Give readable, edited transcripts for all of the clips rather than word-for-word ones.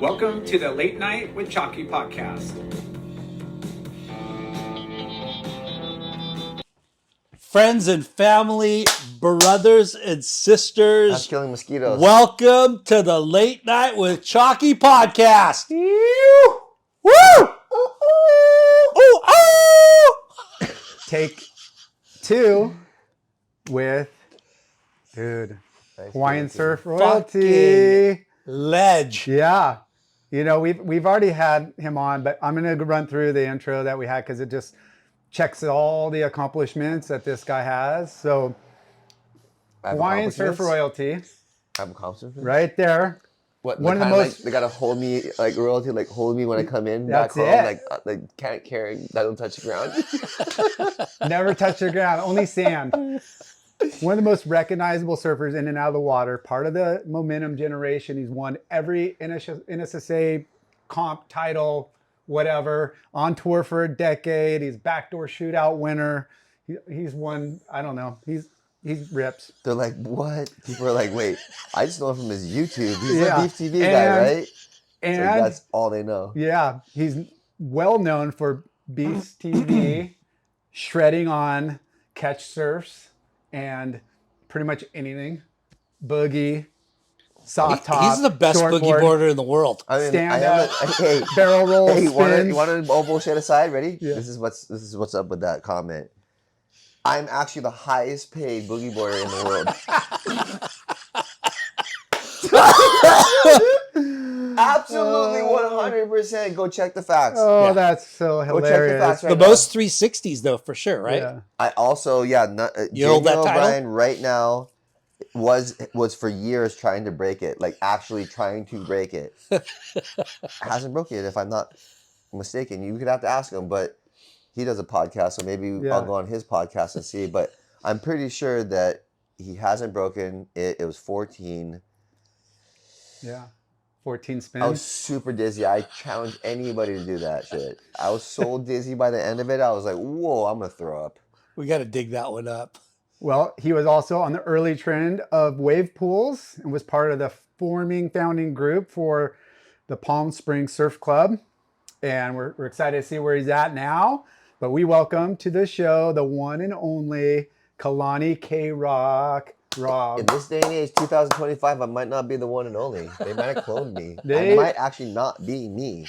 Welcome to the Late Night with Chalky podcast. Friends and family, brothers and sisters. That's killing mosquitoes. Welcome to the Late Night with Chalky podcast. Woo! Take 2 with, dude, Hawaiian Surf royalty. Ledge. Yeah. You know, we've already had him on, but I'm going to run through the intro that we had because it just checks all the accomplishments that this guy has. So, Hawaiian Surf royalty. Have accomplishments? Right there. What, one of the most... Like, they got to hold me, like royalty, like hold me when I come in back That's home. it. Like can't carry, that don't touch the ground. Never touch the ground, only sand. One of the most recognizable surfers in and out of the water, part of the momentum generation. He's won every NSSA comp title, whatever, on tour for a decade. He's backdoor shootout winner. He's won, I don't know, he's rips. They're like, what? People are like, wait, I just know him from his YouTube. He's Yeah. a Beef TV guy, right? And So that's all they know. yeah, he's well known for Beast TV, shredding on catch surfs, and pretty much anything. Boogie, soft top. He's the best boogie shortboard, boarder in the world. I mean, stand I up, have hey, barrel roll, hey, spins. you want to all bullshit aside? Ready? Yeah. This is what's up with that comment. I'm actually the highest paid boogie boarder in the world. Absolutely 100%. Go check the facts. Oh, Yeah. that's so Go check the hilarious. facts right The now. most 360s, though, for sure, right? Yeah. I also, You hold Jamie that title? O'Brien right now was for years trying to break it, like actually trying to break it. Hasn't broken it, if I'm not mistaken. You could have to ask him, but he does a podcast, so maybe Yeah. I'll go on his podcast and see. But I'm pretty sure that he hasn't broken it. It was 14. Yeah. 14 I was spins. super dizzy. I challenge anybody to do that shit. I was so dizzy by the end of it. I was like, whoa, I'm going to throw up. We got to dig that one up. Well, he was also on the early trend of wave pools and was part of the founding group for the Palm Springs Surf Club. And we're excited to see where he's at now. But we welcome to the show the one and only Kalani Robb. In this day and age, 2025, I might not be the one and only. They might have cloned me. They- I might actually not be me.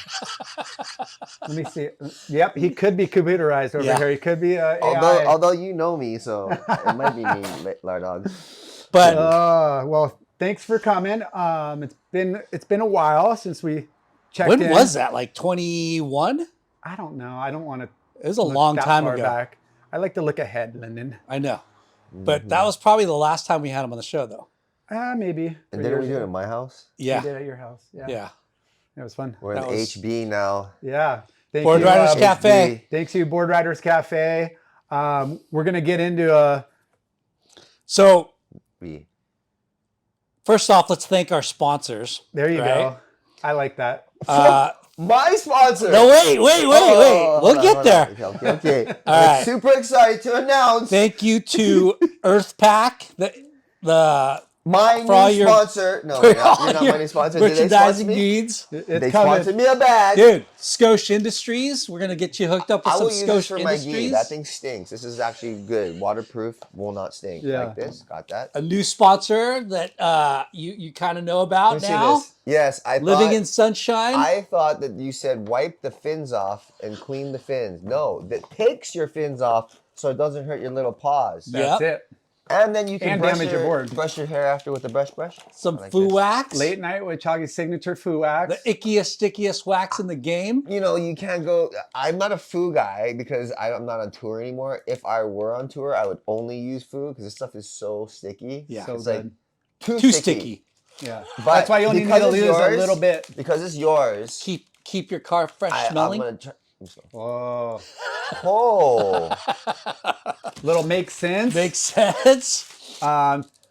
Let me see. Yep, he could be computerized over Yeah. here. He could be AI. Although you know me, so it might be me, Lardog. But Well, thanks for coming. It's been a while since we checked in. when was that? Like 21? I don't know. I don't want to. It was a long time ago. Back. I like to look ahead, Lyndon. I know. But that was probably the last time we had him on the show, though. Maybe. And 3 didn't years we do it ago. at my house? Yeah. We did at your house. Yeah. Yeah. It was fun. We're in That was- HB now. Yeah. Thank Board you, Riders Cafe. HB. Thanks you, Board Riders Cafe. We're gonna get into So, B. first off, let's thank our sponsors. There you Right. go. I like that. My sponsor! No, wait. Oh, We'll hold get on. there. Okay. All I'm right. super excited to announce Thank you to Earthpack, the my For all new your- sponsor. No, for you're not all my your new sponsor. Did they sponsor merchandising me? needs. It's They coming. sponsored me a bag. Dude, Scotia Industries. We're gonna get you hooked up with I some will use this Scotia for my gi. Industries. That thing stinks. This is actually good. Waterproof, will not stink. Yeah. Like this. Got that? A new sponsor that you kind of know about Let me see now. this. Yes, I Living thought, in Sunshine. I thought that you said wipe the fins off and clean the fins. No, that takes your fins off so it doesn't hurt your little paws. That's Yep. it. And then you can And brush damage your board. brush your hair after with a brush. Some I like foo this. wax. Late night with Choggy's signature foo wax. The ickiest, stickiest wax in the game. You know, you can't go. I'm not a foo guy because I'm not on tour anymore. If I were on tour, I would only use foo because this stuff is so sticky. Yeah. So It's like good. Too sticky. Yeah. But That's why you only need because to it's lose yours- a little bit. Because it's yours. Keep your car fresh smelling. I'm gonna try. I'm just gonna- Oh. Oh, Little makes sense. Makes sense.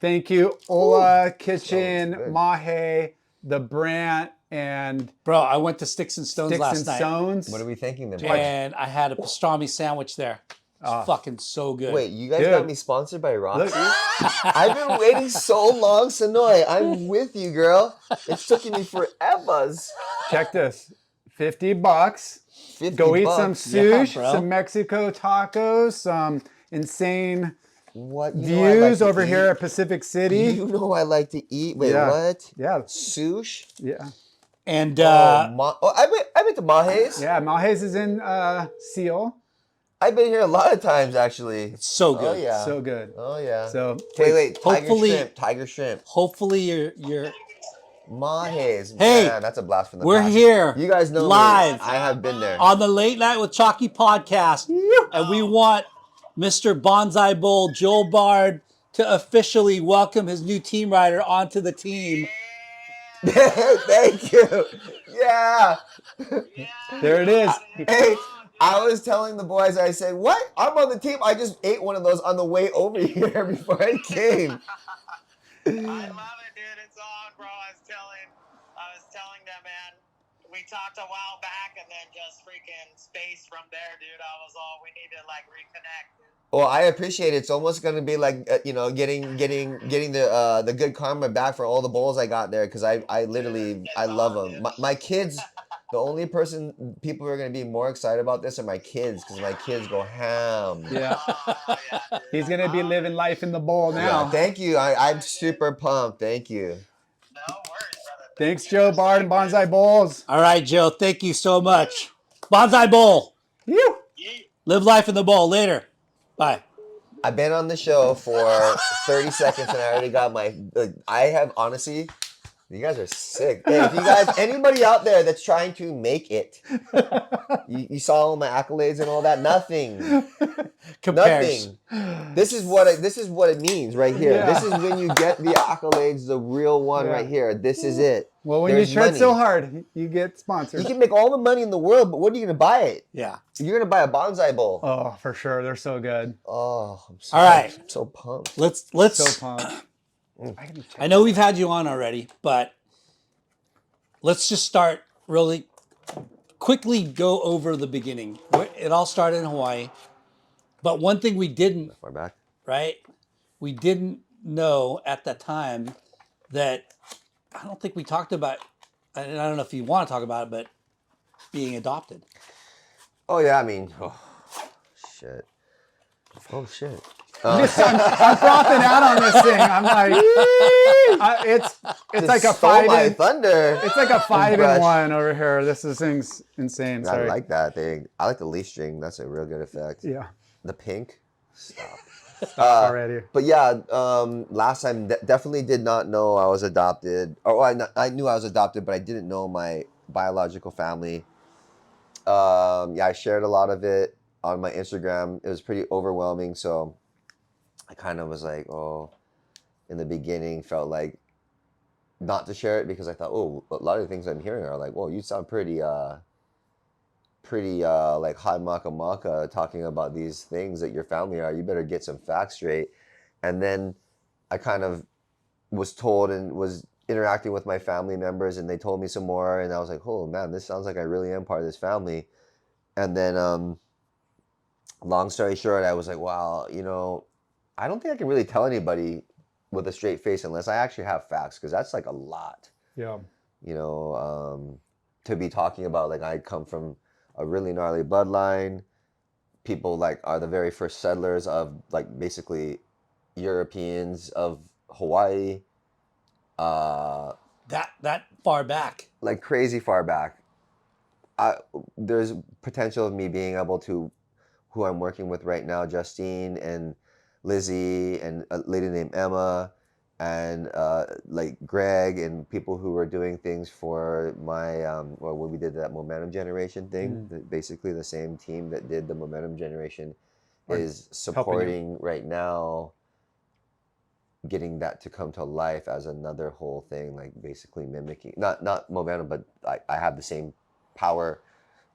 Thank you, Ola Kitchen, good. Mahe, the Brant, and Bro, I went to Sticks and Stones Sticks last and night. Stones. what are we thinking then? And I had a pastrami sandwich there. It's fucking so good. Wait, you guys Dude. got me sponsored by Roxy? Look. I've been waiting so long, Sonoy. I'm with you, girl. It's taking me forever. check this. $50. 50 Go eat bucks. some sushi, bro. some Mexico tacos, some insane What you know I like views to over here eat? at Pacific City. You know I like to eat. Wait, Yeah. what? Yeah. Sush? Yeah. And I went to Mahe's. Yeah. Malhays is in Seal. I've been here a lot of times actually. it's so good. Oh yeah. So good. Oh yeah. So Wait, hopefully- tiger shrimp. Hopefully you're Mahe's. Hey, Man, that's a blast from the we're past. here You guys know live me. I have been there. on the Late Night with Chalky podcast, and we want Mr. Bonsai Bowl Joel Bard to officially welcome his new team rider onto the team. Thank you. Yeah. there it is. Hey, I was telling the boys, I said, what? I'm on the team. I just ate one of those on the way over here before I came. I love it, dude. It's on, bro. I was telling them, man. We talked a while back, and then just freaking space from there, dude. I was all, we need to like reconnect. Dude. Well, I appreciate it. It's almost gonna be like getting the good karma back for all the bowls I got there because I literally I love them. My kids, the only people who are gonna be more excited about this are my kids because my kids go ham. Yeah. Oh, yeah, dude. He's gonna be living life in the bowl now. Yeah, thank you. I'm super pumped. Thank you. No worries, brother. Thanks, Joe Bard and Bonsai Bowls. All right, Joe. Thank you so much. Bonsai Bowl. You. Yeet. Live life in the bowl. Later. Bye. I've been on the show for 30 seconds and I already got my. I have honestly. You guys are sick. Hey, if you guys, anybody out there that's trying to make it, you saw all my accolades and all that. Nothing. Compares. Nothing. This is what it means right here. Yeah. This is when you get the accolades, the real one Yeah. right here. This is it. Well, when There's you tread money. so hard, you get sponsored. You can make all the money in the world, but what are you gonna buy it? Yeah. You're gonna buy a bonsai bowl. Oh, for sure. They're so good. Oh, I'm so, All right. I'm so pumped. Let's. So pumped. I know we've had you on already, but let's just start really quickly. Go over the beginning. It all started in Hawaii, but one thing we didn't, Far back. right? We didn't know at the time that I don't think we talked about, and I don't know if you want to talk about it, but being adopted. Oh yeah, I mean, oh shit. Oh shit. I'm frothing out on this thing. I'm like, it's like a Stole my 5 thunder. It's like a 5 Brush. and 1 over here. This thing's insane. I Sorry. like that thing. I like the leaf string. That's a real good effect. Yeah. The pink. Stop. Already. But yeah, last time definitely did not know I was adopted. I knew I was adopted, but I didn't know my biological family. Yeah, I shared a lot of it on my Instagram. It was pretty overwhelming, so I kind of was like, oh, in the beginning felt like not to share it because I thought, oh, a lot of the things I'm hearing are like, whoa, you sound pretty like high maka talking about these things that your family are. You better get some facts straight. And then I kind of was told and was interacting with my family members and they told me some more and I was like, oh man, this sounds like I really am part of this family. And then long story short, I was like, wow, I don't think I can really tell anybody with a straight face unless I actually have facts because that's like a lot. Yeah. To be talking about like I come from a really gnarly bloodline. People like are the very first settlers of like basically Europeans of Hawaii. That far back. Like crazy far back. There's potential of me being able to, who I'm working with right now, Justine and Lizzie and a lady named Emma and like Greg and people who were doing things for my when we did that momentum generation thing, basically the same team that did the momentum generation is supporting right now getting that to come to life as another whole thing, like basically mimicking not momentum, but I have the same power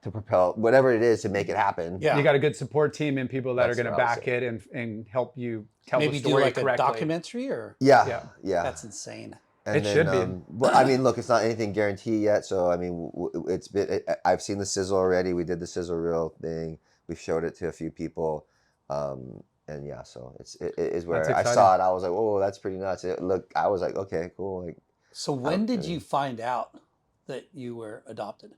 to propel whatever it is to make it happen. Yeah. You got a good support team and people that That's are going to what I was back it and help you tell Maybe the do story like correctly. a documentary or Yeah. that's insane. And It should be. Well, I mean, look, it's not anything guaranteed yet. So, I mean, it's been. I've seen the sizzle already. We did the sizzle reel thing. We showed it to a few people, and yeah. So it is where That's I exciting. saw it. I was like, "Whoa, that's pretty nuts." I was like, "Okay, cool." Like, So when did you find out that you were adopted?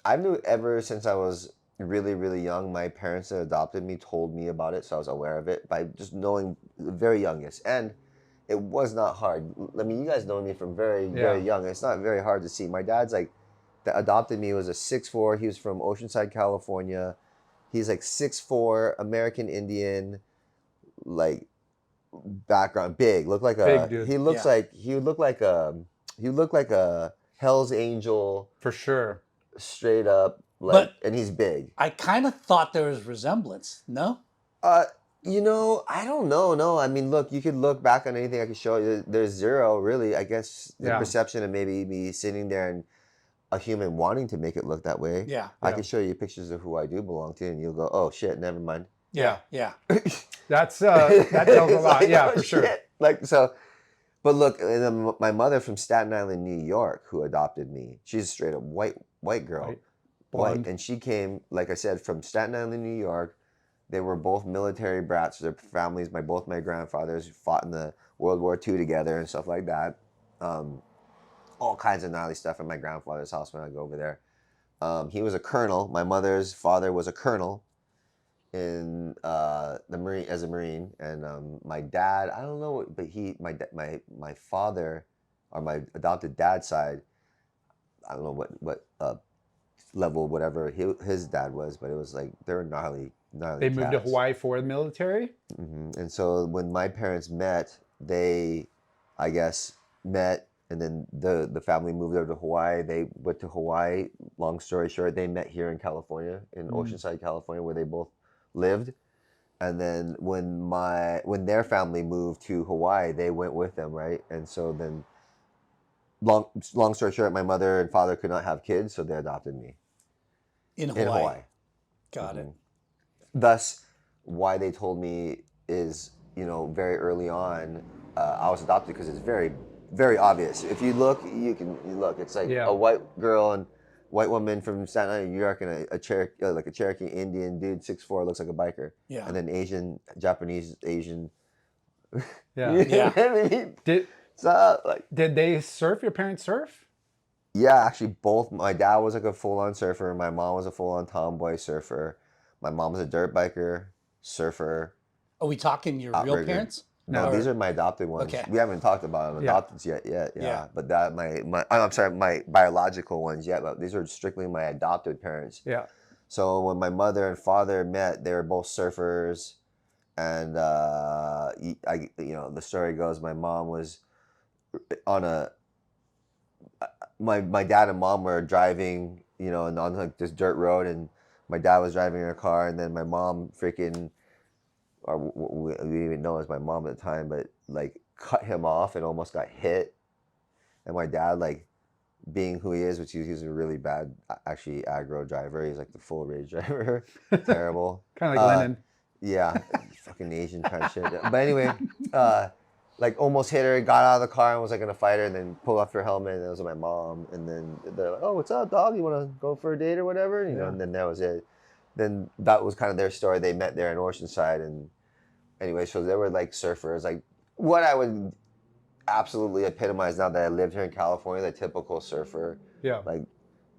I knew ever since I was really, really young. My parents that adopted me told me about it, so I was aware of it by just knowing the very youngest. And it was not hard. I mean, you guys know me from very, very young. It's not very hard to see. My dad's like, that adopted me was a 6'4". He was from Oceanside, California. He's like 6'4", American Indian, like background, big. Looked like Big dude. he looks like he would look like a Hell's Angel For sure. straight up, like, But- and he's big. I kind of thought there was resemblance. No? You know, I don't know. No, I mean, look, you could look back on anything I could show you. There's zero, really. I guess the Yeah. perception of maybe me sitting there and a human wanting to make it look that way. Yeah. I Yeah. can show you pictures of who I do belong to, and you'll go, "Oh shit, never mind." Yeah. Yeah. That's that tells a It's lot. like, Yeah, oh, for sure. shit. Like so, but look, and then my mother from Staten Island, New York, who adopted me. She's a straight up white girl, White, blonde. and she came, like I said, from Staten Island, New York. They were both military brats. Their families, both my grandfathers fought in the World War II together and stuff like that. All kinds of gnarly stuff in my grandfather's house when I go over there. He was a colonel. My mother's father was a colonel in the Marine, as a Marine, and my dad, I don't know, but my father, or my adopted dad's side, I don't know what level, whatever his dad was, but it was like they were gnarly. They moved to cats. Hawaii for the military. And so when my parents met, they, I guess, met, and then the family moved over to Hawaii. They went to Hawaii. Long story short, they met here in California, in Oceanside, California, where they both lived. And then when their family moved to Hawaii, they went with them, right? And so then, long story short, my mother and father could not have kids, so they adopted me In Hawaii. in Hawaii. Got it. Thus, why they told me is, very early on, I was adopted because it's very, very obvious. If you look, you look. It's like a white girl and white woman from Staten Island, New York, and a Cherokee Indian dude, 6'4", looks like a biker. Yeah. And then Asian, Japanese, Asian. Yeah. You know Yeah. what I mean? Did So, like, did they surf? Your parents surf? yeah, actually, both. My dad was like a full-on surfer. My mom was a full-on tomboy surfer. My mom was a dirt biker, surfer. Are we talking your real Outrigger. parents? No, Or- these are my adopted ones. Okay. We haven't talked about them Yeah. adopted yet. Yeah. Yeah. But that I'm sorry, my biological ones yet. But these are strictly my adopted parents. Yeah. So when my mother and father met, they were both surfers, and the story goes, my mom was on my dad and mom were driving, and on like this dirt road, and my dad was driving in a car, and then my mom freaking, or we didn't even know it was my mom at the time, but like cut him off and almost got hit. And my dad, like being who he is, which he's a really bad, actually aggro driver. He's like the full rage driver, terrible. Kind of like Lennon. Yeah, fucking Asian kind of shit. But anyway, like almost hit her, got out of the car and was like gonna fight her, and then pulled off her helmet, and it was my mom. And then they're like, "Oh, what's up, dog? You want to go for a date or whatever?" And then that was it. Then that was kind of their story. They met there in Oceanside, and anyway, so they were like surfers. Like what I would absolutely epitomize now that I lived here in California, the typical surfer, Yeah. like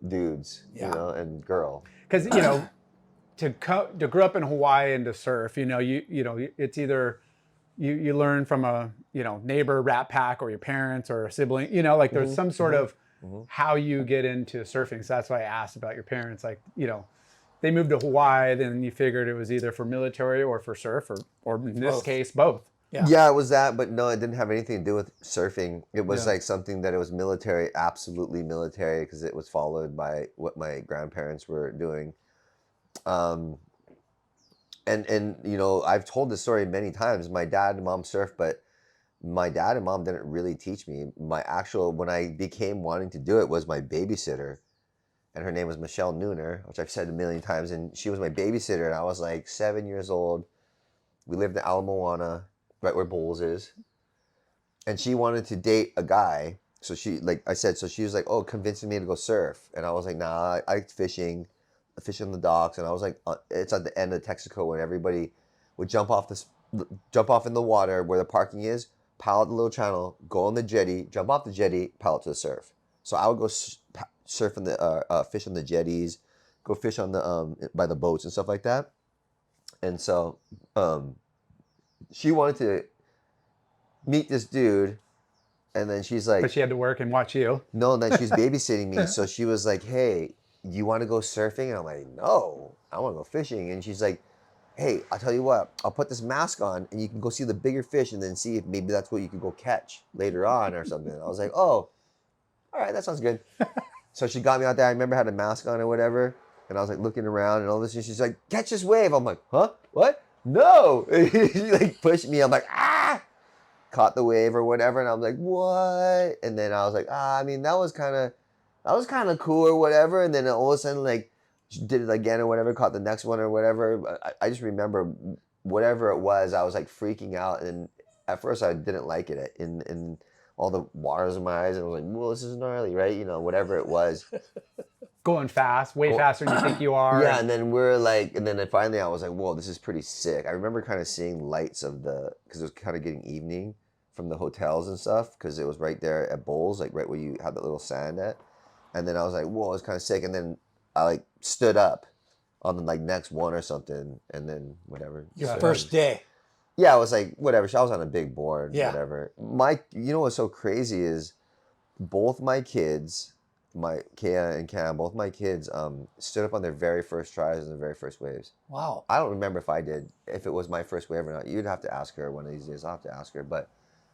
dudes, Yeah. and girl. Because to grow up in Hawaii and to surf, it's either you learn from a neighbor rat pack or your parents or a sibling, like there's some sort of how you get into surfing. So that's why I asked about your parents. Like they moved to Hawaii, then you figured it was either for military or for surf, or in this Both. case, both. Yeah, it was that, but no, it didn't have anything to do with surfing. It was Yeah. like something that it was military, absolutely military, because it was followed by what my grandparents were doing. And I've told this story many times. My dad and mom surfed, but my dad and mom didn't really teach me. When I became wanting to do it, was my babysitter, and her name was Michelle Nooner, which I've said a million times, and she was my babysitter, and I was like 7 years old. We lived in Ala Moana, right where Bowles is, and she wanted to date a guy. So she, like I said, so she was like, "Oh, convincing me to go surf," and I was like, "Nah, I like fishing. I fish on the docks." And I was like, it's at the end of Texaco when everybody would jump off in the water where the parking is, paddle up the little channel, go on the jetty, jump off the jetty, paddle to the surf. So I would go surf on the fish on the jetties, go fish on the by the boats and stuff like that. And so she wanted to meet this dude, and then she's like, But she had to work and watch you. no, then she's babysitting me. So she was like, hey, you want to go surfing? And I'm like, no, I want to go fishing. And she's like, hey, I'll tell you what, I'll put this mask on and you can go see the bigger fish and then see if maybe that's what you could go catch later on or something. I was like, oh, all right, that sounds good. So she got me out there. I remember I had a mask on or whatever. And I was like looking around and all this. And she's like, catch this wave. I'm like, huh? What? No. She like pushed me. I'm like, ah. Caught the wave or whatever. And I'm like, what? And then I was like, I mean, that was kind of cool or whatever. And then all of a sudden, like, she did it again or whatever, caught the next one or whatever. I just remember whatever it was, I was like freaking out. And at first I didn't like it. In all the waters in my eyes. And I was like, well, this is gnarly, right? You know, whatever it was. Going fast, way faster than you think you are. Yeah, and then we're like, and then finally I was like, whoa, this is pretty sick. I remember kind of seeing lights because it was kind of getting evening from the hotels and stuff, because it was right there at Bowls, like right where you had that little sand at. And then I was like, whoa, it's kind of sick. And then I like stood up on the like next one or something, and then whatever. Your So, first day. yeah, I was like, whatever. So I was on a big board, Yeah. whatever. You know what's so crazy is both my kids, my Kea and Cam, both my kids stood up on their very first tries and their very first waves. Wow. I don't remember if I did, if it was my first wave or not. You'd have to ask her one of these days. I'll have to ask her. But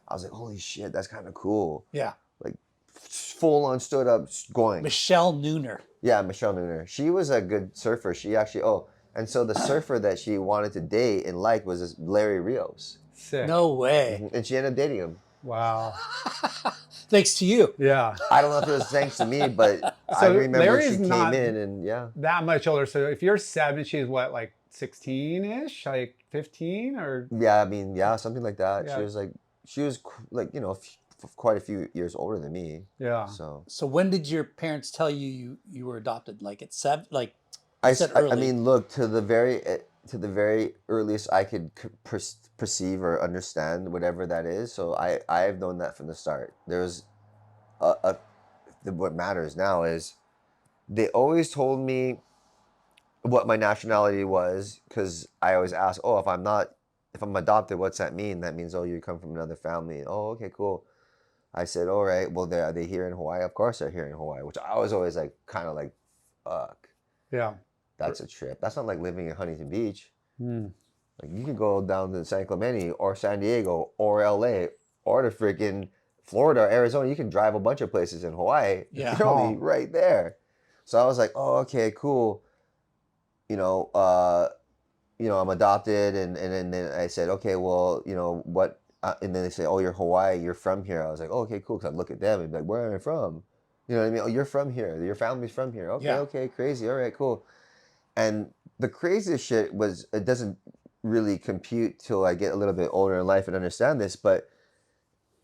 I was like, holy shit, that's kind of cool. Yeah. Like full on stood up going. Michelle Nooner. Yeah, Michelle Nooner. She was a good surfer. She actually, and so the surfer that she wanted to date and like was this Larry Rios. Sick. No way. And she ended up dating him. Wow. Thanks to you. Yeah. I don't know if it was thanks to me, but I So remember Larry's she came not in and yeah. that much older. So if you're 7, she's what, like 16-ish, like 15 or? Yeah, I mean, yeah, something like that. Yeah. She was like, you know, quite a few years older than me. Yeah. So when did your parents tell you were adopted? Like at 7? Like I said early. mean, look, to the very earliest I could perceive or understand whatever that is. So I've known that from the start. There's what matters now is they always told me what my nationality was, because I always ask, oh, if I'm adopted, what's that mean? That means, oh, you come from another family. Oh, okay, cool. I said, all right, well, are they here in Hawaii? Of course they're here in Hawaii, which I was always like, kind of like, fuck. Yeah. That's a trip. That's not like living in Huntington Beach. Mm. Like you can go down to San Clemente or San Diego or LA or to freaking Florida or Arizona. You can drive a bunch of places in Hawaii. Yeah. You're only right there. So I was like, oh, okay, cool. You know, I'm adopted, and then I said, okay, well, you know what? And then they say, oh, you're Hawaii, you're from here. I was like, oh, okay, cool. Because I'd look at them and be like, where am I from? You know what I mean? Oh, you're from here. Your family's from here. Okay, Yeah. okay, crazy. All right, cool. And the craziest shit was, it doesn't really compute till I get a little bit older in life and understand this,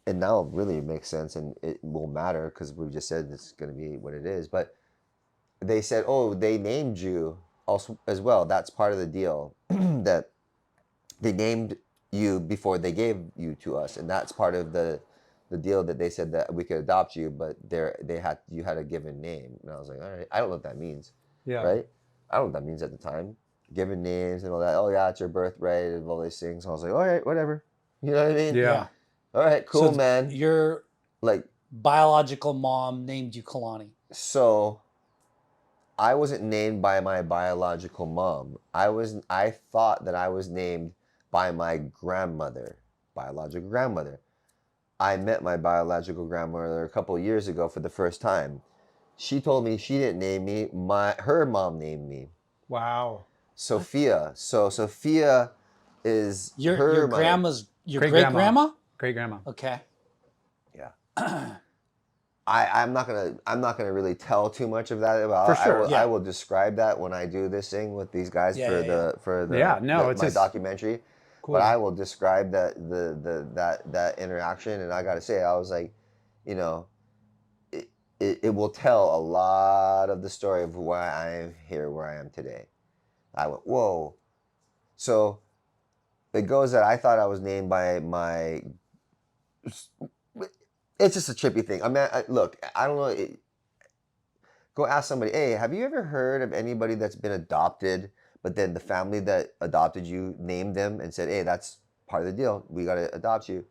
and now it really makes sense and it will matter because we just said it's going to be what it is. But they said, oh, they named you also as well. That's part of the deal that they named you before they gave you to us, and that's part of the deal that they said that we could adopt you, but you had a given name. And I was like, all right, I don't know what that means. Yeah. Right? I don't know what that means at the time. Given names and all that. Oh yeah, it's your birthright and all these things. So I was like, all right, whatever. You know what I mean? Yeah. All right, cool, So man. Your Like, biological mom named you Kalani. so I wasn't named by my biological mom. I thought that I was named by my biological grandmother. I met my biological grandmother a couple of years ago for the first time. She told me she didn't name me. Her mom named me. Wow. Sophia. So Sophia is Your her mother. grandma's your great Great-grandma. grandma? Great grandma. Okay. Yeah. I'm not gonna really tell too much of that about. For sure, yeah. I will describe that when I do this thing with these guys Yeah, for the Yeah, no, it's my just documentary. Cool. But I will describe that interaction, and I gotta say, I was like, you know, it will tell a lot of the story of why I am here, where I am today. I went, whoa. So it goes that I thought I was named by my it's just a trippy thing. I mean, look, I don't know. Go ask somebody, hey, have you ever heard of anybody that's been adopted, but then the family that adopted you named them and said, hey, that's part of the deal. We got to adopt you.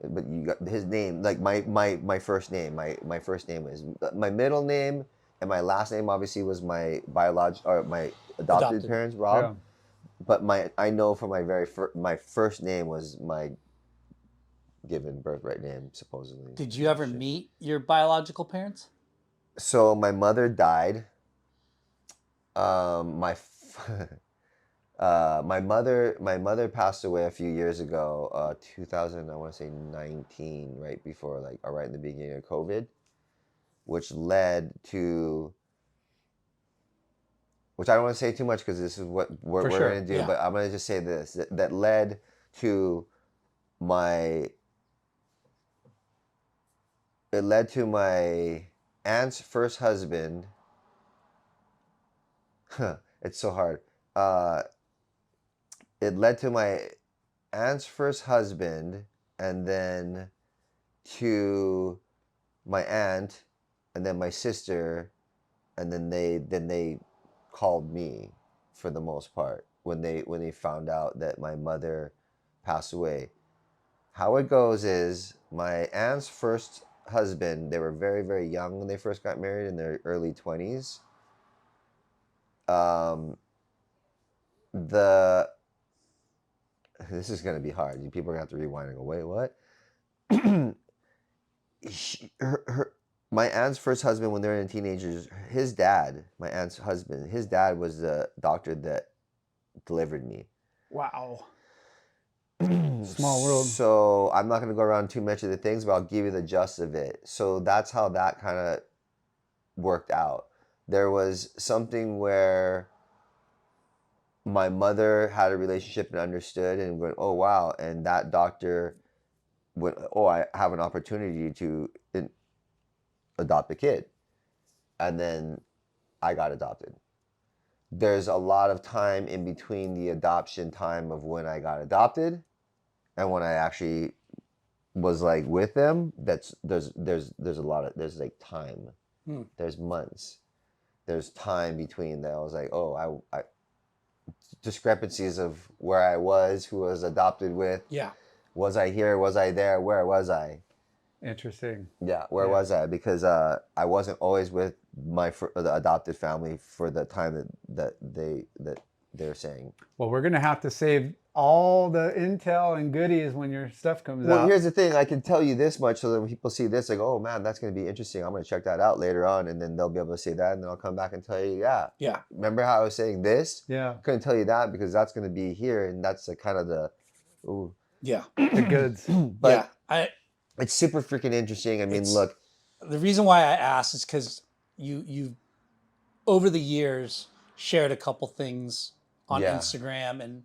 But you got his name, like my first name. My first name is my middle name, and my last name obviously was my my adopted parents, Rob. Yeah. But I know for my first name was my given birthright name, supposedly. Did you ever meet your biological parents? So my mother died. My mother passed away a few years ago, 2000, I want to say 19, right before, like, or right in the beginning of COVID, which led to, which I don't want to say too much because this is what we're sure. going to do, Yeah. but I'm going to just say this, that led to my aunt's first husband. It's so hard. It led to my aunt's first husband, and then to my aunt, and then my sister, and then they called me for the most part when they found out that my mother passed away. How it goes is my aunt's first husband, they were very, very young when they first got married, in their early 20s. This is going to be hard. People are going to have to rewind and go, wait, what? My aunt's first husband, when they were teenagers, his dad, my aunt's husband, his dad was the doctor that delivered me. Wow. Small world. So I'm not going to go around too much of the things, but I'll give you the gist of it. So that's how that kind of worked out. There was something where my mother had a relationship and understood and went, oh, wow. And that doctor went, oh, I have an opportunity to adopt a kid. And then I got adopted. There's a lot of time in between the adoption time of when I got adopted and when I actually was like with them. There's a lot of, there's like time. There's months. There's time between that. I was like, oh, I discrepancies of where I was, who I was adopted with. Yeah. Was I here? Was I there? Where was I? Interesting. Yeah, where was I? Because I wasn't always with the adopted family for the time that they're saying. Well, we're gonna have to save all the intel and goodies when your stuff comes out. Well, here's the thing. I can tell you this much, so that when people see this, they go, "Oh man, that's going to be interesting. I'm going to check that out later on," and then they'll be able to say that, and then I'll come back and tell you, yeah. Remember how I was saying this? Yeah. I couldn't tell you that because that's going to be here, and that's the kind of the, ooh. Yeah. The goods. But yeah. It's super freaking interesting. I mean, look. The reason why I asked is because you over the years shared a couple things on Instagram, and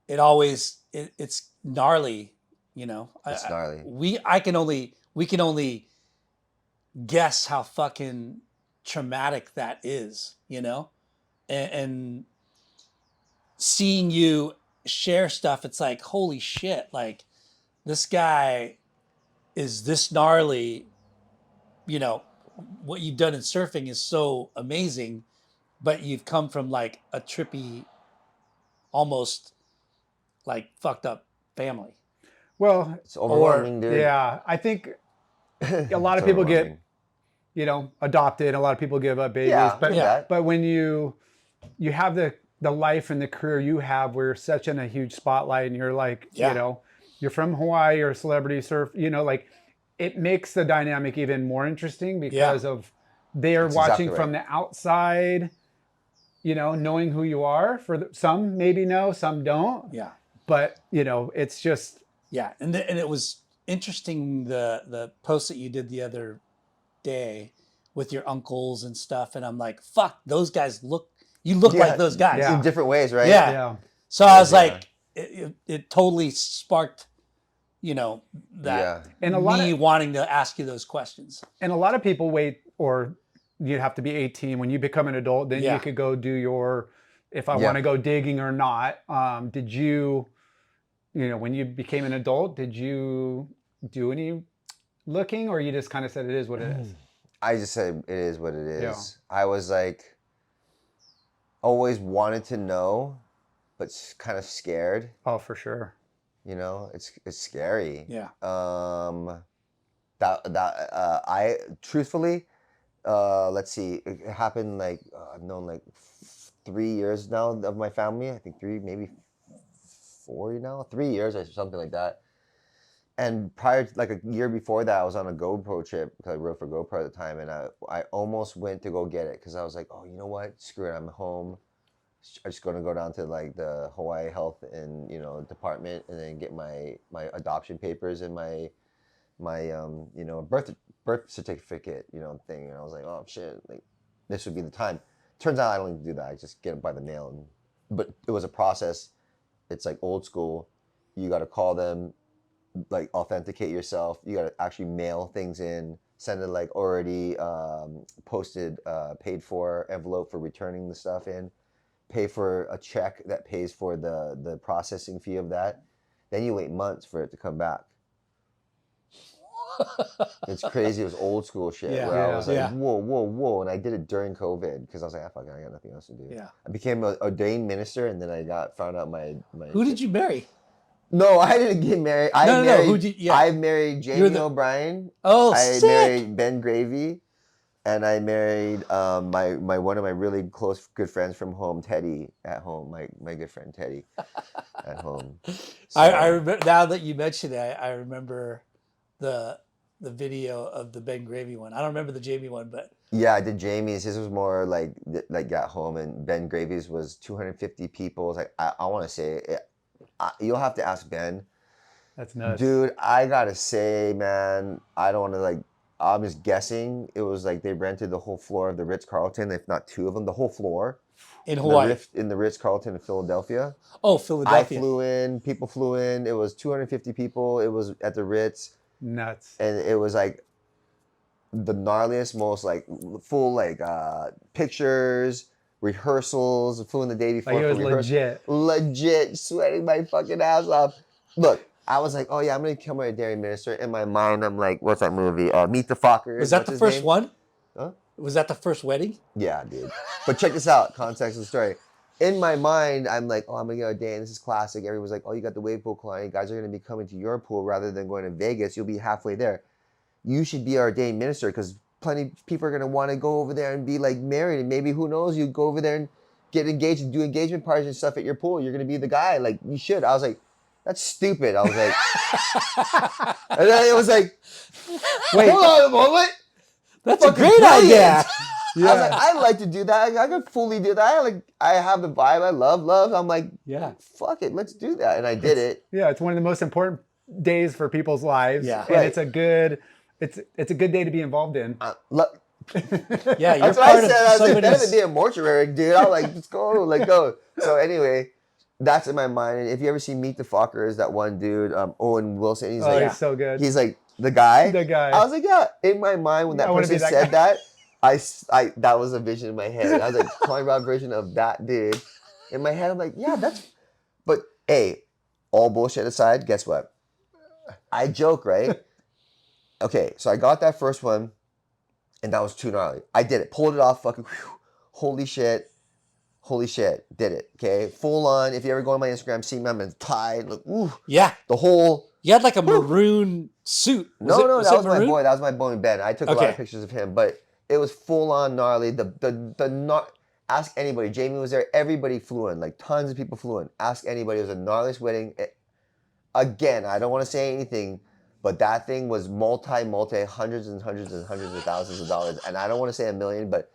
it's gnarly, you know. It's gnarly. We can only guess how fucking traumatic that is, you know, and seeing you share stuff, it's like, holy shit, like this guy is this gnarly, you know. What you've done in surfing is so amazing, but you've come from like a trippy, almost like fucked up family. Well, It's overwhelming, dude. Yeah, I think a lot of people get, adopted. A lot of people give up babies, but when you have the life and the career you have, where you're such in a huge spotlight, and you're like, you know, you're from Hawaii, you're a celebrity surf, you know, like it makes the dynamic even more interesting because of they're watching from the outside, you know, knowing who you are. Some maybe know, some don't. Yeah. But, you know, it's just. Yeah. And it was interesting, the post that you did the other day with your uncles and stuff. And I'm like, fuck, those guys look like those guys. In different ways, right? Yeah. So I was like, it totally sparked, you know, that and wanting to ask you those questions. And a lot of people wait, or you have to be 18 when you become an adult, then you could go do your, if I want to go digging or not. Did you, you know, when you became an adult, did you do any looking, or you just kind of said it is what it is? I just said it is what it is. Yeah. I was like, always wanted to know, but kind of scared. Oh, for sure. You know, it's scary. Yeah. I truthfully, let's see, it happened like I've known like 3 years now of my family. I think 3, maybe 4 now, 3 years or something like that. And prior to, like a year before that, I was on a GoPro trip because I wrote for GoPro at the time, and I almost went to go get it because I was like, oh, you know what? Screw it, I'm home. I'm just gonna go down to like the Hawaii Health and department, and then get my adoption papers and my birth certificate thing. And I was like, oh shit, like this would be the time. Turns out I don't even do that. I just get it by the mail. But it was a process. It's like old school. You got to call them, like authenticate yourself. You got to actually mail things in, send it like already posted, paid for envelope for returning the stuff in, pay for a check that pays for the processing fee of that. Then you wait months for it to come back. It's crazy. It was old school shit. Yeah. Where I was like, Yeah. whoa. And I did it during COVID because I was like, fuck it, I got nothing else to do. Yeah. I became an ordained minister, and then I found out my. Who did you marry? No, I didn't get married. No. Who did? Yeah. I married Jamie O'Brien. Oh, I sick. married Ben Gravy, and I married my one of my really close good friends from home, Teddy, at home. My good friend Teddy, at home. So, I remember, now that you mentioned it, I remember the video of the Ben Gravy one. I don't remember the Jamie one, but yeah, I did Jamie's. His was more like at home, and Ben Gravy's was 250 people. It's like I want to say it. You'll have to ask Ben. That's nuts. Dude, I gotta say, man, I don't want to like. I'm just guessing. It was like they rented the whole floor of the Ritz-Carlton, if not 2 of them, the whole floor. in Hawaii. In the Ritz-Carlton in Philadelphia. Oh, I Philadelphia. flew in. People flew in. It was 250 people. It was at the Ritz. Nuts. And it was like the gnarliest, most like full like pictures, rehearsals. Flew in the day before. Like it was for legit. Legit, sweating my fucking ass off. Look, I was like, oh yeah, I'm gonna become a dairy minister. In my mind, I'm like, what's that movie? Meet the Fockers. Was that What's the his first name? one? Huh? Was that the first wedding? Yeah, dude. But check this out. Context of the story. In my mind, I'm like, oh, I'm going to get ordained. This is classic. Everyone's like, oh, you got the wave pool client. You guys are going to be coming to your pool rather than going to Vegas. You'll be halfway there. You should be our ordained minister because plenty of people are going to want to go over there and be like married. And maybe, who knows, you go over there and get engaged and do engagement parties and stuff at your pool. You're going to be the guy. Like, you should. I was like, that's stupid. I was like, and then it was like, wait, hold on a moment. That's a Fucking great brilliant. idea. I was like, I'd like to do that. I could fully do that. I have the vibe. I love. I'm like, Yeah. fuck it, let's do that. And I did it. Yeah, it's one of the most important days for people's lives. Yeah. And Right. it's a good day to be involved in. Yeah, you're That's what I part said. I of was like, better than somebody's. being a mortuary, dude. I'm like, let's go, like go. So anyway, that's in my mind. And if you ever see Meet the Fockers, that one dude, Owen Wilson, he's Oh, like, he's so good. he's like the guy. The guy. I was like, yeah. In my mind, when that I wanna be person that said that, I that was a vision in my head. I was like, Kalani Robb version of that dude. In my head, I'm like, yeah, that's. But hey, all bullshit aside, guess what? I joke, right? Okay, so I got that first one, and that was too gnarly. I did it, pulled it off, fucking, whew, holy shit, did it. Okay, full on. If you ever go on my Instagram, see me, I'm in tie, look, ooh, Yeah. the whole. You had like a maroon suit. No, that was my maroon? boy. That was my boy Ben. I took a lot Okay. of pictures of him, but it was full on gnarly. Ask anybody. Jamie was there. Everybody flew in. Like tons of people flew in. Ask anybody. It was a gnarliest wedding. Again, I don't want to say anything, but that thing was multi hundreds and hundreds and hundreds of thousands of dollars. And I don't want to say $1 million, but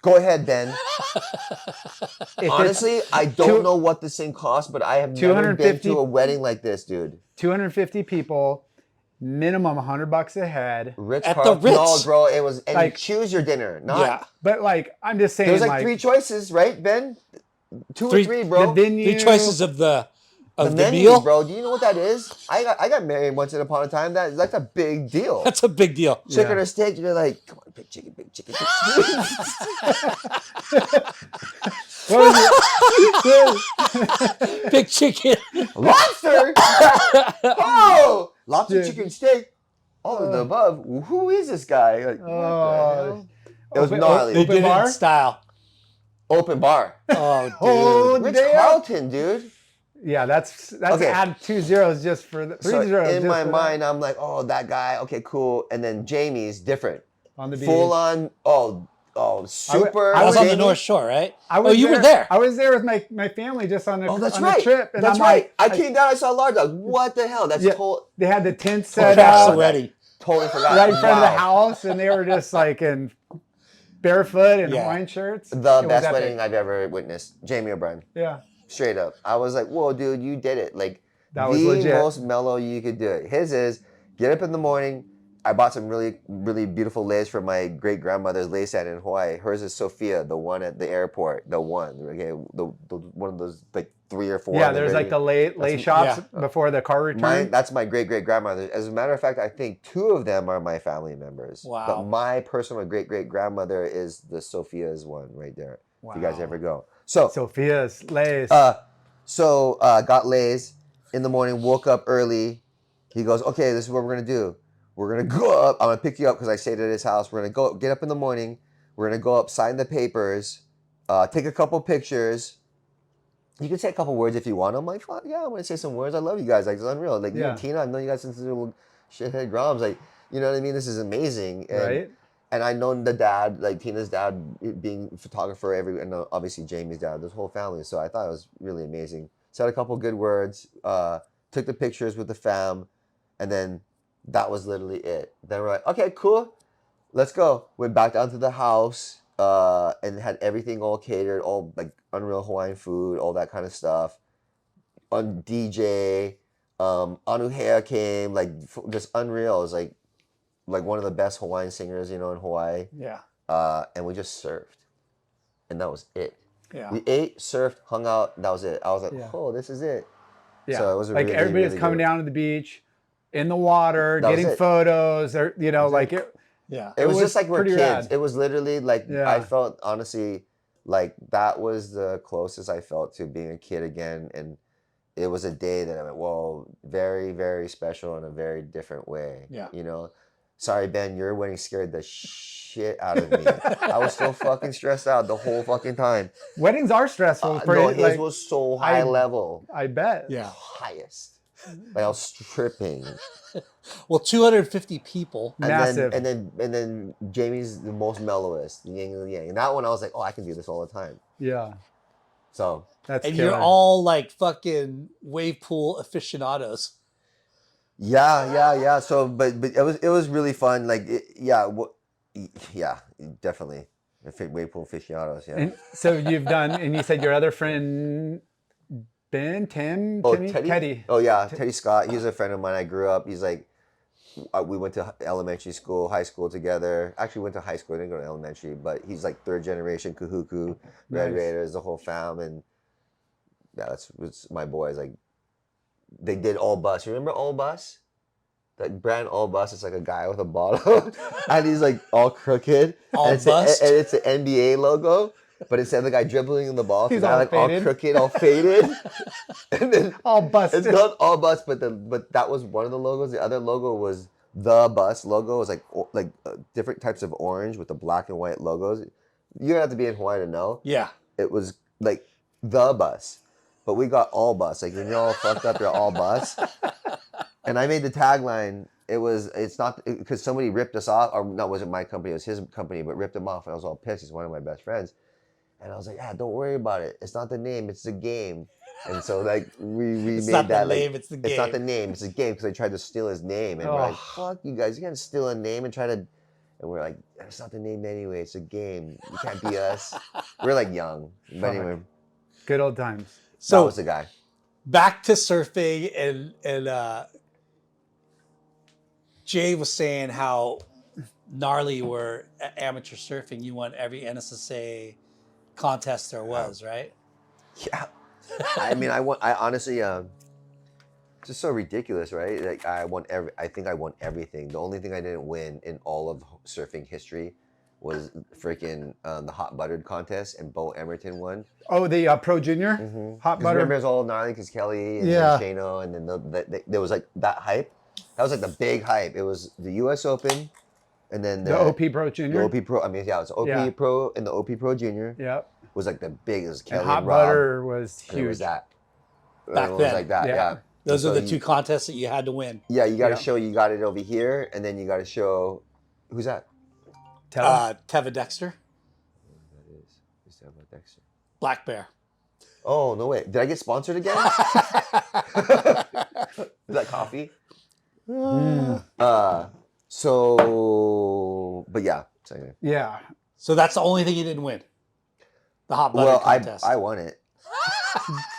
go ahead, Ben. Honestly, I don't know what this thing cost, but I have never been to a wedding like this, dude. 250 people, minimum $100 a head. At the Ritz-Carlton. Ritz. No, bro, it was, and Like- you choose your dinner, not. Yeah. But like, I'm just saying, There was like 3 choices, right, Ben? 2 Three- or 3, bro. the venue, 3 choices of the menu, meal. bro. Do you know what that is? I got married once upon a time. That's a big deal. That's a big deal. Chicken Yeah. or steak? You're like, come on, big chicken, big chicken. Big chicken. What was it? Big chicken. Lobster? Oh, lobster, Yeah. chicken, steak. all of the above. Who is this guy? Like, what the hell? It was gnarly. They Open did it bar? in style. Open bar. Oh, dude. Oh, Ritz damn. Carlton, dude. Yeah, that's Okay. add 2 zeros just for the 3 So zeros. in just my for mind, I'm like, oh, that guy. Okay, cool. And then Jamie's different. on the beach. Full on. Oh, super. That was on the Jamie. North Shore, right? I was you were there. I was there with my family just on a, Oh, that's on right. a trip. And That's I'm right. like, I came down. I saw Large Dog. What the hell? That's Yeah. They had the tent set Crashed up the wedding. Totally forgot. right in front of the Wow. house, and they were just like in barefoot and Yeah. Hawaiian shirts. The It was best epic. wedding I've ever witnessed. Jamie O'Brien. Yeah, Straight up. I was like, whoa, dude, you did it. Like, that was the legit. most mellow you could do it. His is get up in the morning. I bought some really, really beautiful lace for my great grandmother's lace set in Hawaii. Hers is Sophia, the one at the airport, the one. Okay, the one of those like 3 or 4. Yeah, on the there's very- like the lay shops before the car return. That's my great great grandmother. As a matter of fact, I think 2 of them are my family members. Wow. But my personal great great grandmother is the Sophia's one right there. If you guys Wow. ever go. So Sophia's lace. got lays in the morning, woke up early. He goes, okay, this is what we're gonna do. We're gonna go up. I'm gonna pick you up because I stayed at his house. We're gonna go get up in the morning. We're gonna go up, sign the papers, take a couple pictures. You can say a couple words if you want. I'm like, fuck yeah, I'm gonna say some words. I love you guys. Like, it's unreal. Like, you Yeah. and Tina, I've known you guys since the little shithead groms. Like, you know what I mean? This is amazing. And, right? And I known the dad, like Tina's dad, being a photographer, and obviously Jamie's dad, this whole family. So I thought it was really amazing. Said a couple good words, took the pictures with the fam, and then that was literally it. Then we're like, okay, cool, let's go. Went back down to the house and had everything all catered, all like unreal Hawaiian food, all that kind of stuff. On DJ, Anuhea came, like just unreal. It was like one of the best Hawaiian singers, in Hawaii. Yeah. And we just surfed, and that was it. Yeah. We ate, surfed, hung out, and that was it. I was like, Yeah. oh, this is it. Yeah. So it was like really, everybody's really coming good. down to the beach, in the water, That was getting it. photos. Or like it. Yeah. It was was just like we're pretty kids. rad. It was literally like, Yeah. I felt honestly like that was the closest I felt to being a kid again. And it was a day that I went, whoa, very, very special in a very different way. Yeah. Sorry, Ben, your wedding scared the shit out of me. I was so fucking stressed out the whole fucking time. Weddings are stressful. No, his like, was so high level. I bet. Yeah. Highest. Like I was tripping. Well, 250 people. Massive. And then Jamie's the most mellowest. Yin and yang. And that one I was like, oh, I can do this all the time. Yeah. So That's And killer. you're all like fucking wave pool aficionados. yeah. So but it was really fun. Like definitely. Wave pool aficionados, yeah. And so you've done, and you said your other friend, Tim, Teddy. Oh yeah, Teddy Scott. He's a friend of mine. I grew up. He's like, we went to elementary school, high school together. Actually went to high school. I didn't go to elementary, but he's like 3rd generation Kahuku, Red Nice. Raiders, the whole fam, and yeah, that's my boys. Like, they did All Bus. You remember All Bus? That brand All Bus. It's like a guy with a bottle, and he's like all crooked. All and bust? and it's an NBA logo. But instead of the guy dribbling the ball, He's the guy all like all faded. crooked, all faded. And then All busted. it's called All Bus, but that was one of the logos. The other logo was the Bus logo. It was like different types of orange with the black and white logos. You're gonna have to be in Hawaii to know. Yeah. It was like the Bus, but we got All Bus. Like when you're all fucked up, you're All Bus. And I made the tagline. It's not because somebody ripped us off, or no, it wasn't my company. It was his company, but ripped him off, and I was all pissed. He's one of my best friends. And I was like, don't worry about it. It's not the name, it's the game. And so like we It's made not the that name, like it's the it's not the game. name, it's the game because they tried to steal his name. And we're like, fuck you guys, you can't steal a name and try to. And we're like, it's not the name anyway. It's a game. You can't be us. We're like young, but anyway, Good old times. that So was the guy. back to surfing, and Jay was saying how gnarly you were at amateur surfing. You won every NSSA contest there was, right? Yeah. I mean, I honestly, just so ridiculous, right? Like I think I won everything. The only thing I didn't win in all of surfing history was freaking the hot buttered contest, and Bo Emerton won. Oh, the Pro Junior? Hot butter. Remember, it was all gnarly because Kelly and Yeah. then Shano, and then there was like that hype. That was like the big hype. It was the U.S. Open, and then The OP Pro the Junior. OP Pro. I mean, yeah, it was OP Yeah. Pro and the OP Pro Junior. Yep. Was like the biggest. And Kelly Hot and Robb. Butter was And it was huge. that. Back it was then. like that. Yeah. Yeah. Those So are the you- two contests that you had to win. Yeah, you got to Yeah. show you got it over here, and then you got to show who's that? Teva Dexter, That is. Who's that about Dexter? Black Bear. Oh no! Wait, did I get sponsored again? Is that coffee? So, but yeah. So, anyway. Yeah. So that's the only thing you didn't win. The hot butter Well, contest. I won it.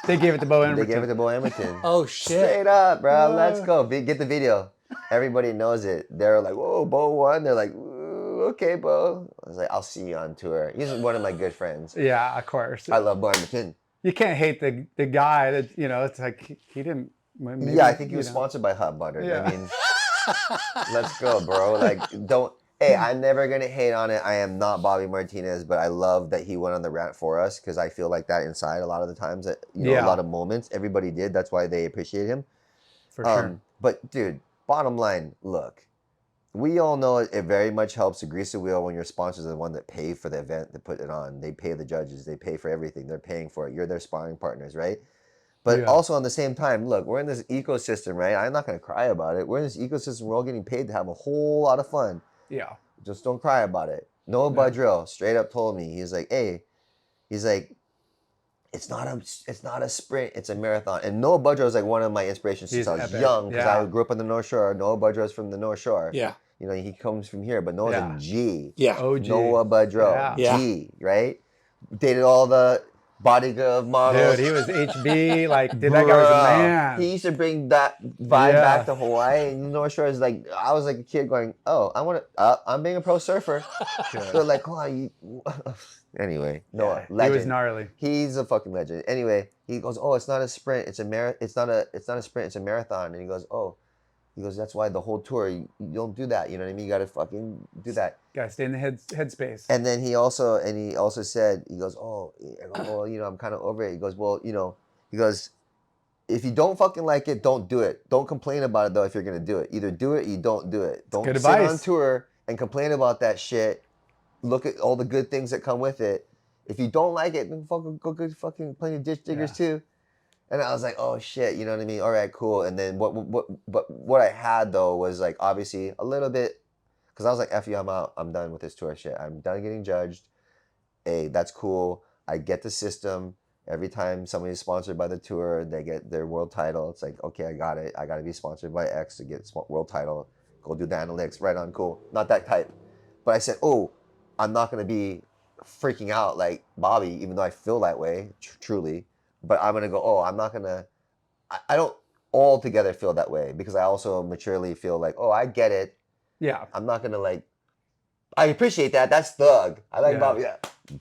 They gave it to Bo They Emerson. gave it to Bo Emerton. Oh shit! Straight up, bro. Let's go. Get the video. Everybody knows it. They're like, whoa, Bo won. They're like, ooh, okay, Bo. I was like, I'll see you on tour. He's one of my good friends. Yeah, of course. I love Bo Emerton. You can't hate the guy that, it's like he didn't. Maybe, Yeah, I think he was sponsored by Hot Butter. Yeah. I mean, let's go, bro. Like, don't. Hey, I'm never gonna hate on it. I am not Bobby Martinez, but I love that he went on the rant for us because I feel like that inside a lot of the times. That a lot of moments everybody did. That's why they appreciate him. For sure. But dude, bottom line, look, we all know it very much helps to grease the wheel when your sponsors are the one that pay for the event, that put it on. They pay the judges. They pay for everything. They're paying for it. You're their sparring partners, right? But also on the same time, look, we're in this ecosystem, right? I'm not going to cry about it. We're in this ecosystem. We're all getting paid to have a whole lot of fun. Yeah. Just don't cry about it. Noah Budrill straight up told me, he's like, hey, he's like, it's not a sprint, it's a marathon. And Noah Budrill is like one of my inspirations since I was young because I grew up on the North Shore. Noah Budrill is from the North Shore. Yeah. He comes from here, but Noah's a G. Yeah. OG. Noah Budrill, Yeah. G, right? Dated all the bodyguard models. Dude, he was HB. Like, dude, that guy was a man. He used to bring that vibe back to Hawaii. And North Shore is like, I was like a kid going, oh, I'm being a pro surfer. They're like, oh, you. Anyway, Noah, legend. He was gnarly. He's a fucking legend. Anyway, he goes, oh, it's not a sprint, it's not a sprint, it's a marathon. And he goes, that's why the whole tour, you don't do that. You know what I mean? You got to fucking do that. Gotta stay in the headspace. And then he also said, he goes, well, I'm kind of over it. He goes, well, he goes, if you don't fucking like it, don't do it. Don't complain about it though if you're gonna do it. Either do it or you don't do it. Don't sit on tour and complain about that shit. Look at all the good things that come with it. If you don't like it, then fucking go get fucking plenty of ditch diggers too. And I was like, oh shit, you know what I mean? All right, cool. And then what I had though was like obviously a little bit, because I was like, F you, I'm out. I'm done with this tour shit. I'm done getting judged. Hey, that's cool. I get the system. Every time somebody's sponsored by the tour, they get their world title. It's like, okay, I got it. I got to be sponsored by X to get world title. Go do the analytics. Right on, cool. Not that type. But I said, oh, I'm not going to be freaking out like Bobby, even though I feel that way, truly. But I'm going to go, I'm not going to, I don't altogether feel that way because I also maturely feel like, I get it. Yeah. I'm not going to like, I appreciate that. That's thug. I like Bobby. Yeah.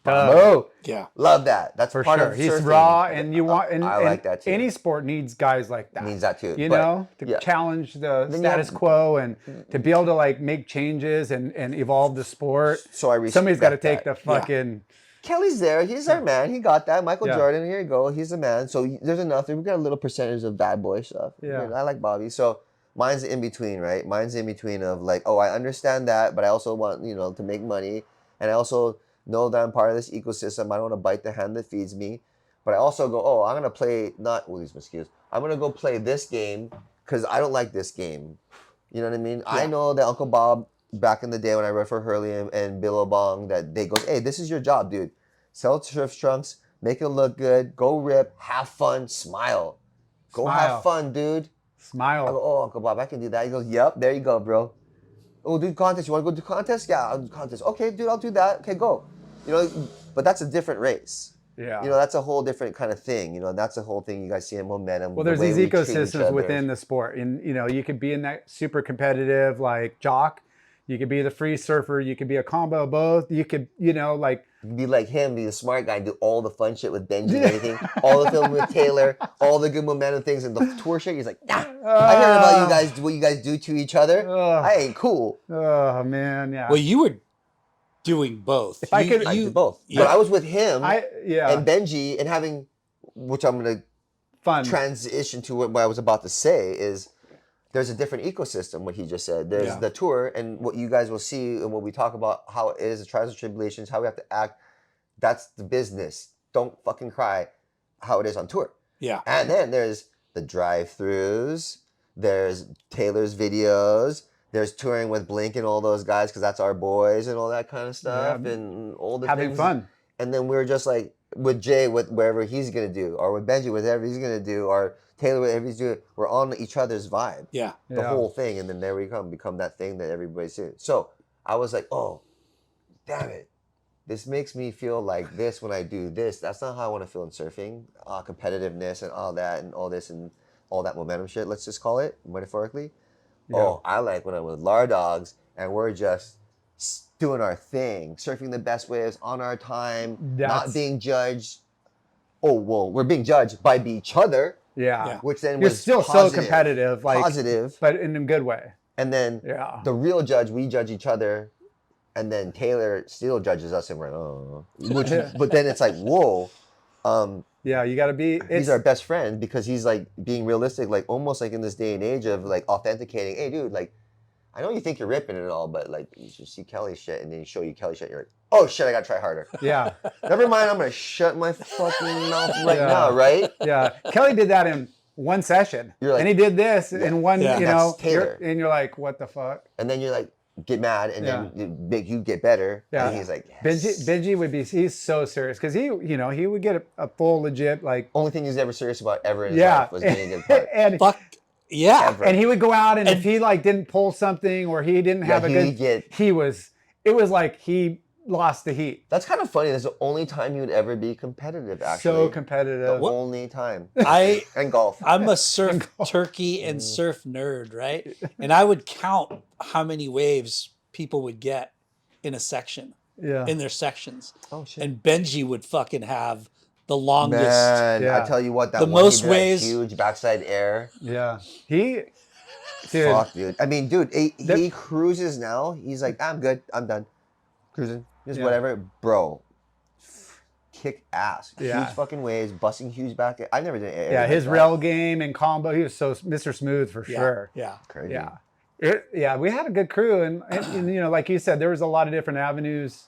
Bro. Yeah. Love that. That's For part sure. of He's surfing. raw and you want, and, I like that too. Any sport needs guys like that. Needs that too. To challenge the status quo and to be able to like make changes and evolve the sport. So I respect Somebody's got to take that. the fucking. Kelly's there. He's our man. He got that. Michael Yeah. Jordan. Here you go. He's the man. So there's enough. We got a little percentage of bad boy stuff. Yeah. I like Bobby. So mine's in between, right? Mine's in between of like, I understand that, but I also want, to make money. And I also know that I'm part of this ecosystem. I don't want to bite the hand that feeds me. But I also go, I'm going to play, these mosquitoes. I'm going to go play this game because I don't like this game. You know what I mean? Yeah. I know that Uncle Bob, back in the day when I wrote for Hurley and Bill Obong, that they go, hey, this is your job, dude. Sell surf trunks, make it look good, go rip, have fun, smile. Go have fun, dude. Smile. I go, Uncle Bob, I can do that. He goes, yep, there you go, bro. Oh, do contest. You want to go do contest? Yeah, I'll do contest. Okay, dude, I'll do that. Okay, go. But that's a different race. Yeah. That's a whole different kind of thing. And that's the whole thing you guys see in momentum. Well, there's these ecosystems within the sport. And, you could be in that super competitive, like jock. You could be the free surfer. You could be a combo of both. You could, like. Be like him, be the smart guy, do all the fun shit with Benji and everything. All the film with Taylor, all the good momentum things. And the tour shit, he's like, I heard about you guys, what you guys do to each other. I ain't cool. Oh, man, yeah. Well, you were doing both. I did both. Yeah. But I was with him and Benji and having, which I'm going to transition to what I was about to say is, there's a different ecosystem. What he just said. There's Yeah. the tour, and what you guys will see, and what we talk about, how it is, the trials and tribulations, how we have to act. That's the business. Don't fucking cry. How it is on tour. Yeah. And then there's the drive-throughs. There's Taylor's videos. There's touring with Blink and all those guys because that's our boys and all that kind of stuff Yeah. and all the Having things. fun. And then we're just like with Jay with wherever he's gonna do, or with Benji with whatever he's gonna do, or Taylor with whatever he's doing. We're on each other's vibe, Yeah. the Yeah. whole thing, and then there we become that thing that everybody's doing. So I was like, oh, damn it. This makes me feel like this when I do this. That's not how I want to feel in surfing. Competitiveness and all that and all this and all that momentum shit, let's just call it, metaphorically. Yeah. Oh, I like when I'm with Lar Dogs and we're just doing our thing, surfing the best waves on our time, not That's- being judged. Oh, well, we're being judged by each other, Yeah. Yeah. which then You're was still positive, so competitive, like positive. but in a good way. And then Yeah. the real judge, we judge each other, and then Taylor still judges us, and we're like, oh. But then it's like, whoa. Yeah, you got to be. He's our best friend because he's like being realistic, like almost like in this day and age of like authenticating. Hey, dude, like I know you think you're ripping it all, but like you should see Kelly's shit, and then you show you Kelly's shit. You're like, oh shit, I gotta try harder. Yeah, Never mind, I'm gonna shut my fucking mouth right Yeah. now, right? yeah. Kelly did that in one session, You're like- and he did this Yeah. in one. Yeah. You That's know, Taylor. and you're like, what the fuck? And then you're like, get mad, and Yeah. then you get better. Yeah. And he's like, yes. Benji would be. He's so serious because he would get a full legit like. Only thing he's ever serious about ever in his Yeah, life was getting a good part. and Fuck. Yeah. Ever. and he would go out and if he like didn't pull something or he didn't have a he'd good, get- it was like he lost the heat. That's kind of funny. That's the only time you would ever be competitive, actually. So The competitive. only time. I And golf. I'm a surf turkey and surf nerd, right? And I would count how many waves people would get in a section, Yeah. in their sections. Oh shit. And Benji would fucking have the longest. Man, Yeah. I tell you what, that The one most he did, that ways- huge backside air. Yeah. Dude. Fuck, dude. I mean, dude, he That- cruises now. He's like, I'm good. I'm done. Cruising. Just Yeah. whatever. Bro. Kick ass. Yeah. Huge fucking waves, busting huge back. I never did air Yeah, like his that. rail game and combo, he was so Mr. Smooth for Yeah, sure. Yeah. Crazy. Yeah. We had a good crew and you know, like you said, there was a lot of different avenues,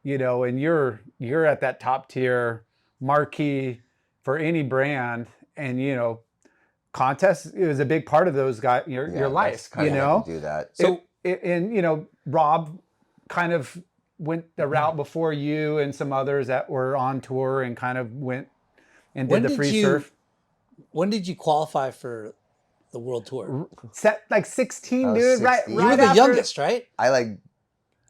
you know, and you're at that top tier marquee for any brand and you know, contest is a big part of those guys your Yeah, life, that's kinda you how know. to do that. So- And you know, Rob kind of went the route before you and some others that were on tour and kind of went and did When the did free you- surf. When did you qualify for the world tour? Set like 16, I was dude. 16. You were Right the after- youngest, right? I like.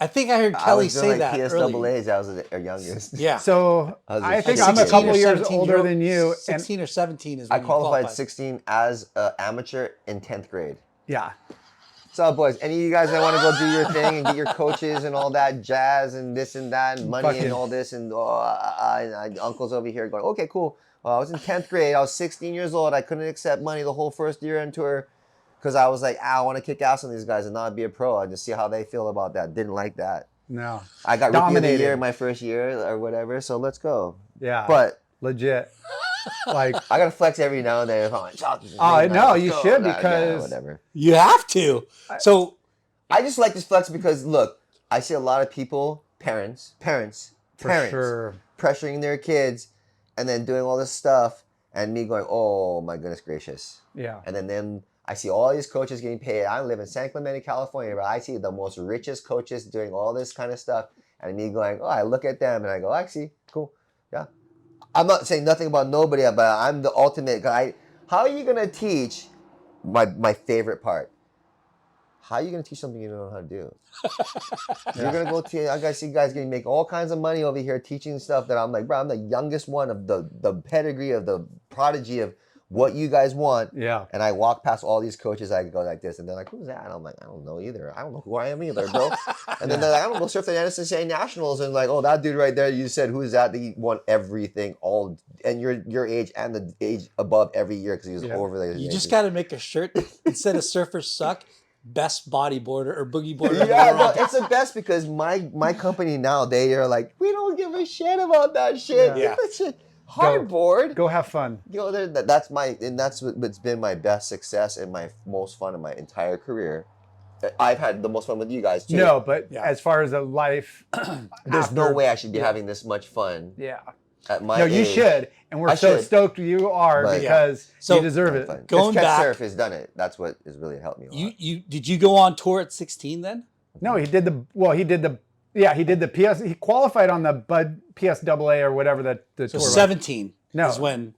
I think I heard I Kelly was doing say like that earlier. PSAAs. I was the youngest. Yeah. So I was I a think kid. I'm a 16 couple or years 17 older than you. And 16 or 17 is I when you qualified 16 as an amateur in 10th grade. yeah, So, boys, any of you guys that want to go do your thing and get your coaches and all that jazz and this and that and money Fucking- and all this and uncles over here going, okay, cool. Well, I was in 10th grade. I was 16 years old. I couldn't accept money the whole first year on tour because I was like, I want to kick ass on these guys and not be a pro and just see how they feel about that. Didn't like that. no, I got rookie of the Dominated. year my first year or whatever, so let's go. yeah, But legit. Like, I got to flex every now and then. If I'm like, Oh, no, let's you go." should Nah, because- whatever. You have to. So I just like this flex because look, I see a lot of people, parents, for sure. pressuring their kids and then doing all this stuff and me going, oh my goodness gracious. Yeah, And then I see all these coaches getting paid. I live in San Clemente, California, but I see the most richest coaches doing all this kind of stuff and me going, oh, I look at them and I go, I see, cool, yeah. I'm not saying nothing about nobody, but I'm the ultimate guy. How are you going to teach my favorite part? How are you going to teach something you don't know how to do? You're going to go to, I see guys getting make all kinds of money over here teaching stuff that I'm like, bro, I'm the youngest one of the pedigree of the prodigy of what you guys want. yeah. And I walk past all these coaches, I go like this, and they're like, who's that? And I'm like, I don't know either. I don't know who I am either, bro. And then they're like, I don't know, surf the NSSA Nationals. And like, oh, that dude right there, you said, who's that? He won everything, all, and your age and the age above every year because he was Yeah. over there. you just got to make a shirt instead of surfers suck, best bodyboarder or boogie boarder. in the Yeah, no, world. it's the best because my company now, they are like, we don't give a shit about that shit. Yeah. That shit. Hardboard. Go have fun. Yo, that's what's been my best success and my most fun in my entire career. I've had the most fun with you guys too. No, but Yeah. as far as a life, There's no after- way I should be yeah. having this much fun Yeah. at my No, age. you should, and we're I so should. stoked you are But- because So- you deserve it. Fun. Going Catch back- Surf has done it. That's what has really helped me a lot. You did you go on tour at 16 then? No, he did the PS. He qualified on the Bud PSAA or whatever the So tour was. 17 No. is when.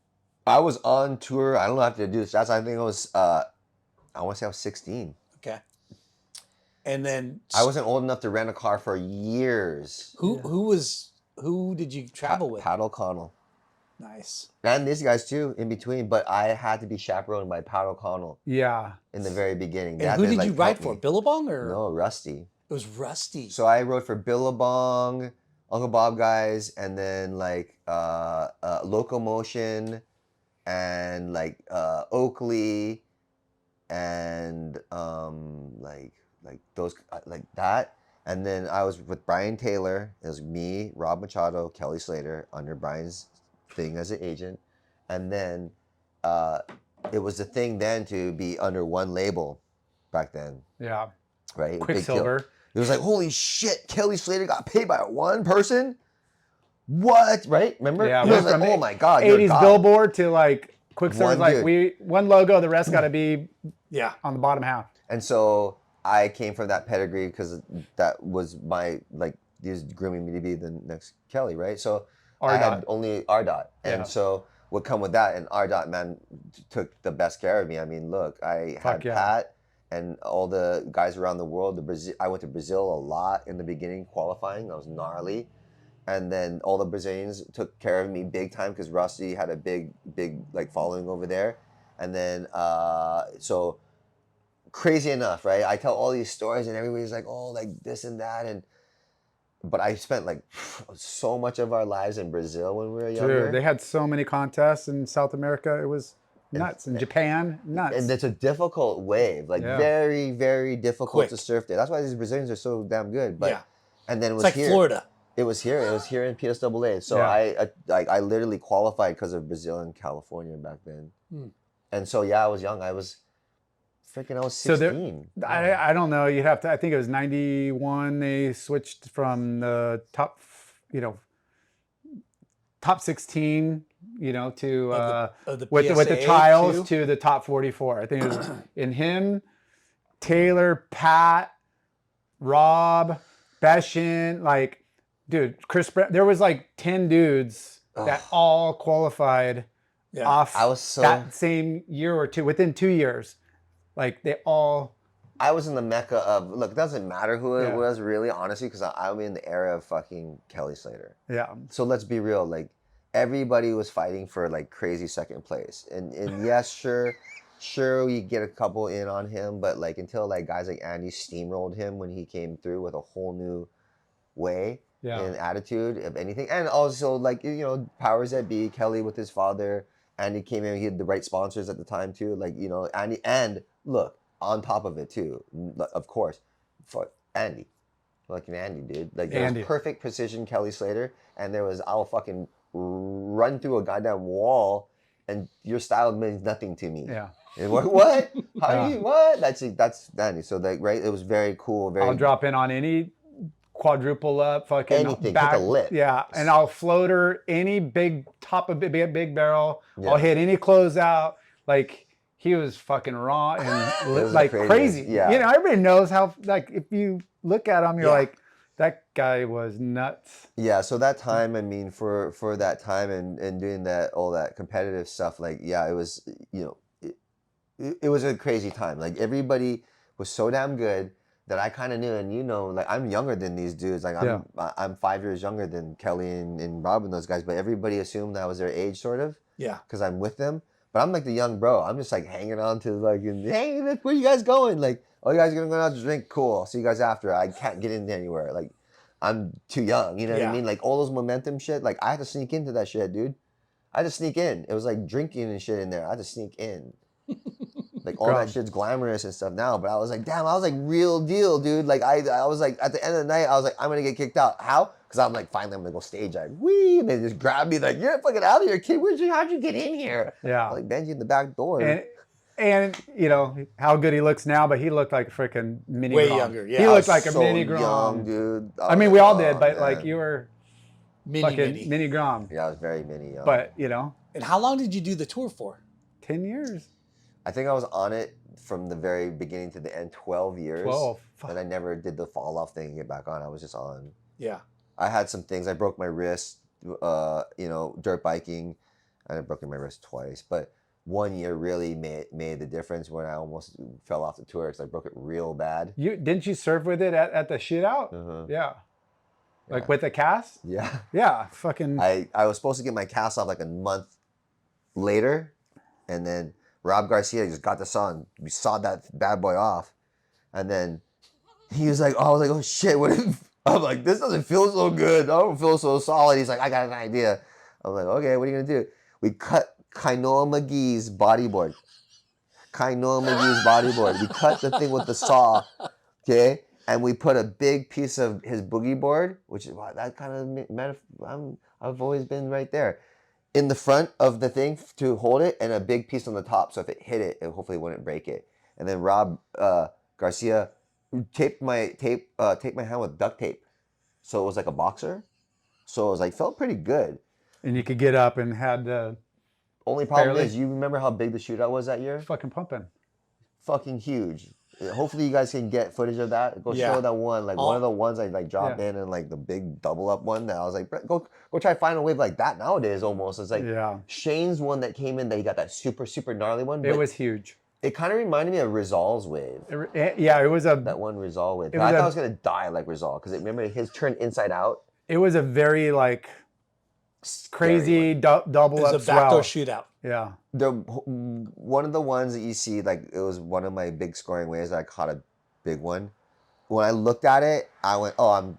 I was on tour. I don't know how to do this. I think I was. I want to say I was 16. Okay. And then I wasn't old enough to rent a car for years. who did you travel with? Pat O'Connell. Nice. And these guys too, in between. But I had to be chaperoned by Pat O'Connell Yeah. in the very beginning. And That who had to, did you help ride for? me. Billabong or No, Rusty. it was Rusty? So I rode for Billabong, Uncle Bob guys, and then Locomotion, and Oakley, and those like that. And then I was with Brian Taylor. It was me, Rob Machado, Kelly Slater under Brian's thing as an agent. And then it was the thing then to be under one label back then, Yeah. right? Big deal. Quicksilver. It was like, holy shit, Kelly Slater got paid by one person? What? Right? Remember? Yeah, It was went like, from oh my God. you're 80s God. Billboard to like Quicksilver's One like dude. one logo, the rest got to be Yeah. on the bottom half. And so I came from that pedigree because that was my, he was grooming me to be the next Kelly, right? So I had only RDOT. And Yeah. so what come with that, and RDOT, man, took the best care of me. I mean, look, I Fuck had yeah. Pat and all the guys around the world. I went to Brazil a lot in the beginning, qualifying. I was gnarly. And then all the Brazilians took care of me big time because Rusty had a big following over there. And then, so crazy enough, right? I tell all these stories and everybody's like, oh, like this and that. But I spent so much of our lives in Brazil when we were younger. Dude, they had so many contests in South America. It was nuts. In Japan, nuts. And it's a difficult wave, Yeah. very, very difficult Quick. to surf there. That's why these Brazilians are so damn good. But Yeah. and then it It's was like here. Florida. It was here. It was here in PSAA. So Yeah. I literally qualified because of Brazil and California back then. And so I was young. I was 16. So I don't know. You'd have to. I think it was 91. They switched from the top, top 16, to Of the with the PSA trials too? to the top 44. I think it was in him, Taylor, Pat, Rob, Beshin, dude, Chris. There was 10 dudes that all qualified Yeah. off I was so- that same year or two, within 2 years. They all. I was in the mecca of, look, it doesn't matter who it Yeah. was really, honestly, because I'm in the era of fucking Kelly Slater. Yeah. So let's be real, everybody was fighting for crazy second place. And yes, sure we get a couple in on him, but until guys like Andy steamrolled him when he came through with a whole new way Yeah. and attitude of anything. And also powers that be, Kelly with his father, Andy came in, he had the right sponsors at the time too. Andy, and look, on top of it too, of course, for Andy. Andy, dude. There Andy. was perfect precision Kelly Slater, and there was, I'll fucking run through a goddamn wall, and your style means nothing to me. Yeah. And what? How do you, what? That's Andy. So, right, it was very cool. Very. I'll drop in on any quadruple up, fucking Anything, take a lip. Yeah, and I'll floater any big top of big barrel. Yeah. I'll hit any closeout. He was fucking raw and was the craziest, crazy. yeah. Everybody knows how. If you look at him, you're Yeah. like, that guy was nuts. Yeah, so that time, I mean, for that time and doing all that competitive stuff, it was, it was a crazy time. Everybody was so damn good that I kind of knew, and I'm younger than these dudes. I'm 5 years younger than Kelly and Rob and those guys, but everybody assumed that was their age, sort of, Yeah. because I'm with them. But I'm the young bro. I'm just hanging on to hey, look, where you guys going? Oh, you guys are gonna go out to drink? Cool. I'll see you guys after. I can't get in anywhere. I'm too young. You know what I Yeah. mean? All those momentum shit. I had to sneak into that shit, dude. I had to sneak in. It was drinking and shit in there. I had to sneak in. All that shit's glamorous and stuff now, but I was damn, I was real deal, dude. I was at the end of the night, I was I'm gonna get kicked out. How? Because Because I'm like, finally, I'm gonna go stage dive. Wee! And they just grab me like, you're fucking out of here, kid. How'd you get in here? Yeah. I'm like, Benji in the back door. And you know how good he looks now, but he looked like a freaking mini Way Grom. younger, yeah. He I looked was like a so mini young, Grom. dude. I mean, was we like, all did, oh, but man. like you were Mini. mini Grom. Yeah, I was very mini young. But you know, And how long did you do the tour for? 10 years, I think I was on it from the very beginning to the end, 12 years. 12. Fuck. And I never did the fall off thing and get back on. I was just on. Yeah. I had some things. I broke my wrist, dirt biking. I had broken my wrist twice. But 1 year really made the difference when I almost fell off the tour because I broke it real bad. Didn't you surf with it at the shootout? Uh-huh. Yeah. Like Yeah. with the cast? Yeah. Yeah. Fucking. I was supposed to get my cast off like a month later. And then Rob Garcia just got the song. We sawed that bad boy off. And then he was like, I was like, oh shit, what if... I'm like, this doesn't feel so good. I don't feel so solid. He's like, I got an idea. I'm like, okay, what are you gonna do? We cut Kainoa McGee's bodyboard. We cut the thing with the saw, okay? And we put a big piece of his boogie board, which is that kind of I've always been right there, in the front of the thing to hold it, and a big piece on the top, so if it hit it, it hopefully wouldn't break it. And then Rob Garcia taped my hand with duct tape, so it was like a boxer. So it was like felt pretty good. And you could get up and had the Only problem Barely. is, you remember how big the shootout was that year? fucking pumping. Fucking huge. Hopefully you guys can get footage of that. Go Yeah. show that one, like one of the ones I like dropped in, and like the big double up one that I was like, go try to find a wave like that nowadays. Almost it's like Yeah. Shane's one that came in that he got that super gnarly one. It but was huge. It kind of reminded me of Rizal's wave. Yeah, it was a That one Rizal wave. It I was thought a- I was gonna die like Rizal because remember his turned inside out. very like crazy double It was up a backdoor swell. shootout. Yeah. One of the ones that you see, like it was one of my big scoring waves that I caught a big one. When I looked at it, I went, "Oh, I'm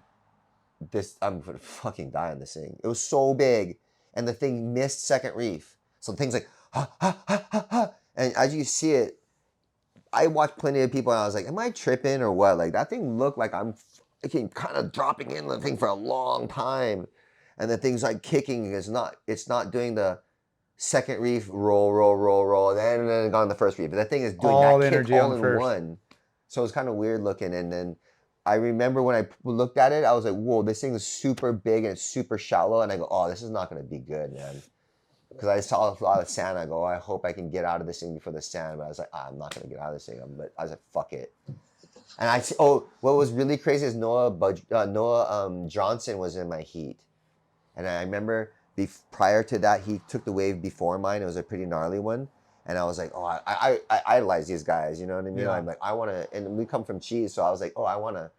gonna fucking die on this thing." It was so big, and the thing missed second reef. So the thing's like, ha ha ha ha ha, and as you see it, I watched plenty of people, and I was like, "Am I tripping or what?" Like that thing looked like I'm kind of dropping in the thing for a long time, and the thing's like kicking. It's not doing the second reef roll, and then on the first reef. But that thing is doing All that energy kick all on in first. one. So it's kind of weird looking. And then I remember when I looked at it, I was like, whoa, this thing is super big and it's super shallow. And I go, oh, this is not going to be good, man. Because I saw a lot of sand. I go, oh, I hope I can get out of this thing before the sand. But I was like, I'm not going to get out of this thing. But I was like, fuck it. And what was really crazy is Noah Johnson was in my heat. And I remember prior to that, he took the wave before mine. It was a pretty gnarly one. And I was like, oh, I idolize these guys. You know what I mean? Yeah. I'm like, I want to, and we come from cheese. So I was like, oh, I want to,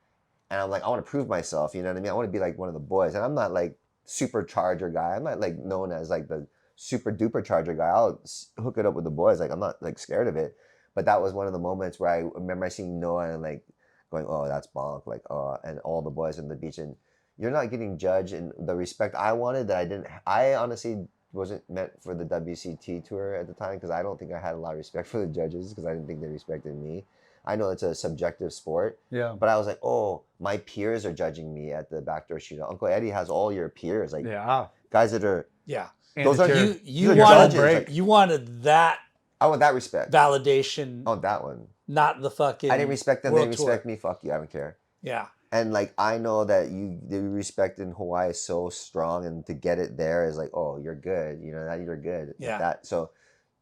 and I'm like, I want to prove myself. You know what I mean? I want to be like one of the boys. And I'm not like supercharger guy. I'm not like known as like the super duper charger guy. I'll hook it up with the boys. Like I'm not like scared of it. But that was one of the moments where I remember seeing Noah and like going, oh, that's bonk. Like, and all the boys on the beach. And you're not getting judged in the respect I wanted that I didn't. I honestly wasn't meant for the WCT tour at the time because I don't think I had a lot of respect for the judges because I didn't think they respected me. I know it's a subjective sport, Yeah. but I was like, oh, my peers are judging me at the backdoor shootout. Uncle Eddie has all your peers, like Yeah. guys that are. Yeah. And Those the are tier- You Those are wanted judges, like, you wanted that I want that respect. validation, I want that one. not the fucking. I didn't respect them. They world didn't tour. respect me. Fuck you. I don't care. Yeah. And like I know that the respect in Hawaii is so strong, and to get it there is like, oh, you're good. You know that you're good. Yeah. That so,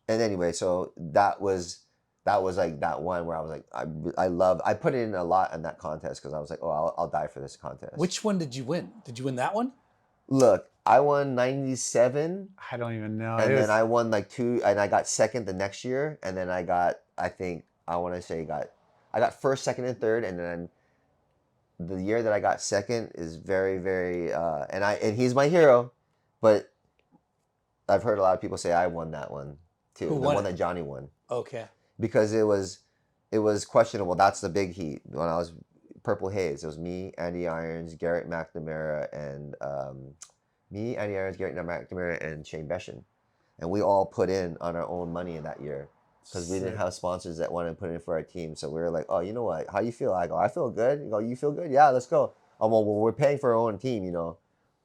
and anyway, so that was like that one where I was like, I put in a lot in that contest because I was like, oh, I'll die for this contest. Which one did you win? Did you win that one? Look, I won 97, I don't even know. and It then was- I won like 2, and I got second the next year, and then I got I got first, second, and third, and then. The year that I got second is very, very, and he's my hero, but I've heard a lot of people say I won that one too. Who The won one it? that Johnny won Okay. because it was questionable. That's the big heat when I was Purple Haze. It was me, Andy Irons, Garrett McNamara, and Shane Beshin, and we all put in on our own money in that year. Because we didn't have sponsors that wanted to put in for our team. So we were like, oh, you know what? How you feel? I go, I feel good. You go, you feel good? Yeah, let's go. Oh, well, we're paying for our own team, you know.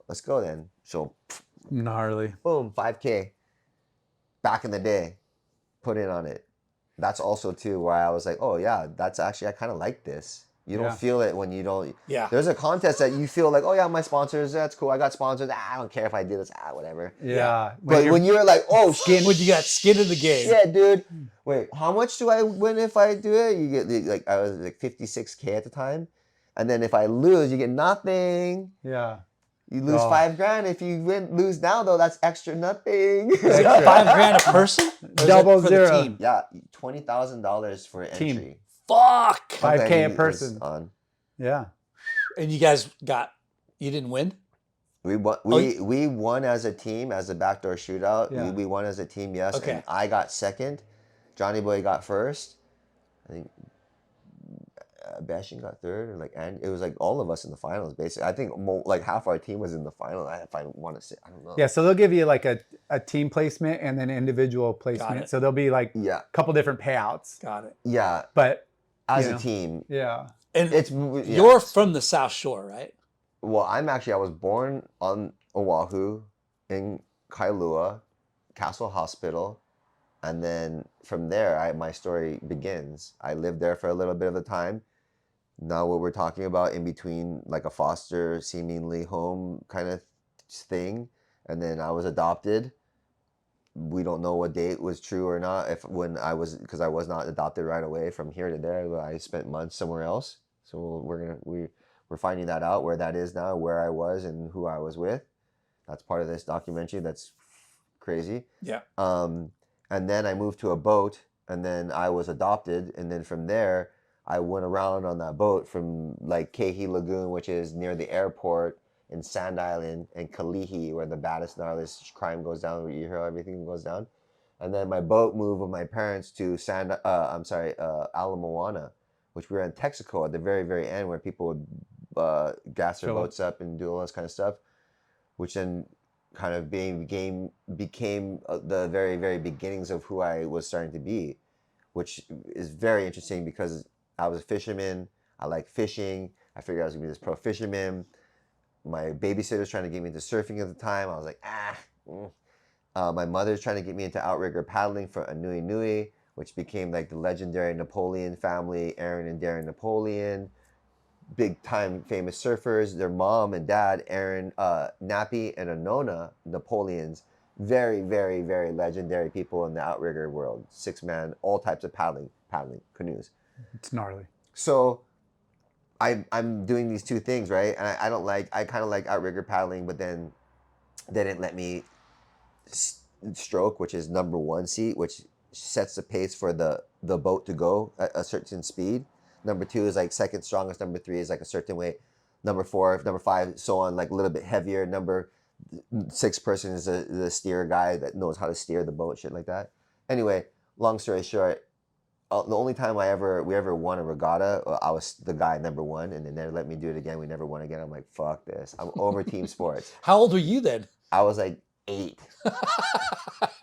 let's go then. So Gnarly. boom, 5K. Back in the day, put in on it. That's also too where I was like, oh yeah, that's actually I kind of like this. You don't Yeah. feel it when you don't. Yeah. There's a contest that you feel like, oh yeah, my sponsors, that's cool. I got sponsors. I don't care if I do this. Whatever. Yeah. But when you're like, oh Skin when you got skin in the game. yeah, dude. Wait, how much do I win if I do it? You get like I was like 56K at the time, and then if I lose, you get nothing. Yeah. You lose Oh. $5,000. If you lose now though, that's extra nothing. Is it $5,000 a person? Or is it Double for zero. The team? Yeah, $20,000 for Team. entry. Fuck. 5K a was person. On. Yeah. And you guys you didn't win? We won. We won as a team as a backdoor shootout. Yeah. We won as a team, yes. Okay. And I got second. Johnny Boy got first. I think Bashin got third, and it was like all of us in the finals. Basically, I think like half our team was in the final. If I want to say, I don't know. Yeah. So they'll give you like a team placement and then individual placement. it. So there'll be like Yeah. a couple different payouts. Got it. Yeah. But As you a know. team, yeah. And it's you're from the South Shore, right? Well, I was born on Oahu in Kailua, Castle Hospital. And then from there, my story begins. I lived there for a little bit of the time. Now what we're talking about in between, like a foster seemingly home kind of thing. And then I was adopted. We don't know what date was true or not. Because I was not adopted right away from here to there. I spent months somewhere else. So we're finding that out, where that is now, where I was and who I was with. That's part of this documentary. That's crazy. Yeah. And then I moved to a boat, and then I was adopted, and then from there I went around on that boat from like Kehi Lagoon, which is near the airport, in Sand Island, and Kalihi, where the baddest, gnarliest crime goes down, where you hear everything goes down. And then my boat moved with my parents to Ala Moana, which we were in Texaco at the very, very end, where people would gas their Fill up. boats up and do all this kind of stuff, which then kind of became the very, very beginnings of who I was starting to be, which is very interesting because I was a fisherman. I like fishing. I figured I was gonna be this pro fisherman. My babysitter was trying to get me into surfing at the time. I was like, my mother's trying to get me into outrigger paddling for a Nui Nui, which became like the legendary Napoleon family, Aaron and Darren Napoleon. Big time famous surfers. Their mom and dad, Aaron Nappy and Anona Napoleons, very, very, very legendary people in the outrigger world. 6-man, all types of paddling canoes. It's gnarly. So I'm doing these two things, right? And I kind of like outrigger paddling, but then they didn't let me stroke, which is number 1 seat, which sets the pace for the boat to go at a certain speed. Number 2 is like second strongest. Number 3 is like a certain weight. Number 4, number 5, so on, like a little bit heavier. Number 6 person is the steer guy that knows how to steer the boat, shit like that. Anyway, long story short, the only time we ever won a regatta, I was the guy number 1, and then they let me do it again. We never won again. I'm like, fuck this. I'm over team sports. How old were you then? I was like 8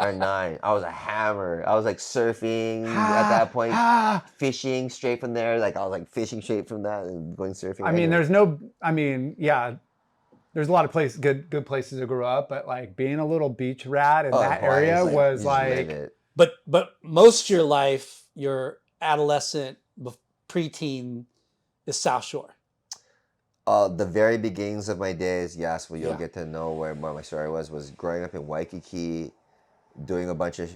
or 9. I was a hammer. I was like surfing at that point, fishing straight from there. Like I was like fishing straight from that and going surfing. I mean, there's a lot of good places to grow up, but like being a little beach rat in that Hawaii area is was you just live like, it. But most of your life, your adolescent, preteen, is South Shore. The very beginnings of my days, yes, well, you'll Yeah. get to know where my story was growing up in Waikiki, doing a bunch of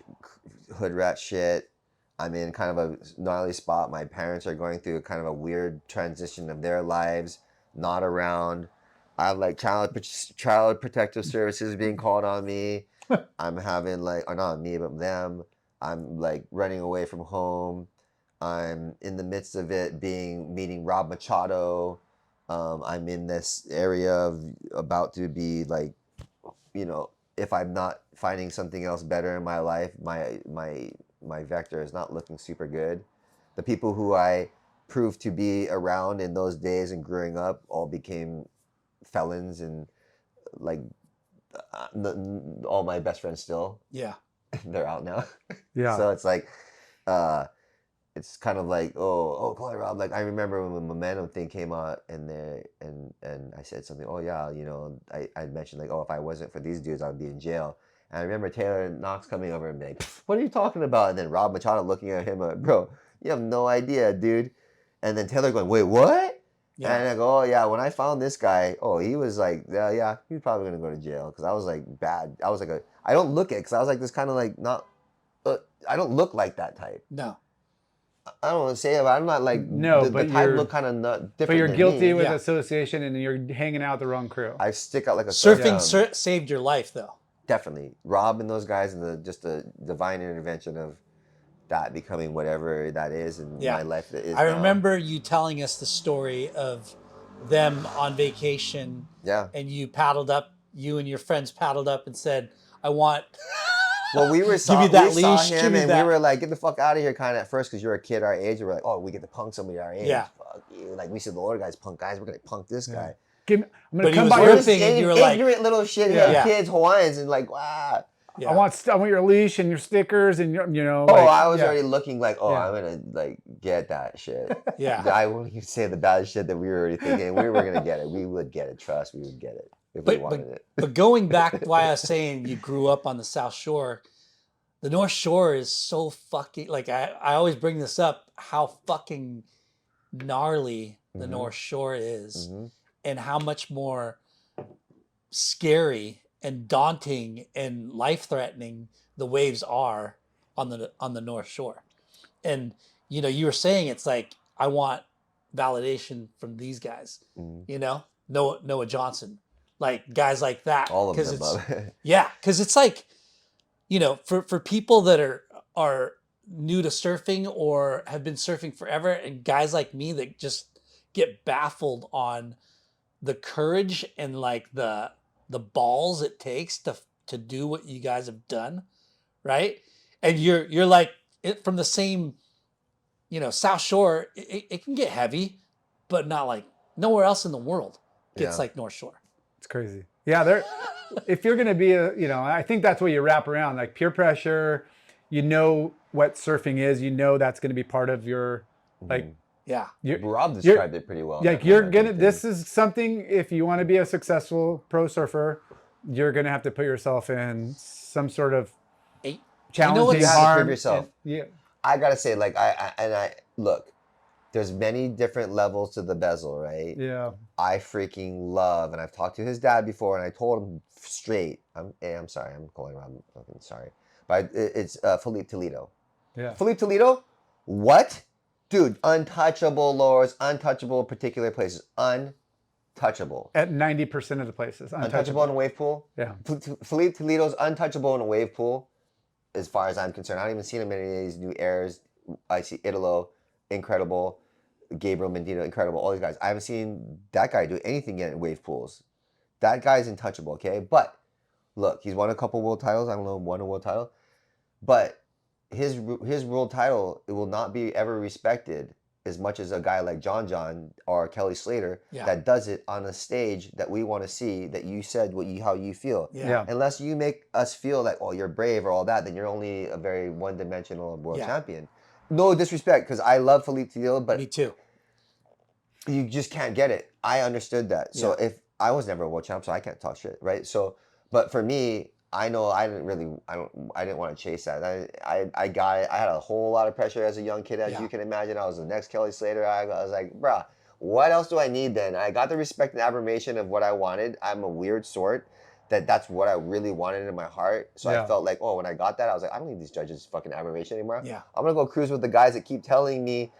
hood rat shit. I'm in kind of a gnarly spot. My parents are going through kind of a weird transition of their lives, not around. I have like child protective services being called on me. I'm having like, or not me, but them. I'm like running away from home. I'm in the midst of it meeting Rob Machado. I'm in this area of about to be like, if I'm not finding something else better in my life, my vector is not looking super good. The people who I proved to be around in those days and growing up all became felons, and like all my best friends still, Yeah. they're out now. yeah. So it's like, it's kind of like, oh, Kalani Robb. Like I remember when the Momentum thing came out, and I said something. Oh yeah, I mentioned like, oh, if I wasn't for these dudes, I'd be in jail. And I remember Taylor Knox coming over and being like, what are you talking about? And then Rob Machado looking at him like, bro, you have no idea, dude. And then Taylor going, wait, what? Yeah. And I go, oh yeah, when I found this guy, he was like, yeah, he's probably gonna go to jail because I was like bad. I was like I don't look it because I was like this kind of like not. I don't look like that type. No. I don't want to say it, but I'm not like No, the but type you're look kind of different. But you're than guilty me. with Yeah. association, and you're hanging out with the wrong crew. I stick out like a sore Surfing thumb. saved your life, though. Definitely, Rob and those guys, and just the divine intervention of that becoming whatever that is in my life. That is. I now. remember you telling us the story of them on vacation. Yeah. And you and your friends paddled up and said, "I want." Well, we saw me that we saw leash, give him, me and that. we were like, "Get the fuck out of here!" Kind of at first, because you're a kid our age. We were like, "Oh, we get to punk somebody our age." Yeah. Fuck you! Like we see the older guys punk guys. We're gonna punk this guy. I'm But gonna he come was by We're your. just ripping, and you were like- ignorant little shit Yeah. kids, Hawaiians, and like, wow. Yeah. I want your leash and your stickers and your, I was already looking like, Yeah. I'm gonna like get that shit. Yeah. I won't even say the bad shit that we were already thinking. We were gonna get it. We would get it. Trust, we would get it if we wanted it. But going back, why I was saying you grew up on the South Shore, the North Shore is so fucking like I always bring this up how fucking gnarly the North Shore is, and how much more scary and daunting and life-threatening the waves are on the North Shore. And you were saying it's like I want validation from these guys, Noah Johnson, like guys like that. All of them it's, above it. Yeah, because it's like, for people that are new to surfing or have been surfing forever, and guys like me that just get baffled on the courage and like the balls it takes to do what you guys have done, right? And you're like from the same, South Shore. It can get heavy, but not like nowhere else in the world gets like North Shore. It's crazy. Yeah, if you're gonna be I think that's what you wrap around, like peer pressure. What surfing is. That's gonna be part of your like. Yeah. Rob described it pretty well. Like this is something, if you want to be a successful pro surfer, you're gonna have to put yourself in some sort of challenging you have to harm. prove yourself. Yeah. I gotta say, like I look. There's many different levels to the bezel, right? Yeah. I freaking love, and I've talked to his dad before, and I told him straight. I'm sorry, I'm calling him. I'm fucking sorry, but it's Felipe Toledo. Yeah. Felipe Toledo, what? Dude, untouchable lures, untouchable particular places, untouchable. At 90% of the places. Untouchable in a wave pool? Yeah. Felipe Toledo's untouchable in a wave pool, as far as I'm concerned. I haven't even seen him in any of these new airs. I see Italo, incredible. Gabriel Mendino, incredible. All these guys. I haven't seen that guy do anything yet in wave pools. That guy's untouchable, okay? But, look, he's won a couple world titles. I don't know, won a world title. But his world title, it will not be ever respected as much as a guy like John or Kelly Slater that does it on a stage that we want to see, that you said how you feel. Yeah. Unless you make us feel like, you're brave or all that, then you're only a very one-dimensional world champion. No disrespect, because I love Felipe Toledo, but Me too. You just can't get it. I understood that. So if I was never a world champ, so I can't talk shit, right? So, but for me, I know I didn't want to chase that. I got it. I had a whole lot of pressure as a young kid, as you can imagine. I was the next Kelly Slater. I was like, bruh, what else do I need then? I got the respect and admiration of what I wanted. I'm a weird sort. That's what I really wanted in my heart. So I felt like, when I got that, I was like, I don't need these judges' fucking admiration anymore. Yeah. I'm gonna go cruise with the guys that keep telling me,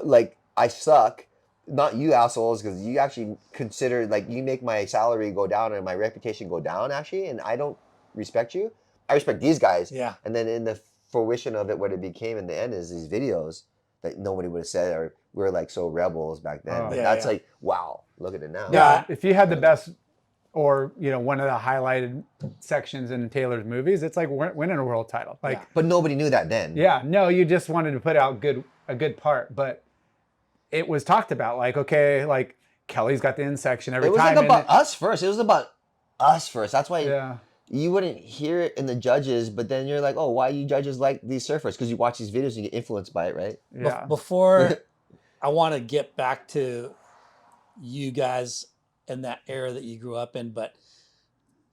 like, I suck. Not you assholes, because you actually consider, like, you make my salary go down and my reputation go down, actually, and I don't respect you. I respect these guys. Yeah. And then in the fruition of it, what it became in the end is these videos that nobody would have said, or we were like so rebels back then. But that's like, wow, look at it now. Yeah. If you had the best, or one of the highlighted sections in Taylor's movies, it's like winning a world title. Like, but nobody knew that then. Yeah, no, you just wanted to put out a good part, but it was talked about. Like, okay, like Kelly's got the in section every time. It was like about us first. It was about us first. That's why. Yeah. you wouldn't hear it in the judges, but then you're like, oh, why you judges like these surfers? Because you watch these videos and you get influenced by it, right? Yeah. Before I want to get back to you guys and that era that you grew up in, but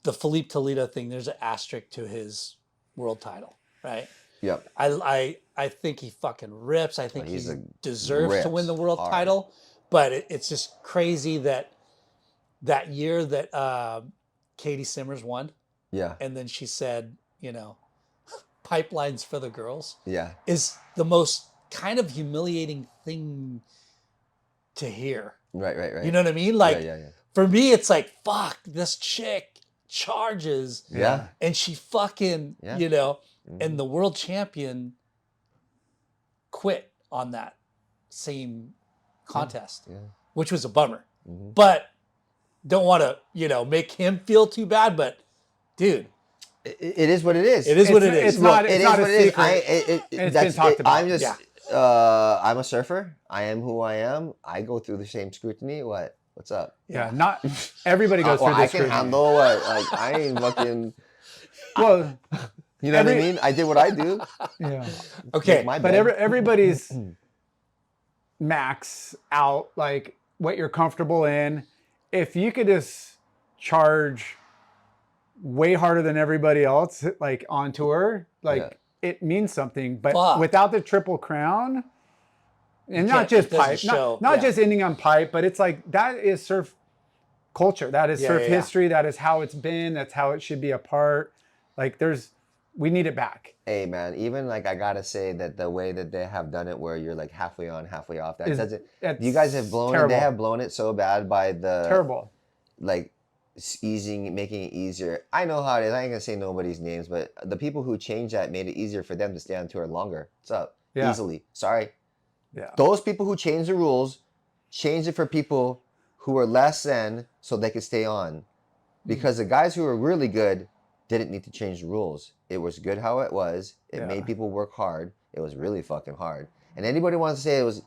the Felipe Toledo thing, there's an asterisk to his world title, right? Yep. I think he fucking rips. I think he he's a deserves to win the world hard. title, but it's just crazy that year that Katie Simmers won, Yeah. and then she said, you know, pipelines for the girls, Yeah. is the most kind of humiliating thing to hear. Right. You know what I mean? Like, yeah. for me, it's like, fuck, this chick charges, Yeah. and she fucking, Yeah. you know, Mhm. and the world champion quit on that same contest, Yeah. which was a bummer. Mhm. But don't want to, you know, make him feel too bad. But dude, It is what it is. it is what it is. It's not. It It's is not a what it is. secret. It's That's been talked about. I'm just. Yeah. I'm a surfer. I am who I am. I go through the same scrutiny. What's up? Yeah. Not everybody goes through I this. can scrutiny. handle what? Like I ain't fucking. Well, You know what I mean? I did what I do. yeah. Okay, Make my But bed. everybody's max out like what you're comfortable in. If you could just charge way harder than everybody else, like on tour, like it means something. But Fuck. without the Triple Crown, and You not can't- just it doesn't pipe, show, not yeah. just ending on pipe, but it's like that is surf culture. That is Yeah, surf yeah, yeah. history. That is how it's been. That's how it should be a part. Like we need it back. Hey man, even like I gotta say that the way that they have done it, where you're like halfway on, halfway off, that doesn't. You guys have blown it. terrible. They have blown it so bad by the Terrible. like making it easier. I know how it is. I ain't gonna say nobody's names, but the people who changed that made it easier for them to stay on tour longer. What's up? Yeah. Easily. Sorry. Yeah. Those people who changed the rules changed it for people who were less than so they could stay on. Because the guys who were really good didn't need to change the rules. It was good how it was. It made people work hard. It was really fucking hard. And anybody wants to say it was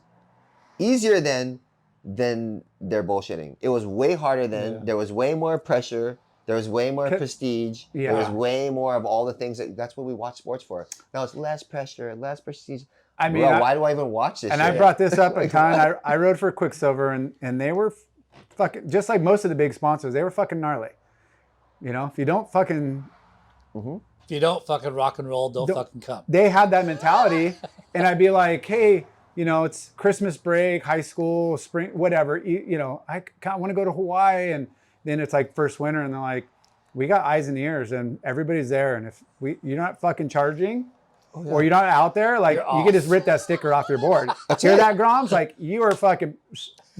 easier then they're bullshitting. It was way harder then. Yeah. There was way more pressure. There was way more prestige. There was Yeah. way more of all the things that's what we watch sports for. Now it's less pressure, less prestige. I mean, Bro, why do I even watch this and shit? I brought this up a Like, ton. what? I rode for Quicksilver, and they were fucking, just like most of the big sponsors, they were fucking gnarly. You know, if you don't fucking, if you don't fucking rock and roll, don't fucking come. they had that mentality. And I'd be like, hey, you know, it's Christmas break, high school, spring, whatever. You know, I want to go to Hawaii. And then it's like first winter, and they're like, we got eyes and ears, and everybody's there. And if you're not fucking charging, or you're not out there, like You're you could just rip that sticker off your board. Hear that, Groms? Like you are fucking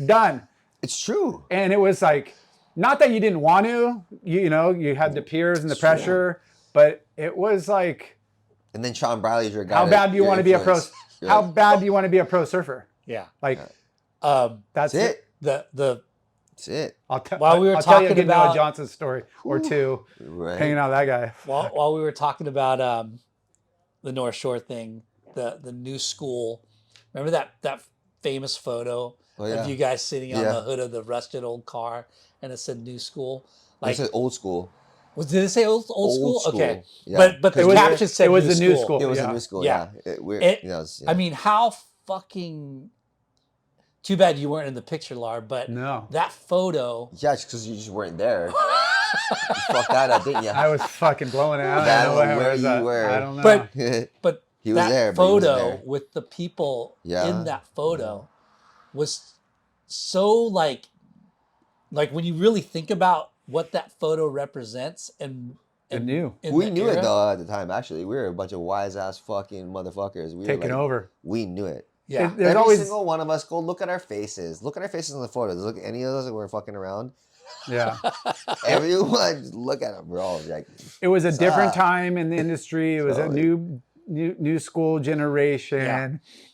done. It's true. And it was like, not that you didn't want to, you know, you had the peers and the pressure, but it was like, And then Sean Briley's your guy. how bad do you want to be a pro? How like, bad do you want to be a pro surfer? Yeah. Like That's That's it. The That's it. I'll While we were I'll tell you a talking good Noah about- Johnson story or two, Right. hanging out with that guy. while we were talking about the North Shore thing, the new school. Remember that famous photo yeah. of you guys sitting on Yeah. the hood of the rusted old car, and it said new school. I Like, said old school. did it say old school? Okay, Yeah. but the It was- caption said it was new the new school. school. It was Yeah. a new school. Yeah. Yeah. It- you know, it's- I mean, how fucking. Too bad you weren't in the picture, Lar. But No. that photo. yeah, it's because you just weren't there. You fucked that up, didn't you? I was fucking blowing it out. I don't know where where was you that? were. I don't know. But He was that there, but he wasn't photo there. with the people Yeah. in that photo was so like when you really think about what that photo represents and knew. in We the knew era, it though at the time. Actually, we were a bunch of wise ass fucking motherfuckers. We Taking were like, over. We knew it. Yeah, There's Every always, single one of us, go look at our faces. Look at our faces in the photos. Look at any of us that were fucking around. yeah. Everyone, just look at them. We're all like, It was a different up? time in the industry. It was a Totally. new school generation, Yeah.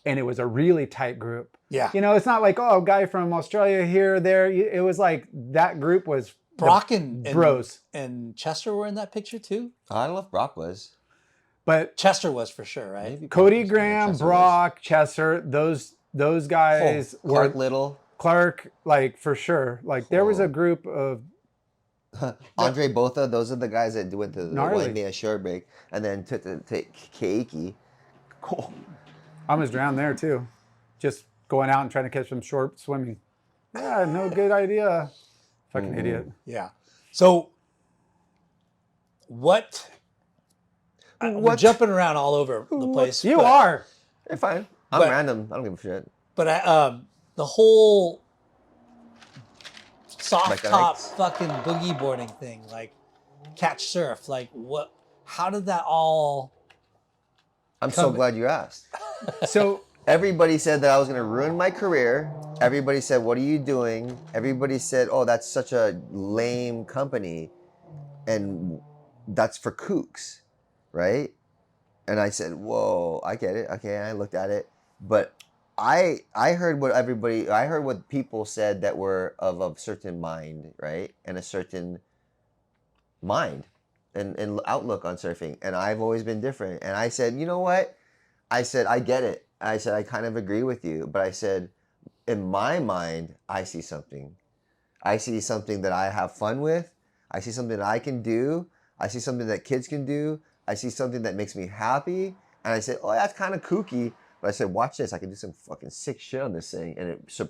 and it was a really tight group. yeah. You know, it's not like, oh, a guy from Australia here, there. It was like that group was Brock and bros. and Chester were in that picture too. I don't know if Brock was. But Chester was for sure, right? Maybe Brock Cody was. Graham, Chester Brock, Chester, those guys was. Clark were Little. Clark, like for sure. Like there was a group of Andre Botha, those are the guys that went to the Gnarly. White Mesa shore break and then took to Keiki. Cool. I almost drowned there too. Just going out and trying to catch some short swimming. Yeah, no good idea. Fucking idiot. Yeah. So what? We're jumping around all over the place. You but, are. You're fine. I'm But- random. I don't give a shit. But the whole soft Like top Ike's? fucking boogie boarding thing, like catch surf, like what? How did that all? I'm so glad you asked. So Everybody said that I was going to ruin my career. Everybody said, "What are you doing?" Everybody said, "Oh, that's such a lame company, and that's for kooks, right?" And I said, "Whoa, I get it." Okay, I looked at it, but I heard what people said that were of a certain mind, right, and a certain mind and outlook on surfing, and I've always been different. And I said, you know what? I said, I get it. I said, I kind of agree with you, but I said, in my mind, I see something. I see something that I have fun with. I see something that I can do. I see something that kids can do. I see something that makes me happy. And I said, oh, that's kind of kooky. But I said, watch this. I can do some fucking sick shit on this thing. And it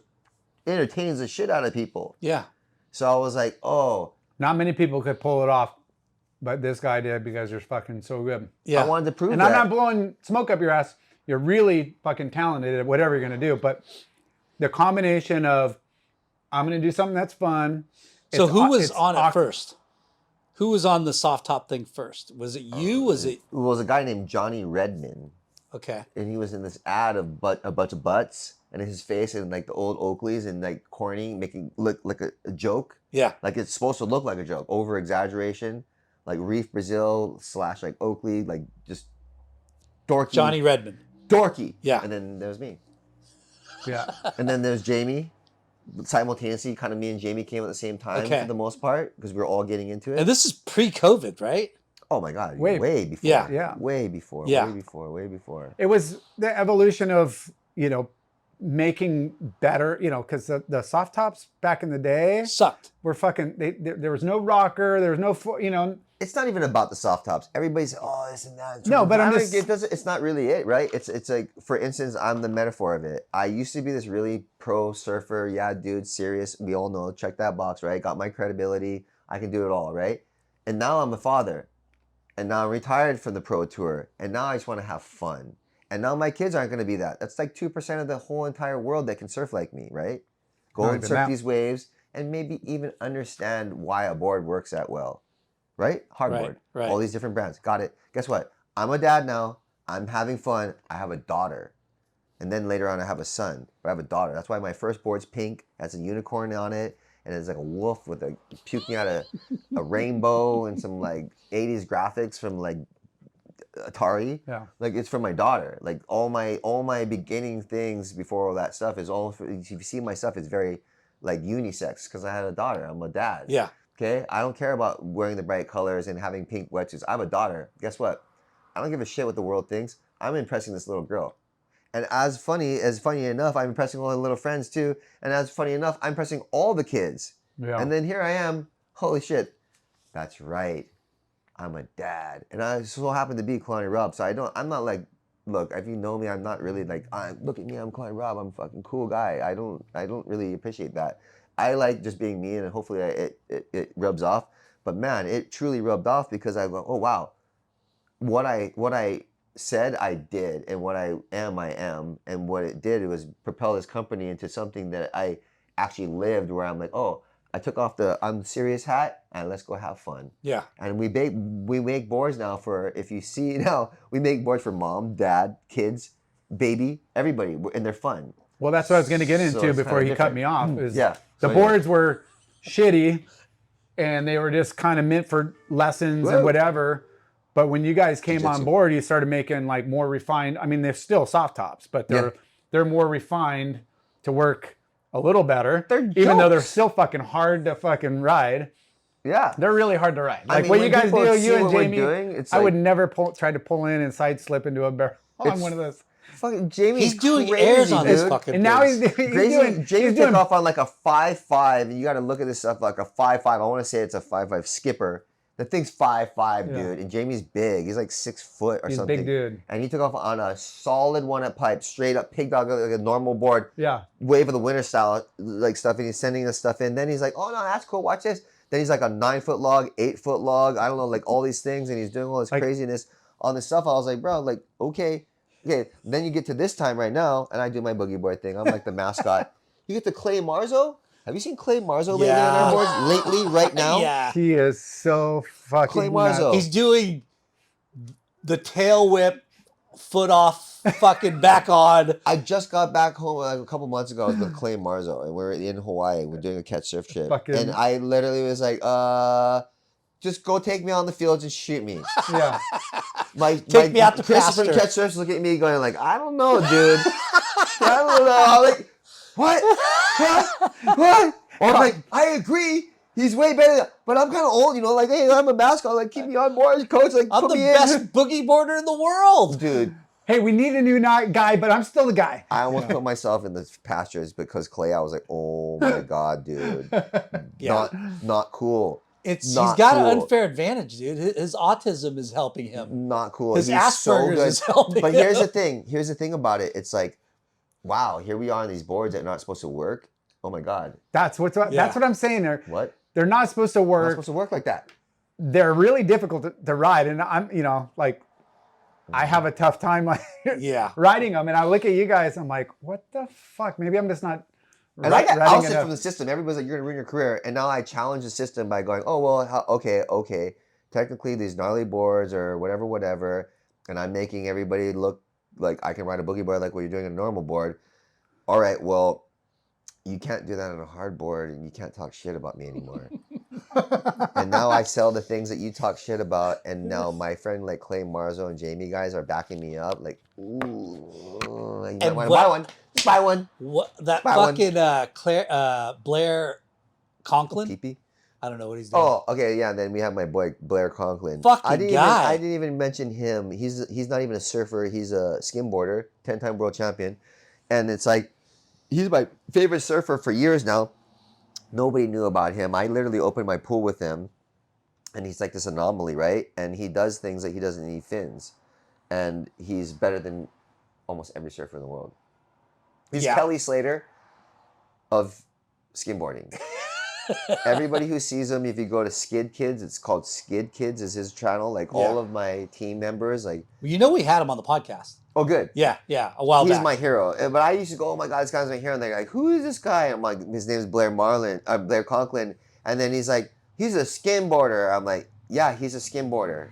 entertains the shit out of people. Yeah. So I was like, oh. not many people could pull it off, but this guy did because you're fucking so good. Yeah. I wanted to prove And that. I'm not blowing smoke up your ass. You're really fucking talented at whatever you're going to do. But the combination of, I'm going to do something that's fun. So it's who au- was it's on it au- first? Who was on the soft top thing first? Was it you? Was it It was a guy named Johnny Redman. okay? And he was in this ad of a bunch of butts and his face and like the old Oakleys and like corny, making look like a joke. Yeah. Like it's supposed to look like a joke. Over exaggeration. Like Reef Brazil / like Oakley, like just dorky. Johnny Redmond. Dorky. Yeah. And then there's me. Yeah. And then there's Jamie. Simultaneously, kind of me and Jamie came at the same time Okay. for the most part because we were all getting into it. And this is pre-COVID, right? Oh my God. Way- Way before. Yeah. Yeah. Way before. Yeah. Way before. It was the evolution of, making better, because the soft tops back in the day Sucked. were fucking, there was no rocker, there was no, It's not even about the soft tops. Everybody's oh this and that. No, but I'm I just- it doesn't. It's not really it, right? It's like, for instance, I'm the metaphor of it. I used to be this really pro surfer, yeah, dude, serious. We all know, check that box, right? Got my credibility. I can do it all, right? And now I'm a father, and now I'm retired from the pro tour, and now I just want to have fun. And now my kids aren't going to be that. That's like 2% of the whole entire world that can surf like me, right? Go Not and even surf that. these waves, and maybe even understand why a board works that well. Right? Hardboard. Right. All these different brands. Got it. Guess what? I'm a dad now. I'm having fun. I have a daughter. And then later on I have a son. But I have a daughter. That's why my first board's pink. Has a unicorn on it. And it's like a wolf with puking out a rainbow and some like 80s graphics from like Atari. Yeah. Like it's for my daughter. Like all my beginning things before all that stuff is all for, if you see my stuff, it's very like unisex because I had a daughter. I'm a dad. Yeah. Okay, I don't care about wearing the bright colors and having pink wetsuits. I have a daughter. Guess what? I don't give a shit what the world thinks. I'm impressing this little girl. And as funny enough, I'm impressing all the little friends too. And as funny enough, I'm impressing all the kids. Yeah. And then here I am. Holy shit. That's right. I'm a dad. And I so happen to be Kalani Robb. So I'm not like, look, if you know me, I'm not really like, look at me, I'm Kalani Robb. I'm a fucking cool guy. I don't really appreciate that. I like just being me, and hopefully it rubs off. But man, it truly rubbed off because I go, oh wow, what I said I did, and what I am, and what it did, it was propel this company into something that I actually lived. Where I'm like, oh, I took off the I'm serious hat, and let's go have fun. Yeah. And we make boards now for, if you see now, we make boards for mom, dad, kids, baby, everybody, and they're fun. Well, that's what I was going to get So into it's before kinda he cut different. me off. Is Yeah. The So, boards were shitty, and they were just kind of meant for lessons and Woo. whatever. But when you guys came on Jiu-jitsu. board, you started making like more refined. I mean, they're still soft tops, but they're more refined to work a little better. They're even though they're jokes. still fucking hard to fucking ride. Yeah. They're really hard to ride. I Like mean, what when you guys people do, see you and what we're Jamie. doing, it's I would like- never try to pull in and side slip into a barrel on It's- one of those. Fucking Jamie's He's doing crazy, airs on this dude. fucking And now pigs. Jamie took off on like a 5.5, and you got to look at this stuff like a 5.5. I want to say it's a 5.5 skipper. The thing's 5.5, dude, and Jamie's big. He's like 6 foot or He's a something. big dude. And he took off on a solid one at pipe, straight up pig dog, like a normal board. Yeah. Wave of the winter style, like stuff, and he's sending us stuff in. Then he's like, oh no, that's cool. Watch this. Then he's like a 9-foot log, 8-foot log. I don't know, like all these things, and he's doing all this craziness on this stuff. I was like, bro, like okay. Then you get to this time right now, and I do my boogie board thing. I'm like the mascot. You get to Clay Marzo. Have you seen Clay Marzo lately on our boards? Lately, right now? Yeah. He is so fucking Clay Marzo. nuts. He's doing the tail whip, foot off, fucking back on. I just got back home like a couple months ago. I was with Clay Marzo, and we're in Hawaii. We're doing a catch surf trip. And I literally was like, just go take me on the fields and shoot me. Yeah. Take me out to Christopher pasture. Catch Surf's looking at me going like, I don't know, dude. I don't know. I'm like, what? What? Or I'm like, I agree. He's way better, but I'm kind of old, you know. Like, hey, I'm a mascot. Like, keep me on board, coach. Like, I'm put the me best boogie boarder in the world. dude. Hey, we need a new guy, but I'm still the guy. I almost put myself in the pastures because Clay. I was like, oh my god, dude. Not cool. He's Not got cool. an unfair advantage, dude. His autism is helping him. Not cool. His He's Asperger's so good. is helping But him. here's the thing. Here's the thing about it. It's like, wow, here we are on these boards that are not supposed to work. Oh my god. That's what I'm saying. What? They're not supposed to Not work. supposed to work like that. They're really difficult to ride, and I'm, like, I have a tough time like riding them. And I look at you guys, I'm like, what the fuck? Maybe I'm just not. And I got riding ousted enough. from the system. Everybody's like, you're gonna ruin your career. And now I challenge the system by going, oh well, okay. Technically, these gnarly boards or whatever, and I'm making everybody look like I can ride a boogie board like what you're doing on a normal board. All right, well, you can't do that on a hard board, and you can't talk shit about me anymore. And now I sell the things that you talk shit about, and now my friend like Clay Marzo and Jamie guys are backing me up. Like, ooh, you might want to buy one. Just buy one. What that Buy fucking Blair Conklin? Pee-pee. I don't know what he's doing. Oh, okay, yeah. And then we have my boy Blair Conklin. Fucking I didn't guy. even mention him. He's not even a surfer. He's a skimboarder, 10-time world champion, and it's like he's my favorite surfer for years now. Nobody knew about him. I literally opened my pool with him, and he's like this anomaly, right? And he does things that he doesn't need fins, and he's better than almost every surfer in the world. He's Kelly Slater of skimboarding. Everybody who sees him, if you go to Skid Kids, it's called Skid Kids is his channel. Like all of my team members, like we had him on the podcast. Oh, good. Yeah, a while back. He's my hero. But I used to go, oh my god, this guy's my hero. And they're like, who is this guy? I'm like, his name is Blair Conklin. And then he's like, he's a skimboarder. I'm like, yeah, he's a skimboarder.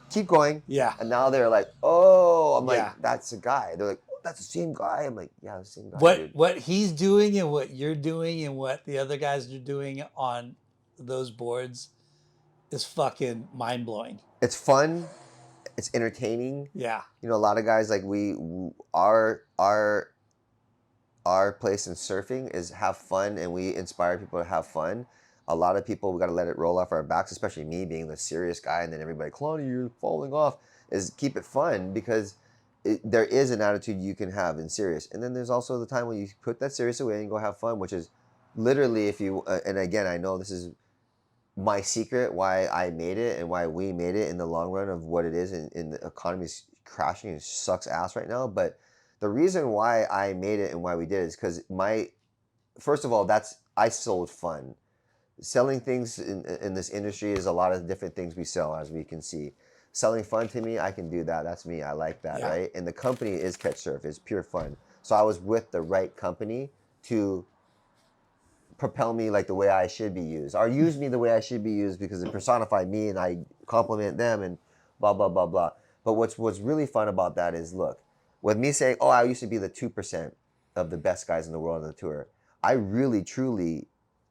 Keep going. Yeah. And now they're like, oh, I'm like, that's a guy. They're like, oh, that's the same guy. I'm like, yeah, the same guy. What he's doing and what you're doing and what the other guys are doing on those boards is fucking mind blowing. It's fun. It's entertaining. Yeah. You know, a lot of guys like our place in surfing is have fun, and we inspire people to have fun. A lot of people, we got to let it roll off our backs, especially me being the serious guy, and then everybody, Kalani, you're falling off, is keep it fun because there is an attitude you can have in serious. And then there's also the time when you put that serious away and go have fun, which is literally if you, and again, I know this is my secret why I made it and why we made it in the long run of what it is, and the economy's crashing and sucks ass right now. But the reason why I made it and why we did it is because first of all, I sold fun. Selling things in this industry is a lot of different things we sell, as we can see. Selling fun to me, I can do that. That's me. I like that, right? And the company is Catch Surf. It's pure fun. So I was with the right company to propel me like the way I should be used, or use me the way I should be used, because it personified me and I compliment them and blah, blah, blah, blah. But what's really fun about that is, look, with me saying, oh, I used to be the 2% of the best guys in the world on the tour, I really, truly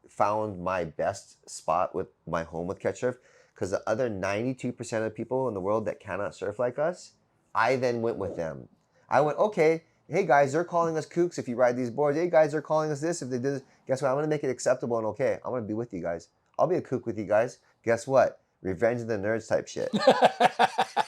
found my best spot with my home with Catch Surf, because the other 92% of people in the world that cannot surf like us, I then went with them. I went, okay, hey guys, they're calling us kooks if you ride these boards. Hey guys, they're calling us this if they do this. Guess what? I'm going to make it acceptable and okay. I'm going to be with you guys. I'll be a kook with you guys. Guess what? Revenge of the Nerds type shit.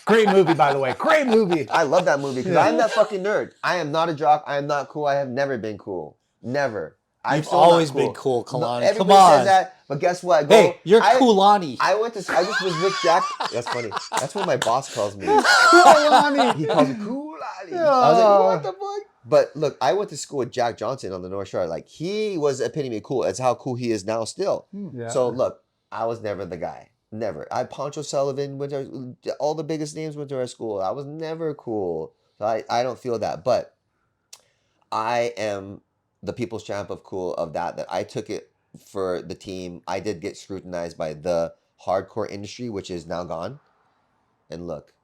Great movie, by the way. Great movie. I love that movie because I'm that fucking nerd. I am not a jock. I am not cool. I have never been cool. Never. You've always been cool, Kalani. Everybody Come on. says that, but guess what? Hey, you're Kulani. I just was with Jack. That's funny. That's what my boss calls me. Kalani. He calls me Kulani. I was like, what the fuck? But look, I went to school with Jack Johnson on the North Shore. Like, he was the epitome of cool. That's how cool he is now still. Yeah. So look, I was never the guy. Never. Poncho Sullivan went to all the biggest names went to our school. I was never cool. So I don't feel that. But I am the people's champ of cool of that I took it for the team. I did get scrutinized by the hardcore industry, which is now gone. And look,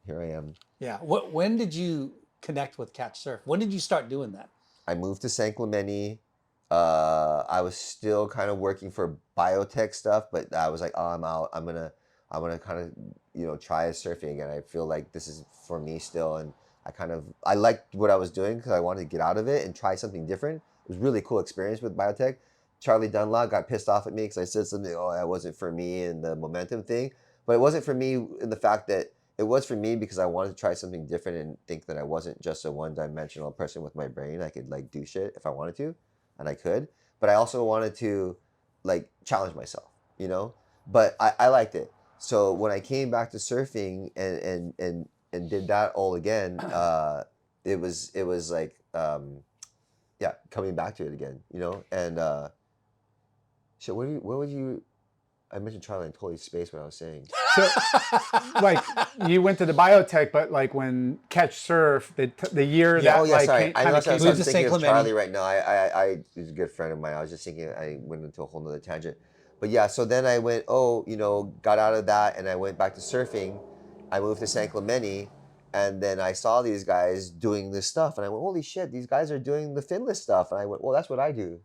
here I am. Yeah. When did you connect with Catch Surf? When did you start doing that? I moved to San Clemente. I was still kind of working for biotech stuff, but I was like, oh, I'm out. I'm gonna kind of, try surfing again. I feel like this is for me still, and I liked what I was doing because I wanted to get out of it and try something different. It was a really cool experience with biotech. Charlie Dunlop got pissed off at me because I said something, that wasn't for me and the momentum thing. But it wasn't for me in the fact that it was for me because I wanted to try something different and think that I wasn't just a one-dimensional person with my brain. I could like do shit if I wanted to, and I could. But I also wanted to like challenge myself, But I liked it. So when I came back to surfing and did that all again, it was like coming back to it again, and shit. What would you? I mentioned Charlie and totally spaced what I was saying. So, like, you went to the biotech, but like when Catch Surf, the year that sorry. kind of came. Moved to San thinking of Clemente. Charlie right now. I he's a good friend of mine. I was just thinking I went into a whole nother tangent, but yeah. So then I went, got out of that, and I went back to surfing. I moved to San Clemente. And then I saw these guys doing this stuff. And I went, holy shit, these guys are doing the finless stuff. And I went, well, that's what I do.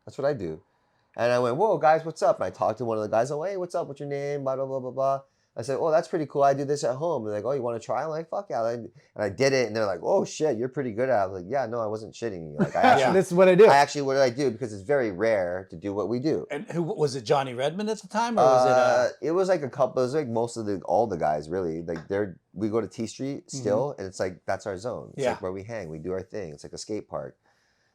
That's what I do. And I went, whoa, guys, what's up? And I talked to one of the guys. I'm like, hey, what's up? What's your name? Blah, blah, blah, blah, blah. I said, oh, that's pretty cool. I do this at home. They're like, oh, you want to try? I'm like, fuck yeah. And I did it. And they're like, oh, shit, you're pretty good at it. I was like, yeah, no, I wasn't shitting you. Like, This is what I do. What did I do? Because it's very rare to do what we do. And who was it? Johnny Redmond at the time, or was it? It was like a couple. It was like most of all the guys really. Like we go to T Street still, and it's like that's our zone. It's like where we hang. We do our thing. It's like a skate park,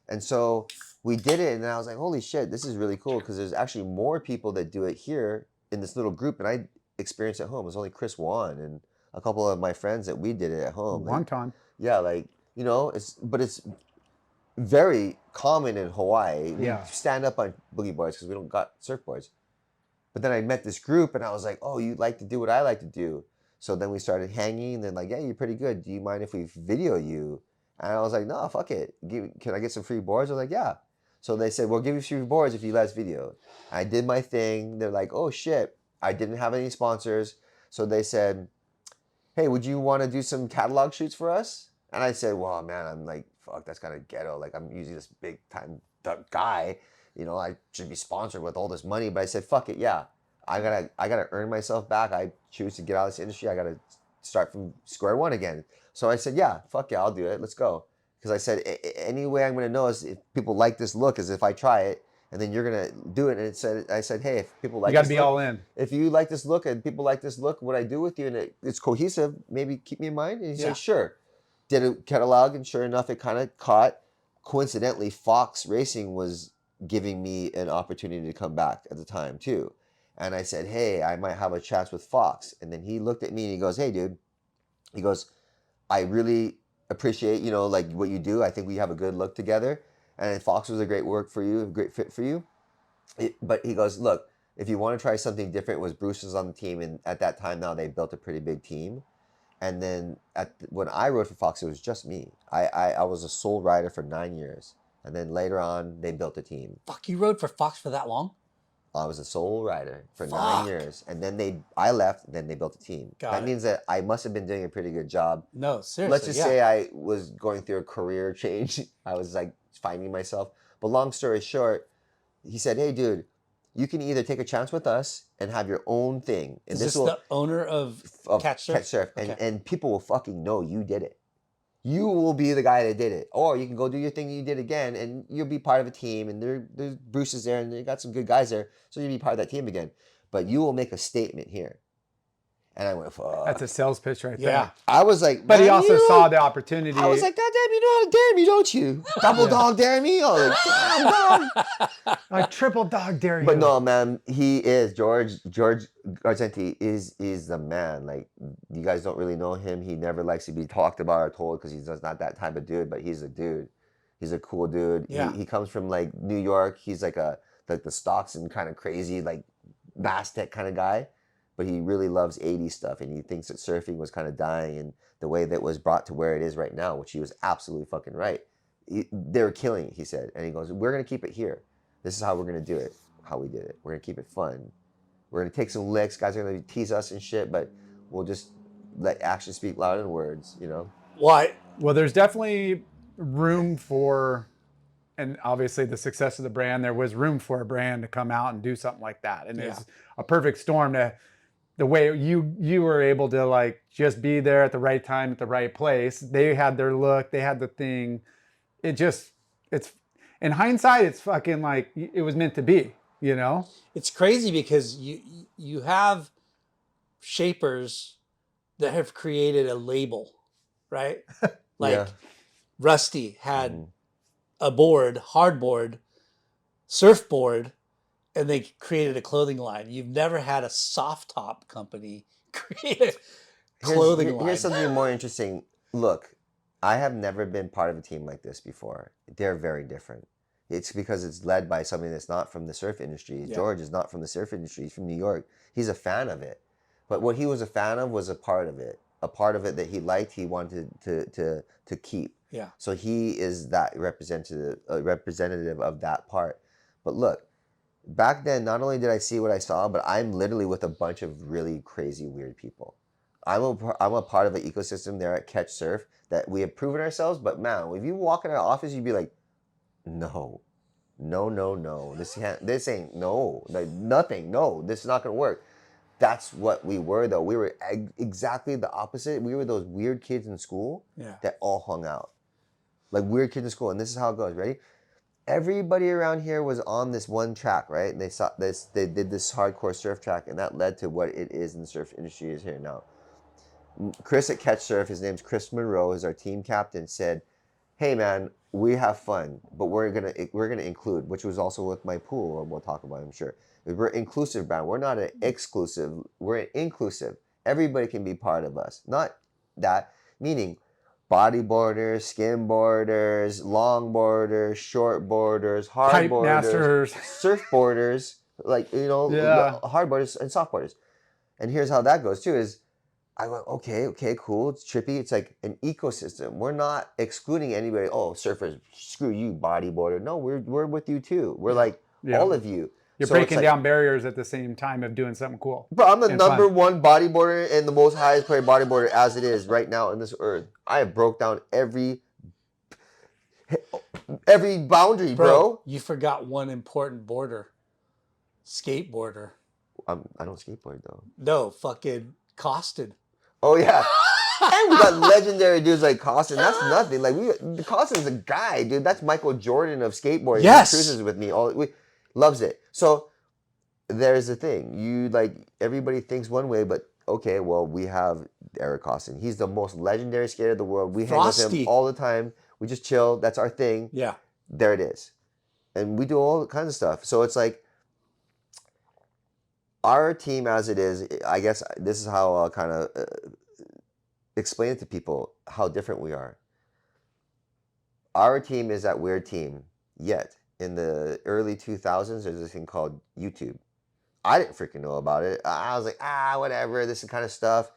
and so we did it. And I was like, holy shit, this is really cool because there's actually more people that do it here in this little group, and I experienced it at home. It was only Chris Wan and a couple of my friends that we did it at home. Long time. Yeah, like it's very common in Hawaii. Yeah. We stand up on boogie boards because we don't got surfboards. But then I met this group and I was like, oh, you like to do what I like to do. So then we started hanging and then like, yeah, you're pretty good. Do you mind if we video you? And I was like, no, fuck it. Can I get some free boards? I was like, yeah. So they said, we'll give you free boards if you let us video. I did my thing. They're like, oh shit. I didn't have any sponsors. So they said, hey, would you want to do some catalog shoots for us? And I said, well, man, I'm like, fuck, that's kind of ghetto. Like, I'm usually this big time guy. I should be sponsored with all this money. But I said, fuck it, yeah. I gotta earn myself back. I choose to get out of this industry. I gotta start from square one again. So I said, yeah, fuck yeah, I'll do it. Let's go. Because I said, any way I'm gonna know is if people like this look is if I try it, and then you're gonna do it. And I said, hey, if people like, you gotta be all in. If you like this look and people like this look, what I do with you and it's cohesive, maybe keep me in mind. And he said, sure. Did a catalog, and sure enough, it kind of caught. Coincidentally, Fox Racing was giving me an opportunity to come back at the time too. And I said, hey, I might have a chance with Fox. And then he looked at me and he goes, hey, dude. He goes, I really appreciate, like what you do. I think we have a good look together. And Fox was a great work for you, a great fit for you. But he goes, look, if you want to try something different, was Bruce was on the team. And at that time now, they built a pretty big team. And then when I rode for Fox, it was just me. I was a sole rider for 9 years. And then later on, they built a team. Fuck, you rode for Fox for that long? I was a sole rider for 9 years. And then I left, and then they built a team. That means that I must have been doing a pretty good job. No, seriously. Let's just say I was going through a career change. I was like finding myself. But long story short, he said, hey, dude, you can either take a chance with us and have your own thing. And Is this the owner of Catch Surf? Catch Surf. Okay. And people will fucking know you did it. You will be the guy that did it. Or you can go do your thing and you did again, and you'll be part of a team, and there's Bruce is there, and they got some good guys there, so you'll be part of that team again. But you will make a statement here. And I went, fuck. That's a sales pitch right Yeah. there. I was like, But he man, also you- saw the opportunity. I was like, God damn, you know how to dare me, don't you? Double dog dare me? I was like, damn, dog. I triple dog dare you. But no, man, he is George Argenti is the man. Like, you guys don't really know him. He never likes to be talked about or told because he's just not that type of dude. But he's a dude. He's a cool dude. Yeah. He comes from like New York. He's like the Stockton kind of crazy like Bastet kind of guy. But he really loves 80s stuff, and he thinks that surfing was kind of dying, and the way that was brought to where it is right now, which he was absolutely fucking right. They were killing it, he said, and he goes, "We're gonna keep it here. This is how we're gonna do it. How we did it. We're gonna keep it fun. We're gonna take some licks. Guys are gonna tease us and shit, but we'll just let actions speak louder than words, you know." Why? Well, there's definitely room for, and obviously the success of the brand, there was room for a brand to come out and do something like that. And it's a perfect storm to the way you were able to like just be there at the right time at the right place. They had their look, they had the thing. It's in hindsight, it's fucking like it was meant to be, you know? It's crazy because you have shapers that have created a label, right? Like Yeah. Rusty had a board, hardboard, surfboard, and they created a clothing line. You've never had a soft top company create a clothing line. Here's something more interesting. Look, I have never been part of a team like this before. They're very different. It's because it's led by somebody that's not from the surf industry. Yeah. George is not from the surf industry. He's from New York. He's a fan of it. But what he was a fan of was a part of it that he liked, he wanted to keep. Yeah. So he is that representative of that part. But look, back then, not only did I see what I saw, but I'm literally with a bunch of really crazy, weird people. I'm a part of an ecosystem there at Catch Surf that we have proven ourselves. But man, if you walk in our office, you'd be like, no, this ain't no, like nothing. No, this is not gonna work. That's what we were, though. We were exactly the opposite. We were those weird kids in school that all hung out, like weird kids in school. And this is how it goes. Ready? Everybody around here was on this one track, right? And they did this hardcore surf track, and that led to what it is in the surf industry is here now. Chris at Catch Surf, his name's Chris Monroe, is our team captain, said, "Hey man, we have fun, but we're gonna include," which was also with my pool, and we'll talk about it, I'm sure. We're inclusive brand. We're not an exclusive. We're an inclusive. Everybody can be part of us. Not that, meaning bodyboarders, skimboarders, longboarders, shortboarders, Pipe hardboarders, masters. surfboarders, like, you know, hardboarders and softboarders. And here's how that goes too is I went, okay, cool. It's trippy. It's like an ecosystem. We're not excluding anybody. Oh, surfers, screw you, bodyboarder. No, we're with you too. We're like all of you. You're So breaking it's like, down barriers at the same time of doing something cool. bro, I'm the and number fun. one bodyboarder and the most highest paid bodyboarder as it is right now in this earth. I have broke down every boundary, bro. You forgot one important border. Skateboarder. I don't skateboard though. No, fucking Costin. Oh yeah. And we got legendary dudes like Costin. That's nothing. Like Costin's a guy, dude. That's Michael Jordan of skateboarding. Yes. He cruises with me. Loves it. So there's the thing. You like everybody thinks one way, but okay, well, we have Eric Costin. He's the most legendary skater in the world. We hang with him all the time. We just chill. That's our thing. Yeah. There it is. And we do all kinds of stuff. So it's like our team as it is, I guess this is how I'll kind of explain it to people how different we are. Our team is that weird team, yet in the early 2000s, there's this thing called YouTube. I didn't freaking know about it. I was like, whatever, this kind of stuff.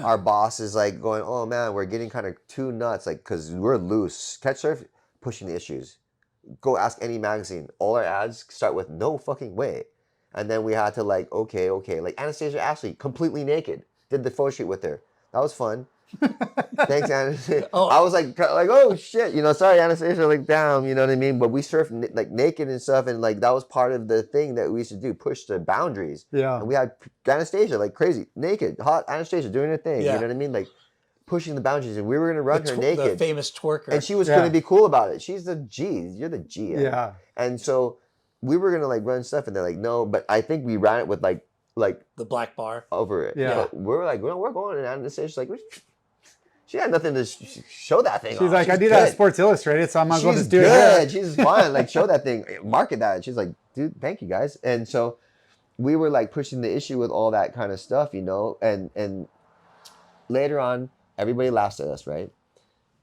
Our boss is like going, oh man, we're getting kind of too nuts, like, because we're loose. Catch Surf, pushing the issues. Go ask any magazine. All our ads start with no fucking way. And then we had to like, okay. Like Anastasia Ashley, completely naked. Did the photo shoot with her. That was fun. Thanks, Anastasia. I was like, oh shit, sorry, Anastasia, like, damn, you know what I mean? But we surfed like naked and stuff, and like that was part of the thing that we used to do, push the boundaries. Yeah. And we had Anastasia, like crazy, naked, hot Anastasia doing her thing. Yeah. You know what I mean? Like pushing the boundaries, and we were gonna run her naked. The famous twerker. And she was gonna be cool about it. She's the G. You're the G. Yeah. And so we were gonna like run stuff, and they're like, no. But I think we ran it with like like The black bar. over it. Yeah. But we're like, we're going, and the stage, she's like, she had nothing to show that thing. She's off. like, I do good. that at Sports Illustrated, so I might as well She's just do good. it here. She's fine. Like, show that thing, market that. She's like, dude, thank you guys. And so we were like pushing the issue with all that kind of stuff, you know. And later on, everybody laughs at us, right?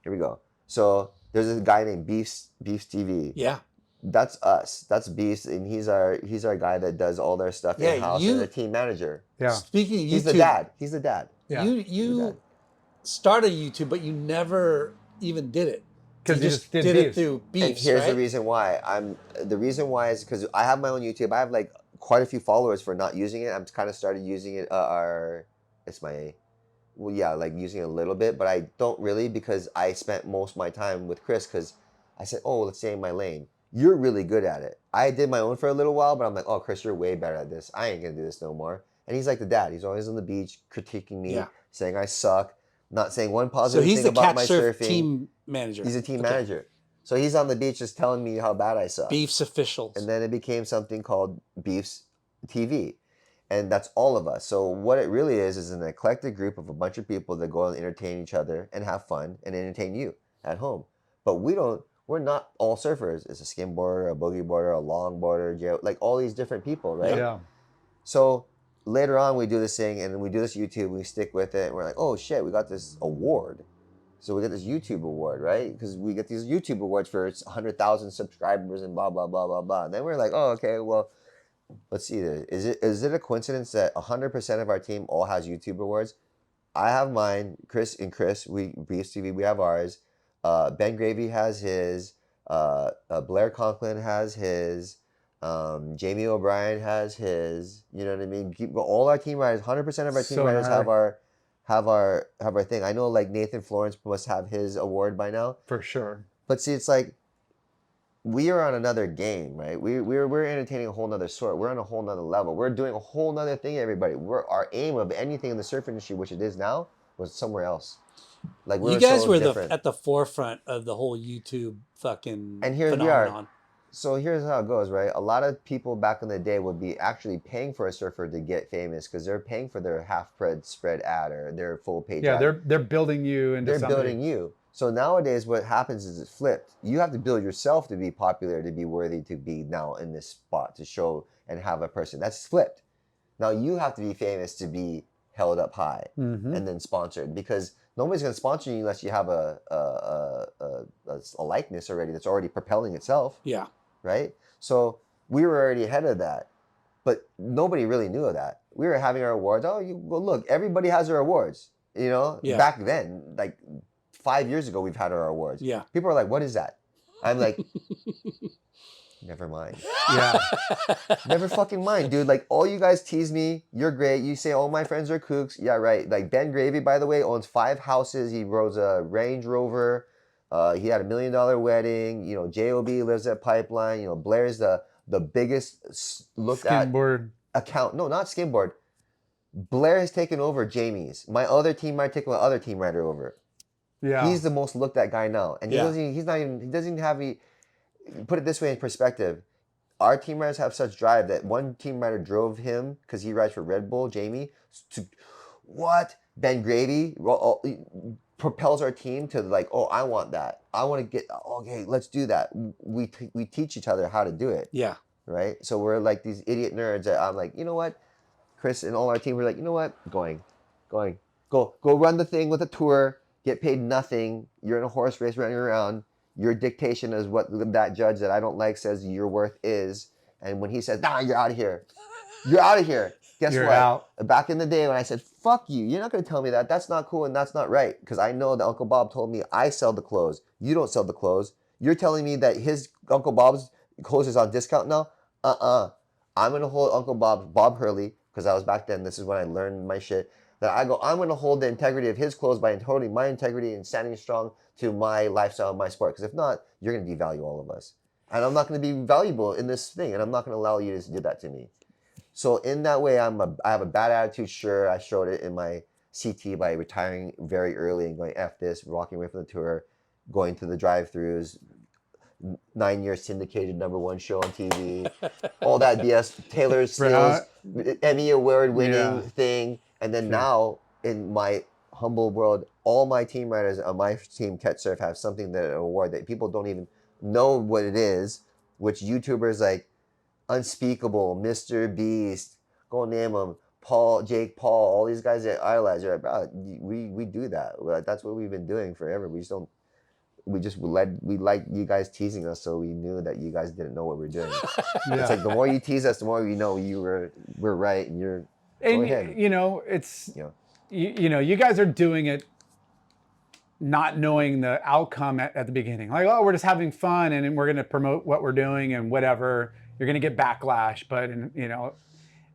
Here we go. So there's this guy named Beefs TV. Yeah. That's us. That's Beefs, and he's our guy that does all their stuff Yeah, in house and a team manager. Yeah. Speaking of YouTube, He's the dad. He's the dad. Yeah. You started YouTube, but you never even did it. 'Cause you just did it Beefs. through And Beefs, here's right? the reason why. The reason why is because I have my own YouTube. I have like quite a few followers for not using it. I'm kind of started using it. Like using it a little bit, but I don't really because I spent most of my time with Chris because I said, oh, let's stay in my lane. You're really good at it. I did my own for a little while, but I'm like, oh, Chris, you're way better at this. I ain't gonna do this no more. And he's like the dad. He's always on the beach critiquing me, saying I suck, not saying one So positive he's thing the about catch my surf surfing. team manager. He's a team manager. So he's on the beach just telling me how bad I suck. Beefs officials. And then it became something called Beefs TV. And that's all of us. So what it really is an eclectic group of a bunch of people that go and entertain each other and have fun and entertain you at home. But we're not all surfers. It's a skimboarder, a boogie boarder, a longboarder, like all these different people, right? Yeah. So later on we do this thing and we do this YouTube, we stick with it, and we're like, oh shit, we got this award. So we get this YouTube award, right? Because we get these YouTube awards for 100,000 subscribers and blah, blah, blah, blah, blah. And then we're like, oh, okay, well, let's see. Is it a coincidence that 100% of our team all has YouTube awards? I have mine. Chris, Beefs TV, we have ours. Ben Gravy has his. Blair Conklin has his. Jamie O'Brien has his. You know what I mean? All our team writers, 100% of our team writers have our thing. I know like Nathan Florence must have his award by now. For sure. But see, it's like we are on another game, right? We're entertaining a whole nother sort. We're on a whole nother level. We're doing a whole nother thing, everybody. Our aim of anything in the surf industry, which it is now, was somewhere else. Like you guys were at the forefront of the whole YouTube fucking and here phenomenon. we are. So here's how it goes, right? A lot of people back in the day would be actually paying for a surfer to get famous because they're paying for their spread ad or their full page ad. Yeah, they're building you into something. They're building you. So nowadays what happens is it's flipped. You have to build yourself to be popular, to be worthy to be now in this spot, to show and have a person. That's flipped. Now you have to be famous to be held up high and then sponsored because nobody's going to sponsor you unless you have a likeness already that's already propelling itself. Yeah. Right? So we were already ahead of that, but nobody really knew of that. We were having our awards. Oh, well, look, everybody has their awards. You know, back then, like 5 years ago, we've had our awards. Yeah. People are like, what is that? I'm like, never mind. Yeah. Never fucking mind, dude. Like, all you guys tease me. You're great. You say all my friends are kooks. Yeah, right. Like, Ben Gravy, by the way, owns 5 houses. He rows a Range Rover. He had $1 million wedding. You know, J.O.B. lives at Pipeline. You know, Blair's the biggest looked Skimboard. at account. No, not Skimboard. Blair has taken over Jamie's. My other team might take my other team writer over. Yeah. He's the most looked at guy now. And he doesn't have put it this way in perspective. Our team riders have such drive that one team rider drove him because he rides for Red Bull, Jamie, to what? Ben Gravy propels our team to like, oh, I want that. I want to get, okay, let's do that. We teach each other how to do it. Yeah. Right? So we're like these idiot nerds that I'm like, you know what? Chris and all our team were like, you know what? Go run the thing with a tour, get paid nothing. You're in a horse race running around. Your dictation is what that judge that I don't like says your worth is. And when he says, nah, you're out of here. You're out of here. Guess You're what? out. Back in the day when I said, fuck you, you're not going to tell me that. That's not cool and that's not right. Because I know that Uncle Bob told me I sell the clothes. You don't sell the clothes. You're telling me that his Uncle Bob's clothes is on discount now? I'm going to hold Uncle Bob Hurley, because I was back then, this is when I learned my shit, that I'm going to hold the integrity of his clothes by holding my integrity and standing strong to my lifestyle and my sport. Because if not, you're going to devalue all of us. And I'm not going to be valuable in this thing. And I'm not going to allow you to do that to me. So in that way, I have a bad attitude. Sure, I showed it in my CT by retiring very early and going F this, walking away from the tour, going to the drive-thrus, 9 year syndicated #1 show on TV, all that BS. Taylor Stills Emmy Award winning thing, and then now in my humble world, all my team riders on my team Catch Surf have something that an award that people don't even know what it is, which YouTubers like Unspeakable, Mr. Beast, go name them, Jake Paul, all these guys that idolize. You're like, bro, we do that. That's what we've been doing forever. We like you guys teasing us, so we knew that you guys didn't know what we're doing. It's like the more you tease us, the more we know we're right, and you're. Go ahead. You know, it's you guys are doing it not knowing the outcome at the beginning. Like, oh, we're just having fun and we're going to promote what we're doing and whatever. You're going to get backlash, but you know,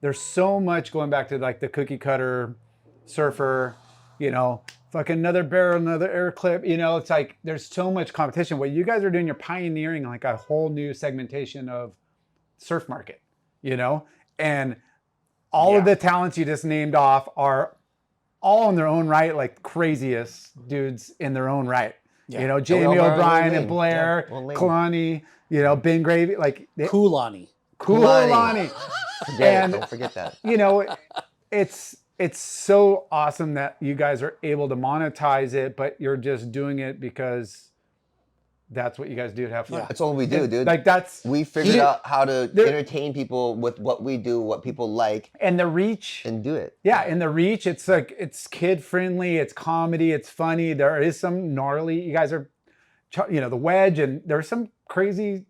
there's so much going back to like the cookie cutter surfer, you know, fucking another barrel, another air clip, you know, it's like there's so much competition. What you guys are doing, you're pioneering like a whole new segmentation of surf market, you know, and all of the talents you just named off are all in their own right, like craziest dudes in their own right. Yeah. You know, Jamie O'Brien and Blair, Kalani, you know, Ben Gravy, like Kulani. Don't forget that. You know, it's so awesome that you guys are able to monetize it, but you're just doing it because that's what you guys do to have fun. Yeah. That's all we do, dude. Like we figured out how to entertain people with what we do, what people like, and the reach, and do it. Yeah, and the reach. It's like it's kid friendly, it's comedy, it's funny. There is some gnarly. You guys are, you know, the wedge, and there's some crazy.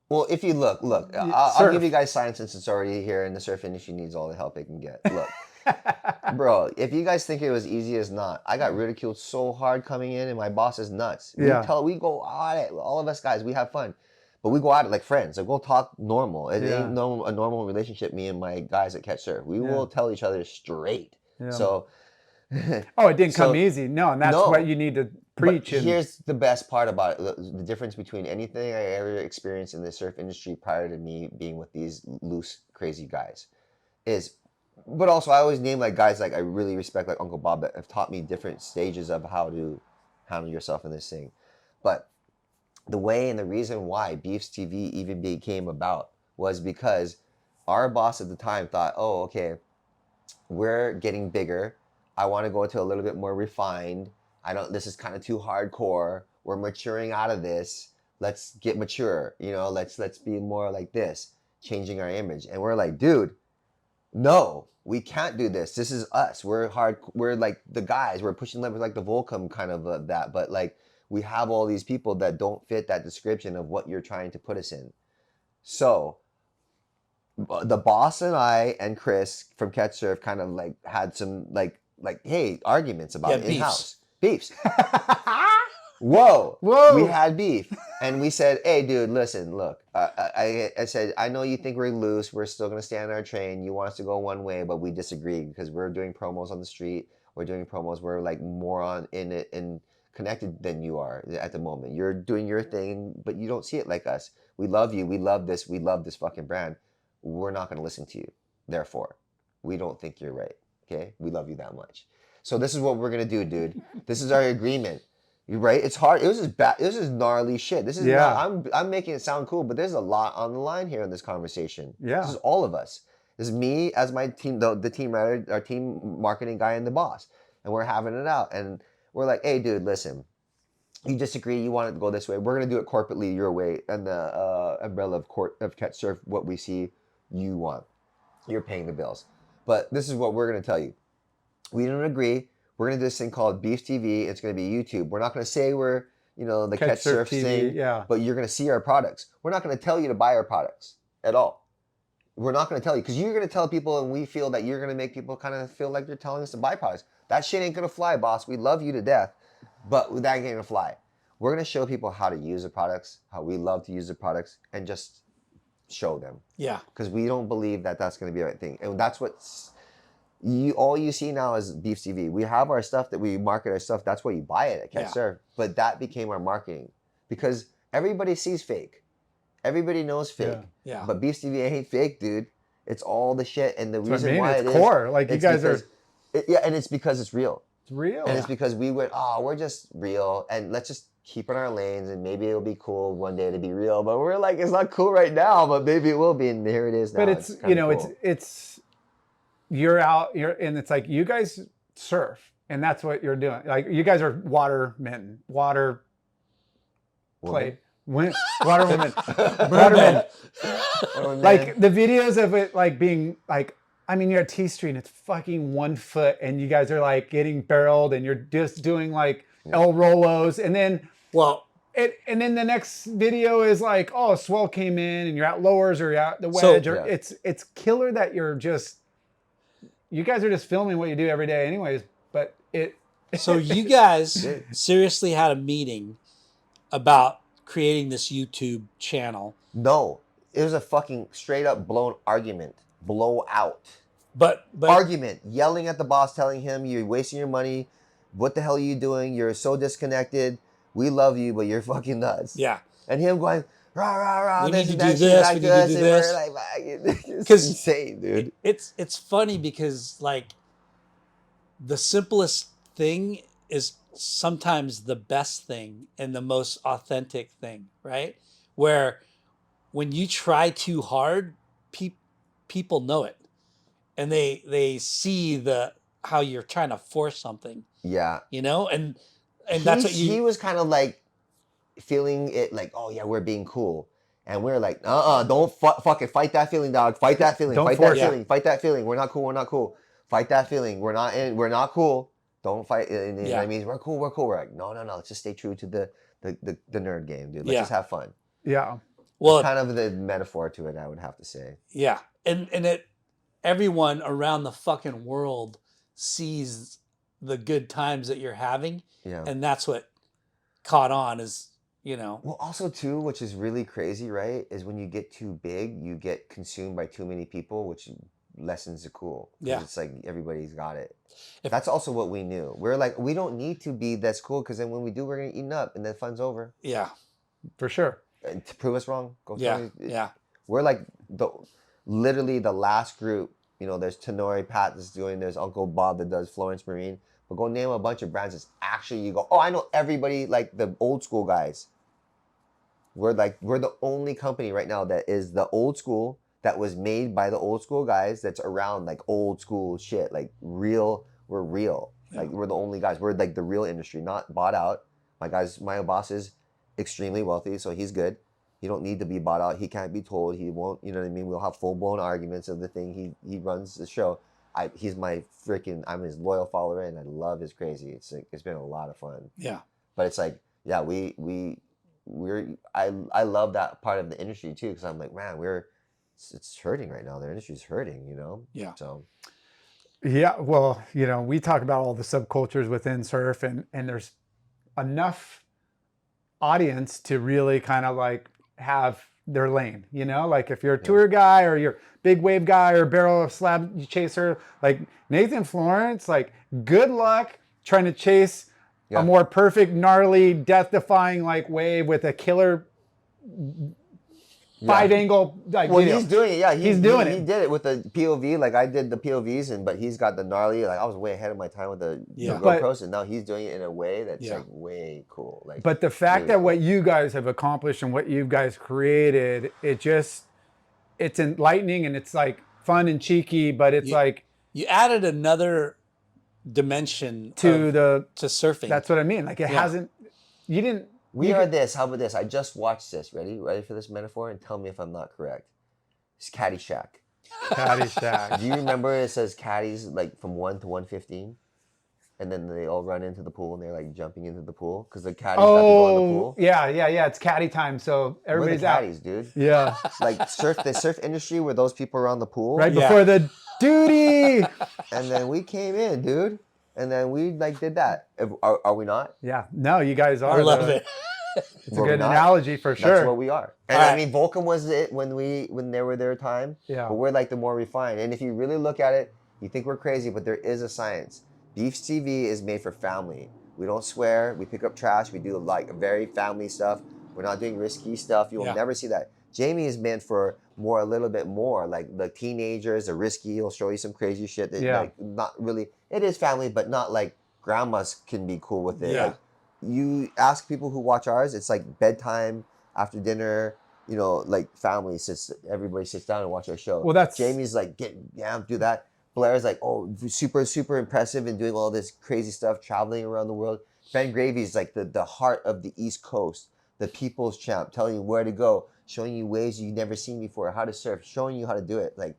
Well, if you look, I'll give you guys science since it's already here, and the surf industry needs all the help it can get. Look. Bro, if you guys think it was easy as not, I got ridiculed so hard coming in, and my boss is nuts. We go at it. All of us guys, we have fun, but we go at it like friends. Like we'll talk normal. It ain't a normal relationship. Me and my guys at Catch Surf, we will tell each other straight. Yeah. So, it didn't come easy. No, and that's what you need to preach. Here's the best part about it: the difference between anything I ever experienced in the surf industry prior to me being with these loose, crazy guys is. But also, I always name like guys like I really respect, like Uncle Bob, that have taught me different stages of how to handle yourself in this thing. But the way and the reason why Beefs TV even became about was because our boss at the time thought, oh, okay, we're getting bigger. I want to go to a little bit more refined. This is kind of too hardcore. We're maturing out of this. Let's get mature. You know, let's be more like this, changing our image. And we're like, dude, no, we can't do this. This is us. We're hard. We're like the guys. We're pushing levers like the Volcom kind of that. But like we have all these people that don't fit that description of what you're trying to put us in. So the boss and I and Chris from Catch Surf kind of like had some like hey arguments about it in-house. Beefs. Whoa. We had beef. And we said, hey, dude, listen, look. I said, I know you think we're loose. We're still going to stand on our train. You want us to go one way, but we disagree because we're doing promos on the street. We're doing promos. We're like more on in it and connected than you are at the moment. You're doing your thing, but you don't see it like us. We love you. We love this. We love this fucking brand. We're not going to listen to you. Therefore, we don't think you're right. Okay? We love you that much. So this is what we're going to do, dude. This is our agreement. You're right. It's hard. It was just bad. This is gnarly shit. This is not, I'm making it sound cool, but there's a lot on the line here in this conversation. Yeah. This is all of us. This is me as my team, the team writer, our team marketing guy, and the boss. And we're having it out. And we're like, hey, dude, listen. You disagree. You want it to go this way. We're going to do it corporately your way. And the umbrella of Catch Surf, what we see you want. You're paying the bills. But this is what we're going to tell you. We don't agree. We're going to do this thing called Beef TV. It's going to be YouTube. We're not going to say we're, the Catch Surf thing, but you're going to see our products. We're not going to tell you to buy our products at all. We're not going to tell you because you're going to tell people and we feel that you're going to make people kind of feel like you're telling us to buy products. That shit ain't going to fly, boss. We love you to death, but that ain't going to fly. We're going to show people how to use the products, how we love to use the products, and just show them. Yeah. Because we don't believe that that's going to be the right thing. And that's what's... all you see now is Beef TV. We have our stuff that we market our stuff. That's why you buy it at Catch Surf. But that became our marketing because everybody sees fake. Everybody knows fake. Yeah. But Beef TV ain't fake, dude. It's all the shit. And the reason why it's core. Like you guys are. And it's because it's real. It's real. And it's because we went, we're just real. And let's just keep in our lanes, and maybe it'll be cool one day to be real. But we're like, it's not cool right now, but maybe it will be. And here it is now. But it's kinda cool. it's you're out, and it's like you guys surf, and that's what you're doing. Like you guys are watermen, water play, waterwomen, watermen. Oh, Like the videos of it, like being like, I mean, you're at T Street and it's fucking 1 foot, and you guys are like getting barreled, and you're just doing like El Rolos, and then and then the next video is like, oh, swell came in, and you're at lowers or you're at the wedge, or it's killer that you guys are just filming what you do every day, anyways. But So you guys seriously had a meeting about creating this YouTube channel. No, it was a fucking straight up blown argument. Blowout. But Argument. Yelling at the boss, telling him you're wasting your money. What the hell are you doing? You're so disconnected. We love you, but you're fucking nuts. Yeah. And him going, rah, rah, rah. We need to do this. We need to do this. It's insane, dude. It's funny because like the simplest thing is sometimes the best thing and the most authentic thing, right? Where when you try too hard, people know it, and they see how you're trying to force something. Yeah. You know, and that's what he was kind of like feeling it like, oh yeah, we're being cool. And we're like, don't fucking fight that feeling, dog. Fight that feeling. Fight that feeling. Fight that feeling. We're not cool. We're not cool. Fight that feeling. We're not cool. Don't fight. And you know what I mean? We're cool. We're cool. We're like, no. Let's just stay true to the nerd game, dude. Let's just have fun. Yeah. Well, it's kind of the metaphor to it, I would have to say. Yeah. And everyone around the fucking world sees the good times that you're having. Yeah. And that's what caught on is, you know. Well, also too, which is really crazy, right? Is when you get too big, you get consumed by too many people, which lessens the cool. Yeah. It's like everybody's got it. That's also what we knew. We're like, we don't need to be this cool because then when we do, we're going to eat up and then fun's over. Yeah. For sure. And to prove us wrong, go yeah. tell me. Yeah. We're like literally the last group. You know, there's Tenori Pat that's doing, there's Uncle Bob that does Florence Marine. But go name a bunch of brands that's actually, you go, oh, I know everybody, like the old school guys. We're the only company right now that is the old school, that was made by the old school guys, that's around like old school shit, like real. We're real. Yeah. Like we're the only guys. We're like the real industry, not bought out. My boss is extremely wealthy, so he's good. He don't need to be bought out. He can't be told. He won't, you know what I mean? We'll have full-blown arguments of the thing. He runs the show. He's my freaking, I'm his loyal follower, and I love his crazy. It's like, it's been a lot of fun. Yeah. But it's like, yeah, I love that part of the industry too, because I'm like, man, it's hurting right now. Their industry's hurting, you know? Yeah. So. Yeah, well, you know, we talk about all the subcultures within surf, and there's enough audience to really kind of like have their lane, you know? Like if you're a tour guy or you're big wave guy or barrel slab chaser, like Nathan Florence, like good luck trying to chase a more perfect, gnarly, death-defying like wave with a killer 5-angle, like, well, he's doing it. Yeah, he's doing it. He did it with the POV. Like I did the POVs, but he's got the gnarly. Like I was way ahead of my time with the GoPros, and now he's doing it in a way that's like way cool. Like, but the fact that what you guys have accomplished and what you guys created, it's enlightening and it's like fun and cheeky, but it's like you added another dimension to surfing. That's what I mean. Like it hasn't. You didn't. We are this. How about this? I just watched this. Ready for this metaphor? And tell me if I'm not correct. It's Caddyshack. Caddyshack. Do you remember it says caddies like from 1 to 115? And then they all run into the pool and they're like jumping into the pool because the caddies have to go in the pool. Yeah. It's caddy time. So everybody's We're the caddies, dude. Yeah. Like the surf industry where those people are on the pool. Right before the duty. And then we came in, dude. And then we like did that. Are we not? Yeah. No, you guys are. I love it. It's a good analogy for sure. That's what we are. And I mean, Vulcan was it when they were their time. Yeah. But we're like the more refined. And if you really look at it, you think we're crazy, but there is a science. Beef TV is made for family. We don't swear. We pick up trash. We do like very family stuff. We're not doing risky stuff. You will never see that. Jamie is meant for a little bit more like the teenagers, the risky. He'll show you some crazy shit that like not really. It is family, but not like grandmas can be cool with it. Yeah. Like, you ask people who watch ours, it's like bedtime, after dinner, you know, like everybody sits down and watch our show. Well, that's Jamie's like, do that. Blair's like, oh, super, super impressive and doing all this crazy stuff, traveling around the world. Ben Gravy's like the heart of the East Coast, the people's champ, telling you where to go, showing you ways you've never seen before, how to surf, showing you how to do it. Like,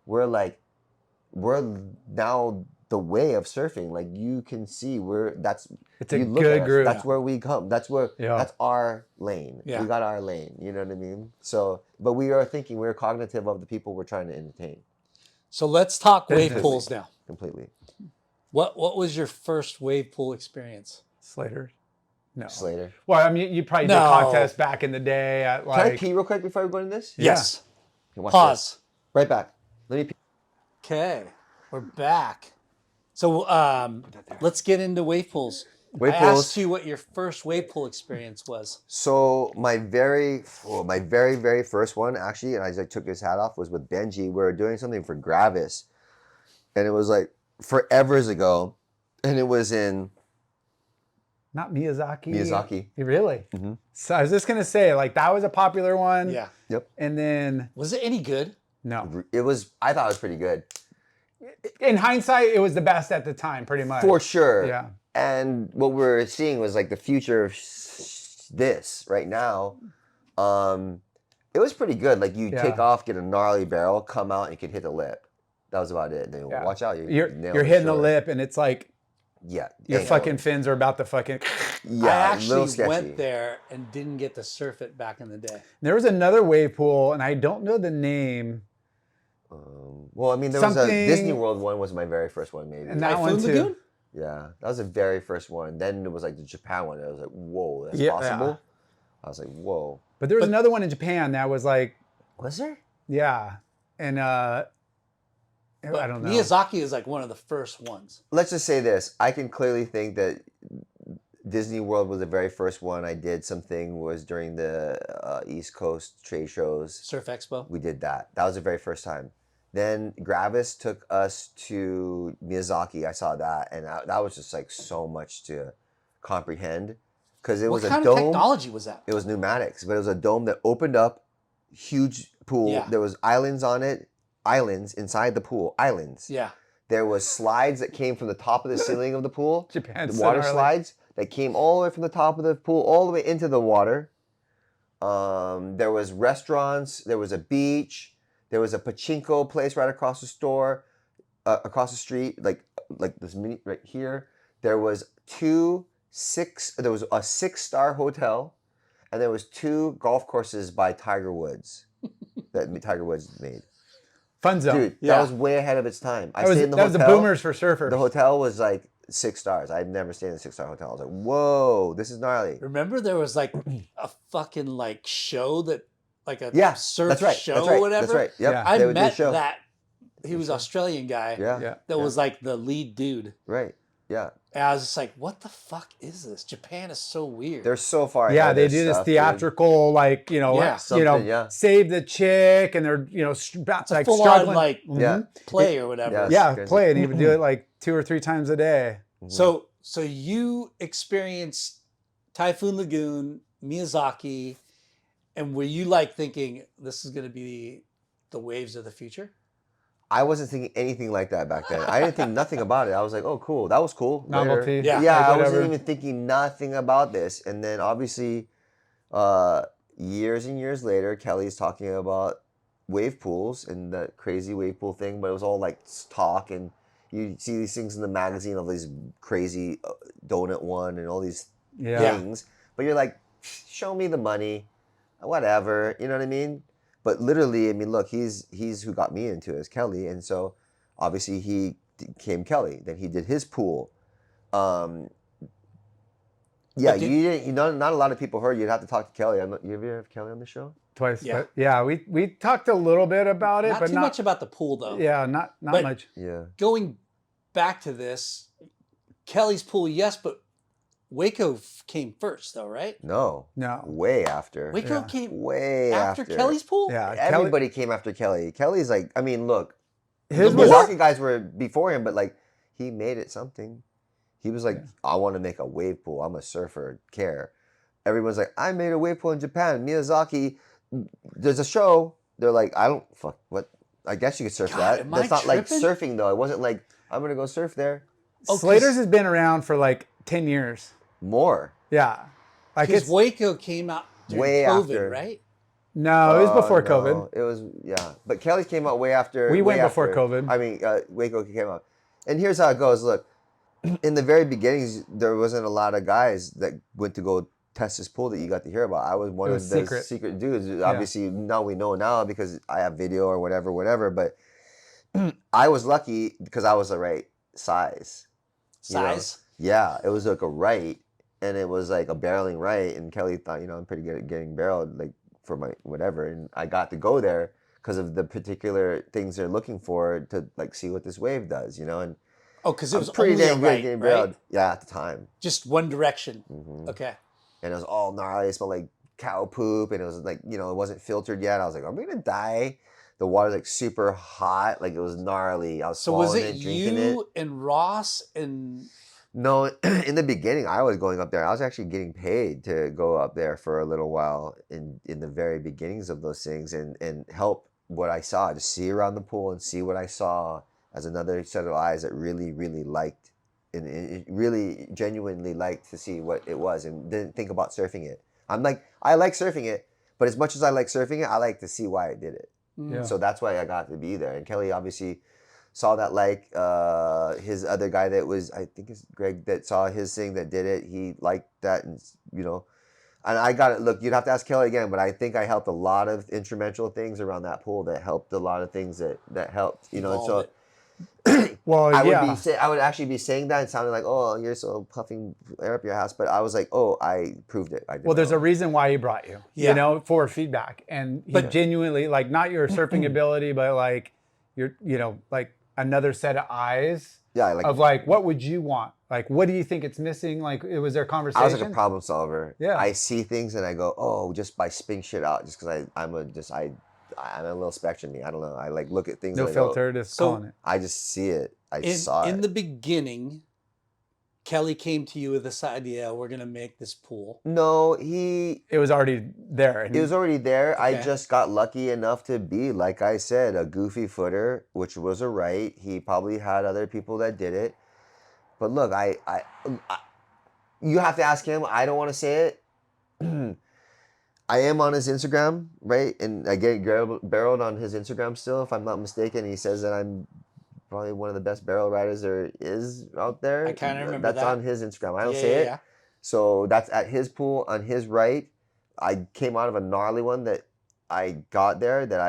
we're now the way of surfing. Like, you can see it's a you look good at us, group. that's where we come. That's our lane. Yeah. We got our lane. You know what I mean? So, but we're cognitive of the people we're trying to entertain. So let's talk wave pools now. Completely. What was your first wave pool experience? Slater. No. Slater. Well, I mean, you probably did No. contests back in the day at Can I like. pee real quick before we go into this? Yes. Okay, watch Pause. this. Right back. Let me pee. Okay, we're back. So let's get into wave pools. Wave I pools. asked you what your first wave pool experience was. So my very first one, actually, and I took his hat off, was with Benji. We were doing something for Gravis, and it was like forevers ago, and it was in Not Miyazaki. Miyazaki. Really? Mhm. So I was just gonna say, like, that was a popular one. Yeah. Yep. And then Was it any good? no. It was. I thought it was pretty good. In hindsight, it was the best at the time, pretty much. For sure. Yeah. And what we were seeing was like the future of this right now. It was pretty good. Like, you take off, get a gnarly barrel, come out, and you could hit the lip. That was about it. Then Yeah. watch out. You're nailed hitting it the short. lip, and it's like Yeah. your yeah. fucking fins are about to fucking. Yeah. I a little actually sketchy. went there and didn't get to surf it back in the day. There was another wave pool, and I don't know the name. Well, I mean, there was a Something- Disney World one was my very first one, maybe. And that one Typhoon too. Lagoon? Yeah, that was the very first one. Then it was like the Japan one. I was like, whoa, that's Yeah. possible. I was like, whoa. But there was another one in Japan that was like, Was there? yeah, and I don't know. Miyazaki is like one of the first ones. Let's just say this. I can clearly think that Disney World was the very first one I did something was during the East Coast trade shows. Surf Expo. We did that. That was the very first time. Then Gravis took us to Miyazaki. I saw that, and that was just like so much to comprehend because it What was a kind of dome. technology was that? It was pneumatics, but it was a dome that opened up, huge pool. Yeah. There was islands on it, islands inside the pool, islands. Yeah. There was slides that came from the top of the ceiling of the pool, Japan's the so water gnarly. slides that came all the way from the top of the pool all the way into the water. There was restaurants. There was a beach. There was a pachinko place right across the across the street, like this mini right here. There was a 6-star hotel, and there was 2 golf courses by Tiger Woods that Tiger Woods made. Fun zone. Dude, Yeah. that was way ahead of its time. I that was, stayed in the that was hotel. the boomers for surfers. The hotel was like 6 stars. I'd never stayed in a 6-star hotel. I was like, whoa, this is gnarly. Remember there was like a fucking like show that like a Yeah, surf that's right. show That's right. or whatever. That's right. Yep. Yeah. I They would do a met show. that. He was Australian guy. Yeah. Yeah. That was like the lead dude. Right. Yeah. And I was just like, what the fuck is this? Japan is so weird. They're so far ahead Yeah, of they their do this stuff, dude. theatrical, like Yeah. Something, yeah. save the chick, and they're It's a like full on struggling. like Yeah. play or whatever. Yeah. Yeah, Crazy. play, and he would do it like 2 or 3 times a day. So you experienced Typhoon Lagoon, Miyazaki, and were you like thinking this is going to be the waves of the future? I wasn't thinking anything like that back then. I didn't think nothing about it. I was like, oh, cool. That was cool. Later. Novelty. Yeah. Yeah, like I whatever. wasn't even thinking nothing about this. And then obviously, years and years later, Kelly's talking about wave pools and that crazy wave pool thing, but it was all like talk, and you see these things in the magazine of these crazy donut one and all these Yeah. things. But you're like, show me the money, whatever. You know what I mean? But literally, I mean, look, he's who got me into it, is Kelly, and so obviously he became Kelly. Then he did his pool. Yeah, But did- you didn't. Not a lot of people heard. You'd have to talk to Kelly. You ever have Kelly on the show? Twice. Yeah. But yeah, we talked a little bit about it, Not but too not much about the pool though. Yeah, not But- much. Yeah. Going back to this, Kelly's pool, yes, but Waco came first though, right? No. No. Way after. Waco Yeah. came Way after Kelly's pool? Yeah, Everybody came after Kelly. Kelly's like, I mean, look, His the was Miyazaki guys were before him, but like, he made it something. He was like, I want to make a wave pool. I'm a surfer. Care. Everyone's like, I made a wave pool in Japan. Miyazaki. There's a show. They're like, I don't fuck what. I guess you could surf God, that. am I That's not like tripping? surfing though. It wasn't like I'm gonna go surf there. Oh, 'cause- Slater's has been around for like 10 years. More. Yeah. Like Because it's Waco came out during Way COVID, after. right? no, it was before No, COVID. It was but Kelly came out way after. We went way before after. COVID. I mean, Waco came out, and here's how it goes. Look, in the very beginnings, there wasn't a lot of guys that went to go test this pool that you got to hear about. I was one It of was the secret. dudes. Obviously, now we know now because I have video or whatever. But I was lucky because I was the right size. You know? Size. Yeah, it was like a right, and it was like a barreling right. And Kelly thought, I'm pretty good at getting barreled, like for my whatever. And I got to go there because of the particular things they're looking for to like see what this wave does, And Oh, because it I'm was pretty only damn a good at right, getting right? barreled. Yeah, at the time. Just one direction. Mhm. Okay. And it was all gnarly. It smelled like cow poop, and it was like it wasn't filtered yet. I was like, I'm gonna die. The water's like super hot, like it was gnarly. I was So was swallowing it drinking it. you and Ross and No, in the beginning, I was going up there. I was actually getting paid to go up there for a little while in the very beginnings of those things and help what I saw, just see around the pool and see what I saw as another set of eyes that really, really liked and really genuinely liked to see what it was and didn't think about surfing it. I'm like, I like surfing it, but as much as I like surfing it, I like to see why I did it. Yeah. So that's why I got to be there. And Kelly obviously saw that, like his other guy that was, I think it's Greg, that saw his thing that did it. He liked that, and and I got it. Look, you'd have to ask Kelly again, but I think I helped a lot of instrumental things around that pool that helped a lot of things that helped, And Evolve so it. Well, I would actually be saying that and sounding like, oh, you're so puffing air up your ass, but I was like, oh, I proved it. I did Well, there's it a reason why he brought you, Yeah. for feedback. And he But- genuinely, like, not your surfing ability, but like your, like another set of eyes yeah, like of like, what would you want? Like, what do you think it's missing? Like, it was there conversation? I was like a problem solver. Yeah. I see things and I go, oh, just by spitting shit out, just because I'm a little spectrum. I don't know. I like look at things. No and I go, filter, just So- calling it. I just see it. I saw In it. the beginning, Kelly came to you with this idea, we're gonna make this pool. No, It was already there. And it was already there. I Okay. just got lucky enough to be, like I said, a goofy footer, which was a right. He probably had other people that did it. But look, I you have to ask him. I don't want to say it. I am on his Instagram, right? And I get barreled on his Instagram still, if I'm not mistaken. He says that I'm probably one of the best barrel riders there is out there. I kinda remember That's that. on his Instagram. I don't Yeah, say yeah, it. yeah. So that's at his pool on his right. I came out of a gnarly one that I got there that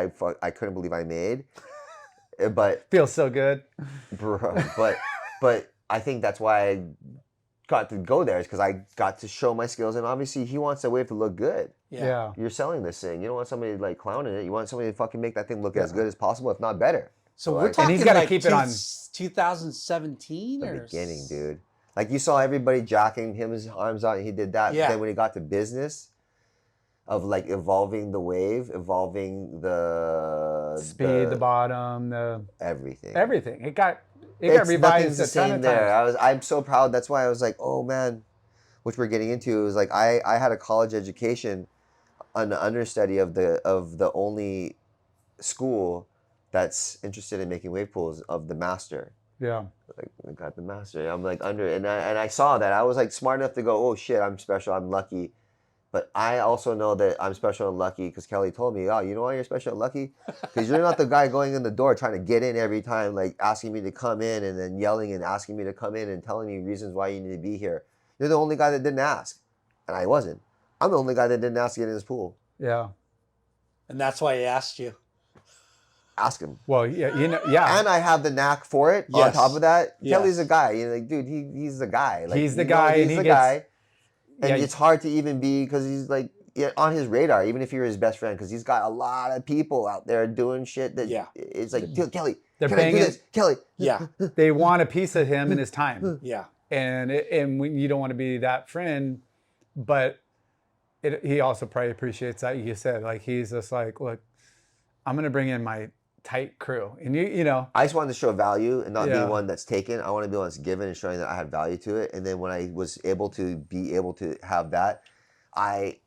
I couldn't believe I made. But feels so good. bro, but I think that's why I got to go there, is because I got to show my skills, and obviously he wants the wave to look good. Yeah. You're selling this thing. You don't want somebody like clowning it. You want somebody to fucking make that thing look as good as possible, if not better. So So we're I- talking And he's gotta like keep it on 2017 The or beginning, dude. Like you saw everybody jacking his arms out, and he did that. Yeah. But then when he got to business of like evolving the wave, evolving the Speed, the bottom, everything. everything. It got Nothing's revised the a ton same of there. times. I'm so proud. That's why I was like, oh man, which we're getting into. It was like I had a college education, an understudy of the only school that's interested in making wave pools, of the master. Yeah. Like I got the master. I'm like under, and I saw that. I was like smart enough to go, oh shit, I'm special, I'm lucky. But I also know that I'm special and lucky because Kelly told me, oh, you know why you're special and lucky? Because you're not the guy going in the door trying to get in every time, like asking me to come in and then yelling and asking me to come in and telling me reasons why you need to be here. You're the only guy that didn't ask. And I wasn't. I'm the only guy that didn't ask to get in this pool. Yeah. And that's why he asked you. Ask him. Well, yeah, yeah. And I have the knack for it. On Yes. top of that, Yes. Kelly's a guy. You're like, dude, he's the guy. Like, He's the you know, guy, and He's he the gets- guy. And Yeah. it's hard to even be, because he's like on his radar, even if you're his best friend, because he's got a lot of people out there doing shit that Yeah. it's like, dude, Kelly, They're can I do paying this? Kelly. Yeah. They want a piece of him and his time. Yeah. And when you don't want to be that friend, but he also probably appreciates that. You said, like, he's just like, look, I'm going to bring in my tight crew, and you know, I just wanted to show value and not be Yeah. one that's taken. I want to be one that's given and showing that I had value to it. And then when I was able to have that, I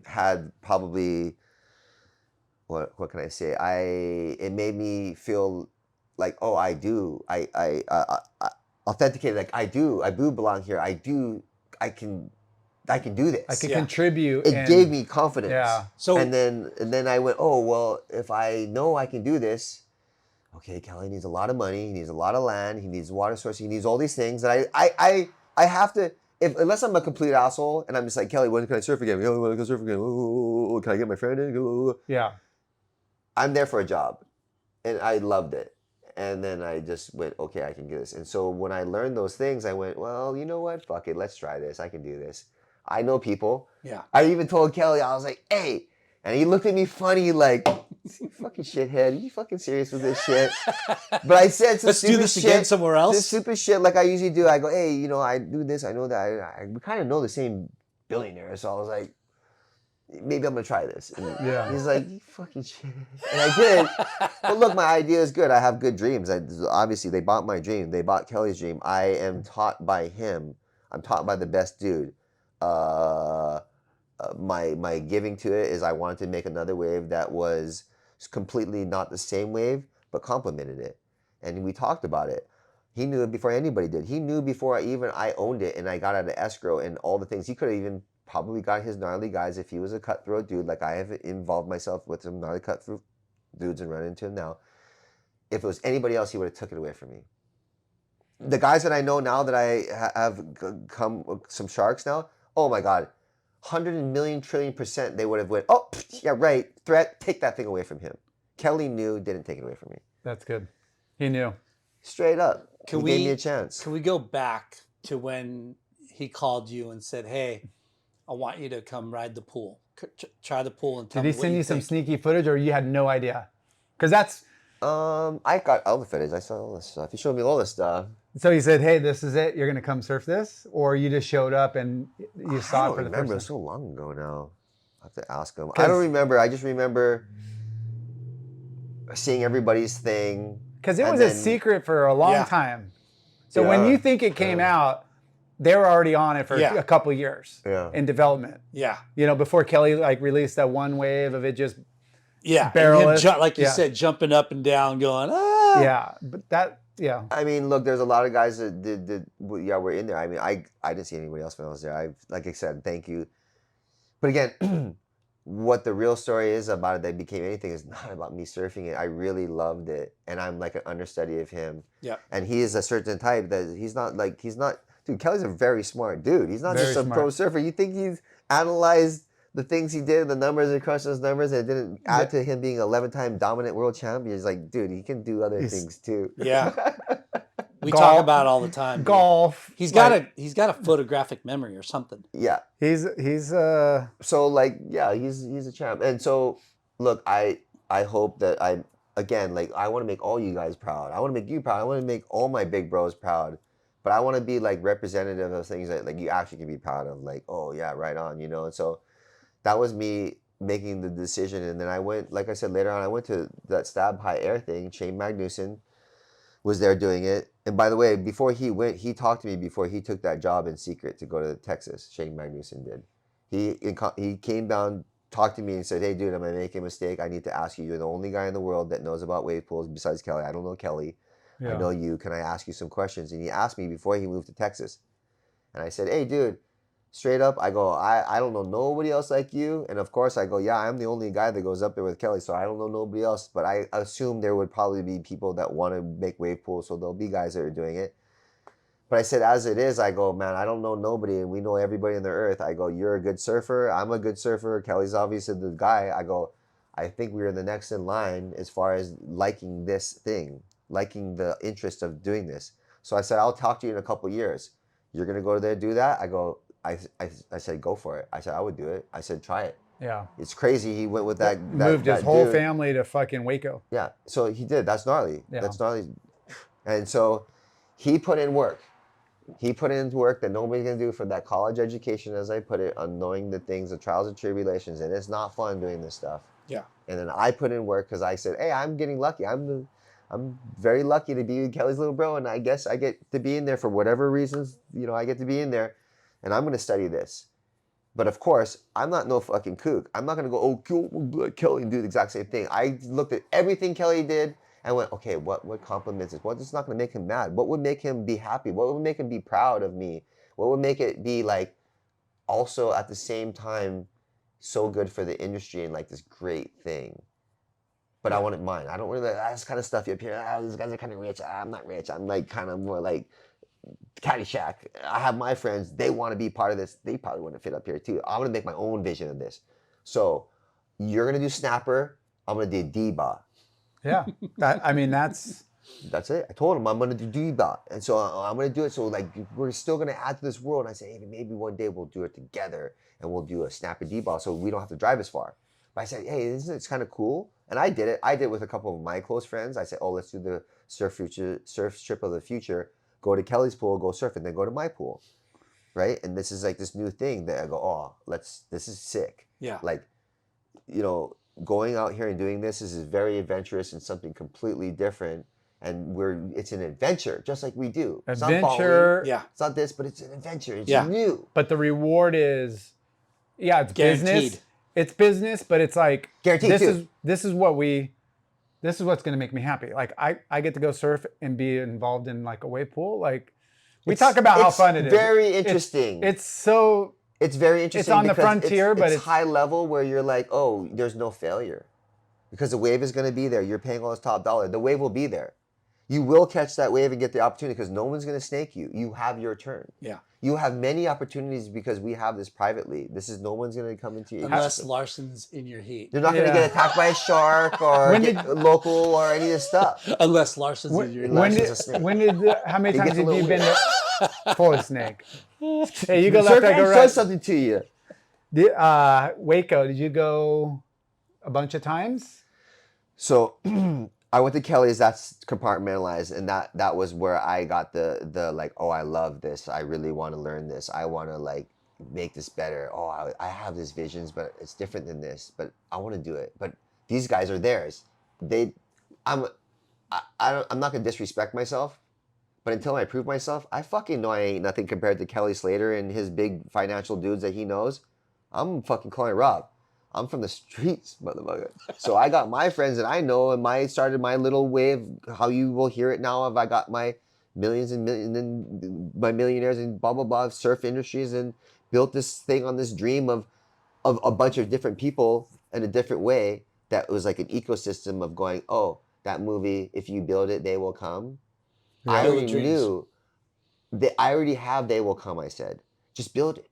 had probably what can I say? It made me feel like, oh, I authenticated, like I do belong here. I can do this. I could Yeah. contribute. It and, gave me confidence. Yeah. So- and then I went, oh well, if I know I can do this, okay, Kelly needs a lot of money, he needs a lot of land, he needs water source, he needs all these things that I have to. Unless I'm a complete asshole and I'm just like, Kelly, when can I surf again? Oh, when can I surf again? Oh, can I get my friend in? Yeah. I'm there for a job, and I loved it. And then I just went, okay, I can do this. And so when I learned those things, I went, well, you know what? Fuck it, let's try this. I can do this. I know people. Yeah. I even told Kelly, I was like, hey. And he looked at me funny, like, you fucking shithead. Are you fucking serious with this shit? But I said some Let's stupid do this shit. again somewhere else. This stupid shit like I usually do. I go, hey, you know, I do this. I know that. We kind of know the same billionaire. So I was like, maybe I'm going to try this. And Yeah. he's like, you fucking shit. And I did. But look, my idea is good. I have good dreams. Obviously, they bought my dream. They bought Kelly's dream. I am taught by him. I'm taught by the best dude. My giving to it is I wanted to make another wave that was completely not the same wave, but complemented it. And we talked about it. He knew it before anybody did. He knew before I owned it and I got out of escrow and all the things. He could have even probably got his gnarly guys if he was a cutthroat dude. Like I have involved myself with some gnarly cutthroat dudes and run into him now. If it was anybody else, he would have took it away from me. The guys that I know now that I have come some sharks now, oh my God. 100 million trillion % they would have went, oh, yeah, right, threat, take that thing away from him. Kelly knew, didn't take it away from me. That's good. He knew. Straight up. Can He we gave me a chance. Can we go back to when he called you and said, "Hey, I want you to come ride the pool, try the pool, and tell Did me he what send you you some think." sneaky footage, or you had no idea? Because that's I got all the footage. I saw all this stuff. He showed me all this stuff. so. He said, "Hey, this is it. You're gonna come surf this," or you just showed up and you saw I it don't for the remember. It was first so long ago now. I have to ask him. I 'Cause- don't remember. I just remember seeing everybody's thing. Because it and was a then- secret for a long Yeah. time. So when Yeah. you think it came out, they were already on it for Yeah. a couple years Yeah. in development. Yeah, You know, before Kelly like released that one wave of it just yeah. Barrel And him it. like you Yeah. said, jumping up and down, going, ah. yeah. But that I mean, look, there's a lot of guys that were in there. I mean, I didn't see anybody else when I was there. Like I said, thank you. But again, what the real story is about it that became anything is not about me surfing it. I really loved it. And I'm like an understudy of him. Yeah. And he is a certain type that he's not, dude, Kelly's a very smart dude. He's not Very just a pro smart. surfer. You think he's analyzed the things he did, the numbers, and crushed those numbers, and it didn't add to him being 11-time dominant world champion. He's like, dude, he can do other things too. Yeah. We Golf. talk about it all the time. golf. He's like, got a photographic memory or something. Yeah. He's So like, yeah, he's a champ. And so look, I hope that I want to make all you guys proud. I want to make you proud. I want to make all my big bros proud. But I want to be like representative of things that like you actually can be proud of. Like, oh yeah, right on, you know. And so that was me making the decision. And then I went, like I said, later on, I went to that Stab High Air thing. Shane Magnuson was there doing it. And by the way, before he went, he talked to me before he took that job in secret to go to Texas. Shane Magnuson did. He came down, talked to me and said, hey, dude, I'm going to make a mistake. I need to ask you. You're the only guy in the world that knows about wave pools besides Kelly. I don't know Kelly. yeah. I know you. Can I ask you some questions? And he asked me before he moved to Texas. And I said, hey, dude, straight up, I go, I don't know nobody else like you. And of course, I go, yeah, I'm the only guy that goes up there with Kelly, so I don't know nobody else. But I assume there would probably be people that want to make wave pools, so there'll be guys that are doing it. But I said, as it is, I go, man, I don't know nobody, and we know everybody on the earth. I go, you're a good surfer. I'm a good surfer. Kelly's obviously the guy. I go, I think we're the next in line as far as liking this thing, liking the interest of doing this. So I said, I'll talk to you in a couple years. You're going to go there, do that? I go, I said, go for it. I said, I would do it. I said, try it. Yeah. It's crazy. He went with that. Moved his that whole dude. family to fucking Waco. Yeah. So he did. That's gnarly. Yeah. That's gnarly. And so he put in work. He put in work that nobody's going to do for that college education, as I put it, on knowing the things, the trials and tribulations. And it's not fun doing this stuff. Yeah. And then I put in work because I said, hey, I'm getting lucky. I'm very lucky to be Kelly's little bro, and I guess I get to be in there for whatever reasons. I get to be in there, and I'm going to study this. But of course, I'm not no fucking kook. I'm not going to go, Kelly, and do the exact same thing. I looked at everything Kelly did and went, okay, what compliments it? What's not going to make him mad? What would make him be happy? What would make him be proud of me? What would make it be like also at the same time so good for the industry and like this great thing? But I wanted mine. I don't really this kind of stuff up here. These guys are kind of rich. I'm not rich. I'm like kind of more like Caddyshack. I have my friends. They want to be part of this. They probably want to fit up here too. I'm gonna make my own vision of this. So you're gonna do Snapper. I'm gonna do D-Bot. Yeah, That's it. I told him I'm gonna do D-Bot, and so I'm gonna do it. So like we're still gonna add to this world. And I say, hey, maybe one day we'll do it together, and we'll do a Snapper D-Bot, so we don't have to drive as far. But I said, hey, isn't it kind of cool? And I did it. I did it with a couple of my close friends. I said, oh, let's do the surf trip of the future. Go to Kelly's pool, go surf, and then go to my pool, right? And this is like this new thing that I go, oh, this is sick. Yeah. Like, going out here and doing this is very adventurous and something completely different. And it's an adventure, just like we do. It's not adventure. Yeah. It's not this, but it's an adventure. It's Yeah. new. But the reward is, it's Guaranteed. business. It's business, but it's like Guaranteed too. This is what's going to make me happy. Like I get to go surf and be involved in like a wave pool. Like we talk about how fun it is. Very interesting. It's very interesting. It's on the because frontier, but it's high level where you're like, oh, there's no failure. Because the wave is going to be there. You're paying all this top dollar. The wave will be there. You will catch that wave and get the opportunity because no one's going to snake you. You have your turn. Yeah. You have many opportunities because we have this privately. No one's going to come into your Unless Larson's in your heat. They're not going to get attacked by a shark or local or any of this stuff. Unless Larson's in your heat. How many times have you been full of snake? Hey, you The go left, I surf go says right. something to you. Waco, did you go a bunch of times? So I went to Kelly's. That's compartmentalized, and that was where I got the like, oh, I love this. I really want to learn this. I want to like make this better. Oh, I have these visions, but it's different than this. But I want to do it. But these guys are theirs. I'm not gonna disrespect myself, but until I prove myself, I fucking know I ain't nothing compared to Kelly Slater and his big financial dudes that he knows. I'm fucking Kalani Robb. I'm from the streets, motherfucker. So I got my friends that I know, and started my little wave. How you will hear it now. I got my millions and millions, and my millionaires and blah blah blah surf industries, and built this thing on this dream of a bunch of different people in a different way. That was like an ecosystem of going, oh, that movie. If you build it, they will come. Yeah. I Build already dreams. knew. I already have. They will come. I said, just build it.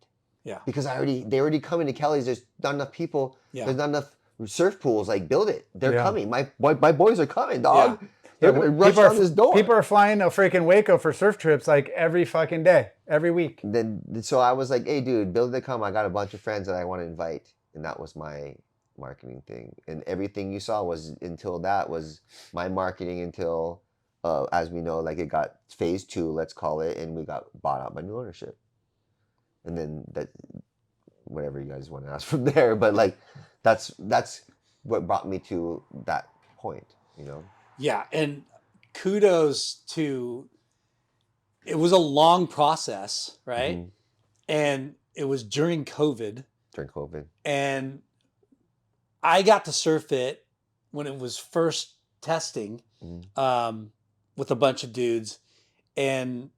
Yeah. Because they already coming to Kelly's. There's not enough people. Yeah. There's not enough surf pools. Like, build it. They're Yeah. coming. My boys are coming, dog. Yeah. They're gonna rush down this door. People are flying to freaking Waco for surf trips like every fucking day, every week. So I was like, hey, dude, build it to come. I got a bunch of friends that I want to invite, and that was my marketing thing. And everything you saw was my marketing until, as we know, like it got phase 2, let's call it, and we got bought out by new ownership. And then that, whatever you guys want to ask from there, but like that's what brought me to that point, Yeah, and kudos to. It was a long process, right? Mhm. And it was during COVID, During COVID. and I got to surf it when it was first testing with a bunch of dudes, and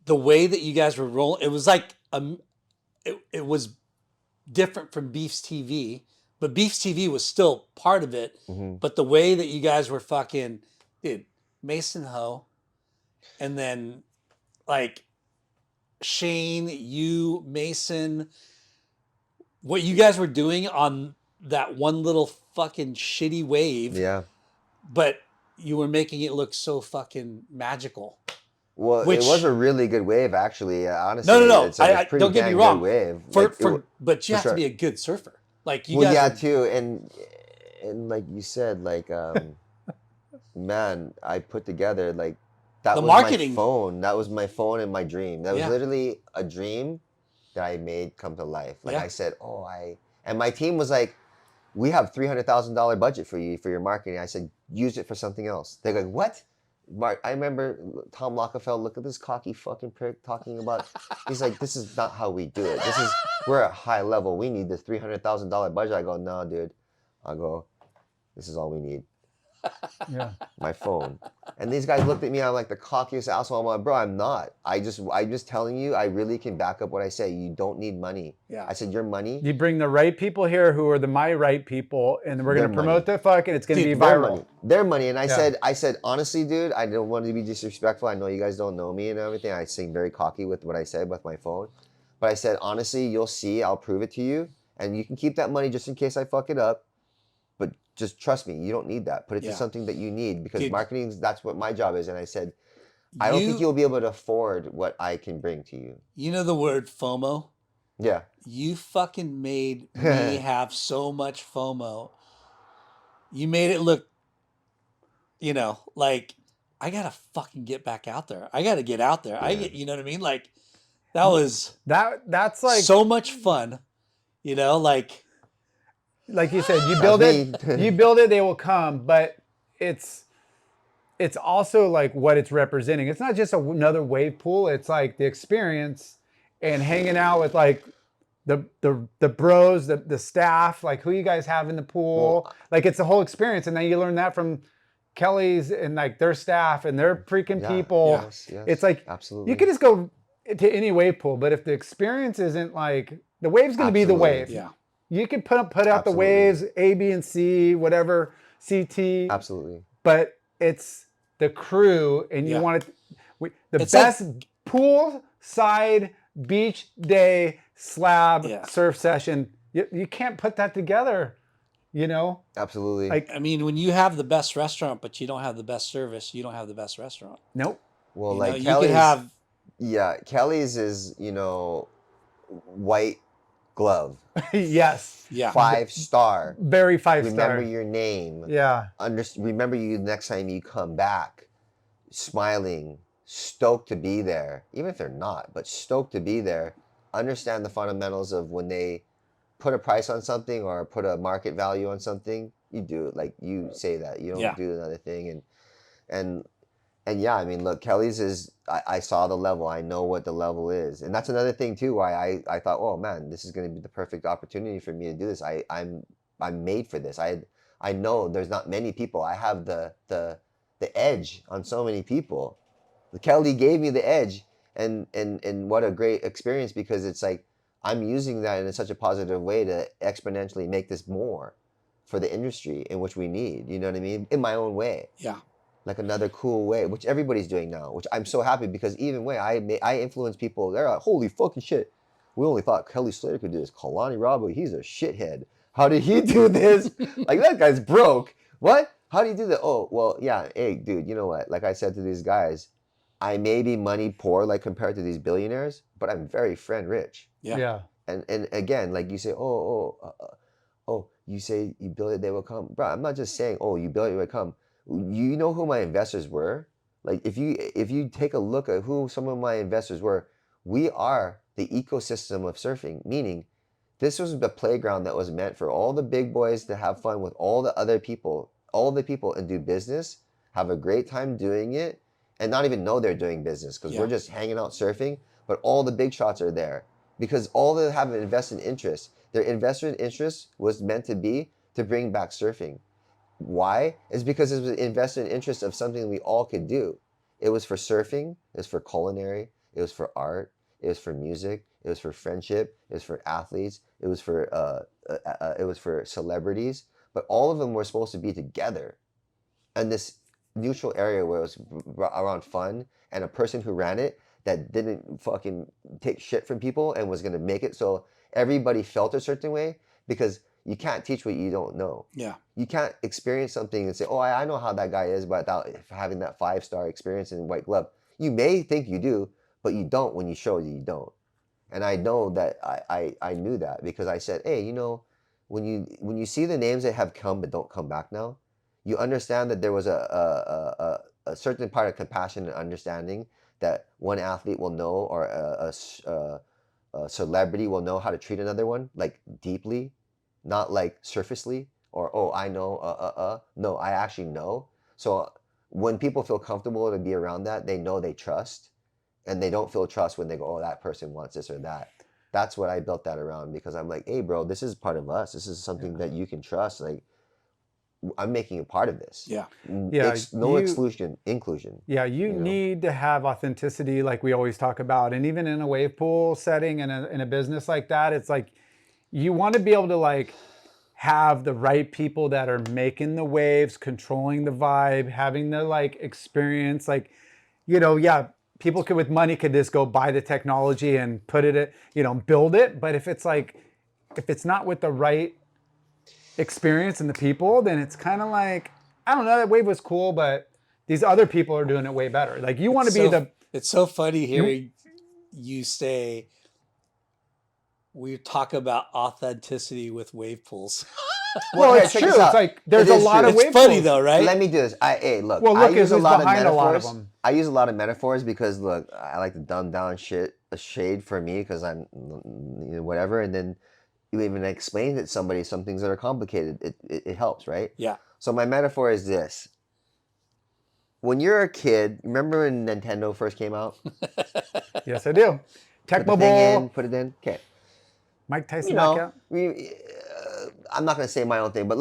the way that you guys were rolling, it was like it was different from Beef's TV, but Beef's TV was still part of it. Mm-hmm. But the way that you guys were fucking, dude, Mason Ho, and then like Shane, you, Mason, what you guys were doing on that one little fucking shitty wave, Yeah. but you were making it look so fucking magical. Well, Which- it was a really good wave, actually. Honestly, No. It's like a I pretty don't get me dang wrong. good wave. But you for have sure. to be a good surfer. Like you Well, guys. yeah, were- too, and like you said, like man, I put together like that The was marketing. my phone. That was my phone and my dream. That was Yeah. literally a dream that I made come to life. Like Yeah. I said, and my team was like, we have $300,000 budget for you for your marketing. I said, use it for something else. They're like, what? Mark, I remember Tom Lockefeller, look at this cocky fucking prick talking about, he's like, this is not how we do it. We're at high level. We need this $300,000 budget. I go, no, dude. I go, this is all we need. Yeah. My phone. And these guys looked at me, I'm like the cockiest asshole. I'm like, bro, I'm not. I'm just telling you, I really can back up what I say. You don't need money. Yeah. I said, your money. You bring the right people here who are the my right people, and we're going to promote the fuck, and it's going to be Their viral. money. Their money. And I said, honestly, dude, I don't want to be disrespectful. I know you guys don't know me and everything. I sing very cocky with what I said with my phone. But I said, honestly, you'll see. I'll prove it to you. And you can keep that money just in case I fuck it up. But just trust me, you don't need that. Put it to something that you need, because marketing, that's what my job is. And I said, I don't think you'll be able to afford what I can bring to you. You know the word FOMO? Yeah. You fucking made me have so much FOMO. You made it look, like I gotta fucking get back out there. I gotta get out there. You know what I mean? Like that was that's like so much fun. Like you said, you build it, they will come. But it's also like what it's representing. It's not just another wave pool. It's like the experience and hanging out with like the bros, the staff, like who you guys have in the pool. Like it's the whole experience. And then you learn that from Kelly's and like their staff and their freaking people. Yes, it's like absolutely. You could just go to any wave pool, but if the experience isn't like, the wave's going to be the wave. Yeah. You can put out the waves, A, B, and C, whatever, CT. Absolutely. But it's the crew, and you want it. It's best pool side beach day slab surf session. You can't put that together, Absolutely. Like, I mean, when you have the best restaurant, but you don't have the best service, you don't have the best restaurant. Nope. Well, Kelly's, you could have. Yeah, Kelly's is, white glove. Yes. Yeah. 5-star. Very 5-star. Remember your name. Yeah. Remember you next time you come back, smiling, stoked to be there. Even if they're not, but stoked to be there. Understand the fundamentals of when they put a price on something or put a market value on something, you do it. Like you say that. You don't do another thing. And yeah, I mean, look, Kelly's is, I saw the level. I know what the level is. And that's another thing too, why I thought, oh man, this is going to be the perfect opportunity for me to do this. I'm made for this. I know there's not many people. I have the edge on so many people. Kelly gave me the edge, and what a great experience, because it's like, I'm using that in such a positive way to exponentially make this more for the industry in which we need, you know what I mean? In my own way. Yeah. Like another cool way, which everybody's doing now, which I'm so happy, because even way I influence people. They're like, holy fucking shit. We only thought Kelly Slater could do this. Kalani Robb, he's a shithead. How did he do this? Like, that guy's broke. What? How do you do that? Oh, well, yeah. Hey, dude, you know what? Like I said to these guys, I may be money poor, like compared to these billionaires, but I'm very friend rich. Yeah. And again, like you say, you say you build it, they will come. Bro, I'm not just saying, you build it, they will come. You know who my investors were? Like if you take a look at who some of my investors were, we are the ecosystem of surfing, meaning this was the playground that was meant for all the big boys to have fun with all the other people, and do business, have a great time doing it, and not even know they're doing business, because we're just hanging out surfing, but all the big shots are there because all they have an invested interest. Their invested interest was meant to be to bring back surfing. Why? It's because it was an invested interest of something we all could do. It was for surfing, it was for culinary, it was for art, it was for music, it was for friendship, it was for athletes, it was for celebrities, but all of them were supposed to be together. And this neutral area where it was around fun, and a person who ran it that didn't fucking take shit from people and was going to make it so everybody felt a certain way, because you can't teach what you don't know. Yeah. You can't experience something and say, oh, I know how that guy is, without having that 5-star experience in white glove. You may think you do, but you don't when you show you don't. And I know that I knew that, because I said, hey, when you see the names that have come but don't come back now, you understand that there was a certain part of compassion and understanding that one athlete will know, or a celebrity will know how to treat another one, like deeply. not like surfacely or oh I know no, I actually know. So when people feel comfortable to be around that, they know they trust, and they don't feel trust when they go, oh, that person wants this or that. That's what I built that around, because I'm like, hey bro, this is part of us, this is something that you can trust. Like, I'm making a part of this. Yeah. Yeah, No you- exclusion, inclusion. Yeah, you know? need to have authenticity, like we always talk about, and even in a wave pool setting, in a business like that, it's like you want to be able to like have the right people that are making the waves, controlling the vibe, having the like experience. Like, yeah, people could with money could just go buy the technology and put it, build it. But if it's not with the right experience and the people, then it's kind of like, I don't know, that wave was cool, but these other people are doing it way better. Like you want to be It's so funny hearing you say we talk about authenticity with wave pools. well, here, it's check true. this It's out. like there's It a is lot true. of It's wave funny pools. though, right? Let me do this. Hey, look. Well, I look at use a who's lot of behind a lot of metaphors. them. I use a lot of metaphors because look, I like to dumb down shit, a shade for me, because I'm whatever, and then you even explain it to somebody some things that are complicated. It helps, right? Yeah. So my metaphor is this: when you're a kid, remember when Nintendo first came out? Yes, I do. Put the thing in, Tecmo put it in. Okay. Mike Tyson You know, knockout. I'm not gonna say my own thing, but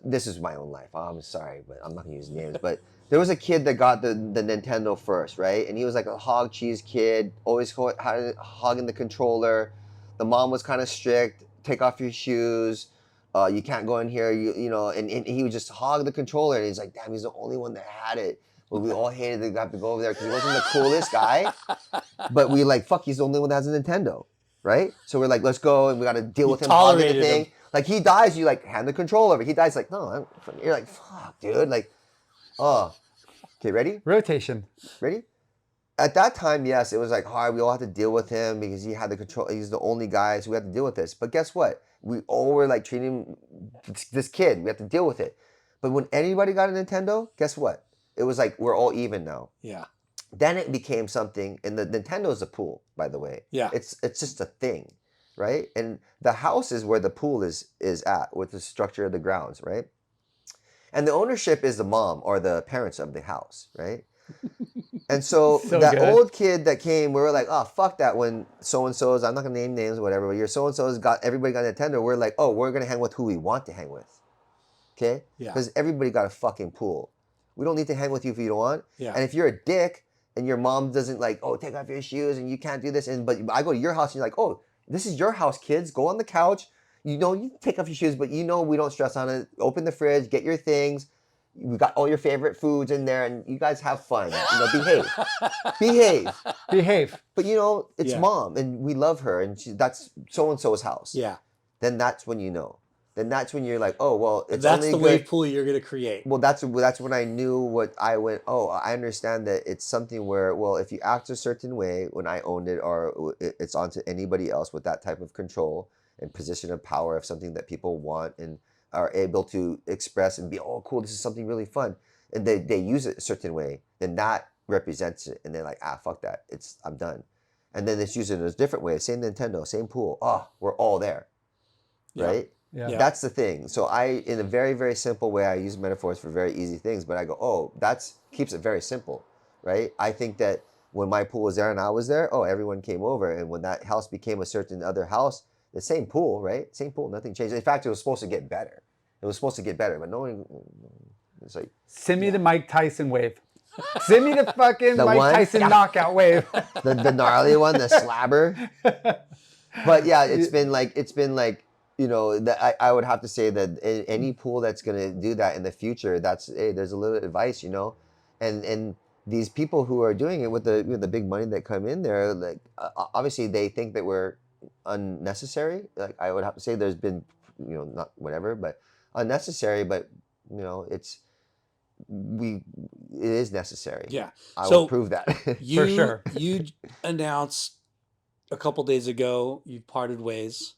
this is my own life. I'm sorry, but I'm not gonna use names. But there was a kid that got the Nintendo first, right? And he was like a hog cheese kid, always hogging the controller. The mom was kind of strict. Take off your shoes. You can't go in here. You know, and he would just hog the controller. And he's like, damn, he's the only one that had it. But we all hated to have to go over there because he wasn't the coolest guy. But we like, fuck, he's the only one that has a Nintendo. Right? So we're like, let's go, and we got to deal with him hogging the thing. Him. Like, he dies, you like hand the control over. He dies, like, no, you're like, fuck, dude. Like, oh. Okay, ready? Rotation. Ready? At that time, yes, it was like hard. We all had to deal with him because he had the control. He's the only guy, so we had to deal with this. But guess what? We all were like treating this kid. We had to deal with it. But when anybody got a Nintendo, guess what? It was like, we're all even now. Yeah. Then it became something, and the Nintendo is a pool, by the way. Yeah. It's just a thing, right? And the house is where the pool is at, with the structure of the grounds, right? And the ownership is the mom or the parents of the house, right? And so that good. old kid that came, we were like, oh, fuck that, when so-and-so's, I'm not going to name names or whatever, but your so-and-so's everybody got a Nintendo, we're like, oh, we're going to hang with who we want to hang with, okay? Yeah. Because everybody got a fucking pool. We don't need to hang with you if you don't want. Yeah. And if you're a dick, and your mom doesn't like, oh, take off your shoes and you can't do this. But I go to your house and you're like, oh, this is your house, kids. Go on the couch. You know, you take off your shoes, but we don't stress on it. Open the fridge, get your things. We got all your favorite foods in there, and you guys have fun. Behave. Behave. But it's mom, and we love her, and that's so-and-so's house. Yeah. Then that's when you know. Then that's when you're like, oh, well, it's that's only the good. wave pool you're going to create. Well, that's when I knew what I went, oh, I understand that it's something where, well, if you act a certain way when I owned it, or it's onto anybody else with that type of control and position of power of something that people want and are able to express and be, oh, cool, this is something really fun. And they use it a certain way, then that represents it. And they're like, fuck that. I'm done. And then it's used in a different way. Same Nintendo, same pool. Oh, we're all there. Yeah. Right? Yeah. That's the thing. So in a very, very simple way, I use metaphors for very easy things, but I go, oh, keeps it very simple, right? I think that when my pool was there and I was there, oh, everyone came over. And when that house became a certain other house, the same pool, right? Same pool, nothing changed. In fact, it was supposed to get better. But no one, it's like. Send me the Mike Tyson wave. Send me the fucking The Mike one? Tyson knockout wave. The gnarly one, the slabber. But yeah, it's been like, I would have to say that any pool that's going to do that in the future, there's a little advice, and these people who are doing it with the big money that come in there, like obviously they think that we're unnecessary. Like I would have to say there's been, not whatever, but unnecessary, but it is necessary. Yeah. I will prove that. For sure. You announced a couple days ago you parted ways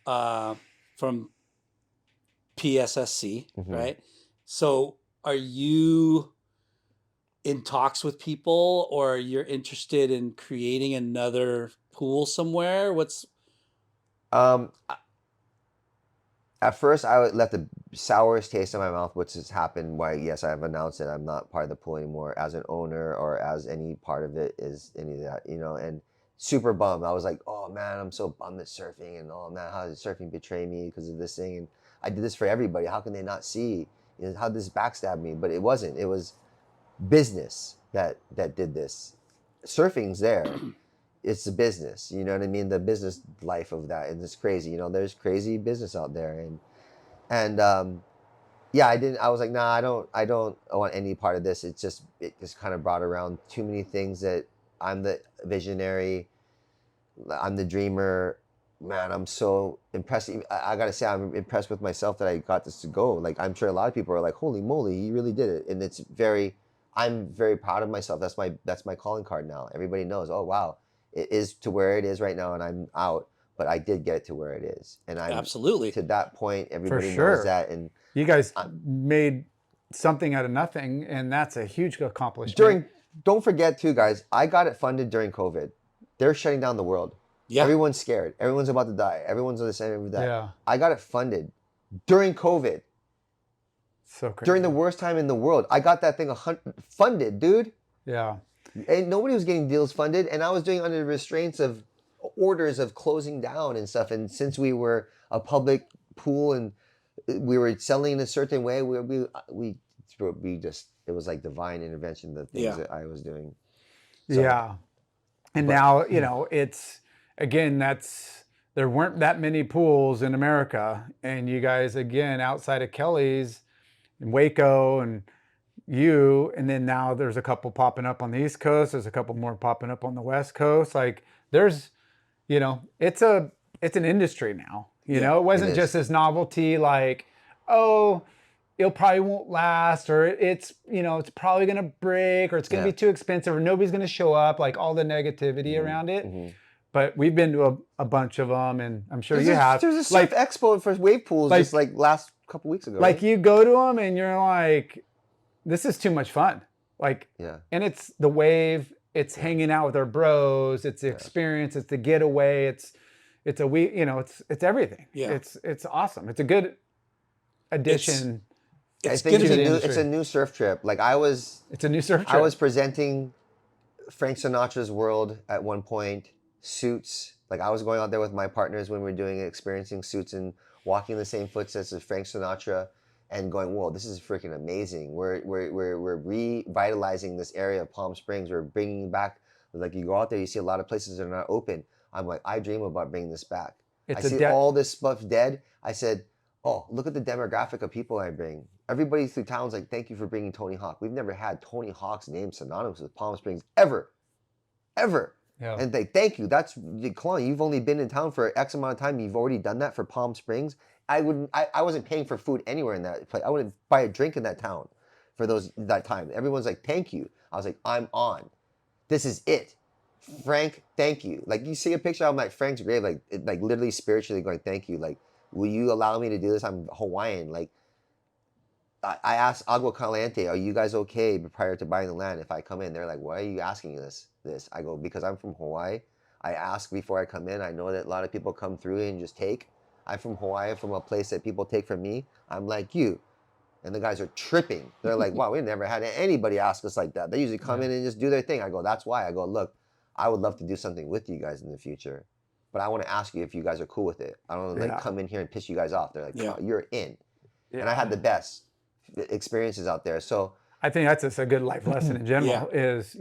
from PSSC, right? So are you in talks with people, or you're interested in creating another pool somewhere? At first, I left the sourest taste in my mouth, which has happened. Why, yes, I've announced that I'm not part of the pool anymore as an owner or as any part of it is any of that, and super bummed. I was like, oh man, I'm so bummed at surfing, and oh man, how did surfing betray me because of this thing? And I did this for everybody. How can they not see? How did this backstab me? But it wasn't. It was business that did this. Surfing's there. It's the business, you know what I mean? The business life of that, and it's crazy. There's crazy business out there, and yeah, I was like, nah, I don't want any part of this. It just kind of brought around too many things that I'm the visionary, I'm the dreamer. Man, I'm so impressed. I gotta say, I'm impressed with myself that I got this to go. Like, I'm sure a lot of people are like, holy moly, you really did it. And I'm very proud of myself. That's my calling card now. Everybody knows, oh wow, it is to where it is right now, and I'm out. But I did get it to where it is, and I'm Absolutely. to that point. Everybody sure. knows that, and You guys made something out of nothing, and that's a huge accomplishment. don't forget too, guys. I got it funded during COVID. They're shutting down the world. Yeah. Everyone's scared. Everyone's about to die. Everyone's on the same of that. Yeah. I got it funded during COVID. So crazy. During the worst time in the world. I got that thing funded, dude. Yeah. And nobody was getting deals funded, and I was doing under the restraints of orders of closing down and stuff. And since we were a public pool and we were selling in a certain way, we just, it was like divine intervention, the things that I was doing. So, yeah. And now, it's, again, there weren't that many pools in America. And you guys, again, outside of Kelly's and Waco and and then now there's a couple popping up on the East Coast. There's a couple more popping up on the West Coast. Like there's, it's an industry now. It wasn't just this novelty like, oh, it probably won't last, or it's probably gonna break, or it's gonna be too expensive, or nobody's gonna show up. Like all the negativity around it. Mm-hmm. But we've been to a bunch of them, and I'm sure you have. There's a surf expo for wave pools just like last couple weeks ago. Like you go to them and you're like, this is too much fun. Like, and it's the wave. It's hanging out with our bros. It's the experience. It's the getaway. It's everything. Yeah. It's awesome. It's a good addition. I think it's a new surf trip. Like it's a new surf trip. I was presenting Frank Sinatra's World at one point, Suits. Like I was going out there with my partners when we were doing experiencing Suits and walking the same footsteps as Frank Sinatra and going, whoa, this is freaking amazing. We're revitalizing this area of Palm Springs. We're bringing back, like you go out there, you see a lot of places that are not open. I'm like, I dream about bringing this back. I see all this stuff dead. I said, oh, look at the demographic of people I bring. Everybody through town's like, thank you for bringing Tony Hawk. We've never had Tony Hawk's name synonymous with Palm Springs ever. Yeah. And thank you. That's, Kalani, you've only been in town for X amount of time. You've already done that for Palm Springs. I wasn't paying for food anywhere in that place. I wouldn't buy a drink in that town for that time. Everyone's like, thank you. I was like, I'm on. This is it. Frank, thank you. Like you see a picture of like Frank's grave, like literally spiritually going, thank you. Like, will you allow me to do this? I'm Hawaiian. Like, I asked Agua Caliente, are you guys okay prior to buying the land if I come in? They're like, why are you asking this? I go, because I'm from Hawaii. I ask before I come in. I know that a lot of people come through and just take. I'm from Hawaii, from a place that people take from me. I'm like you. And the guys are tripping. They're like, wow, we never had anybody ask us like that. They usually come in and just do their thing. I go, that's why. I go, look, I would love to do something with you guys in the future. But I want to ask you if you guys are cool with it. I don't want to come in here and piss you guys off. They're like, oh, you're in. Yeah. And I had the best experiences out there. So I think that's just a good life lesson in general is,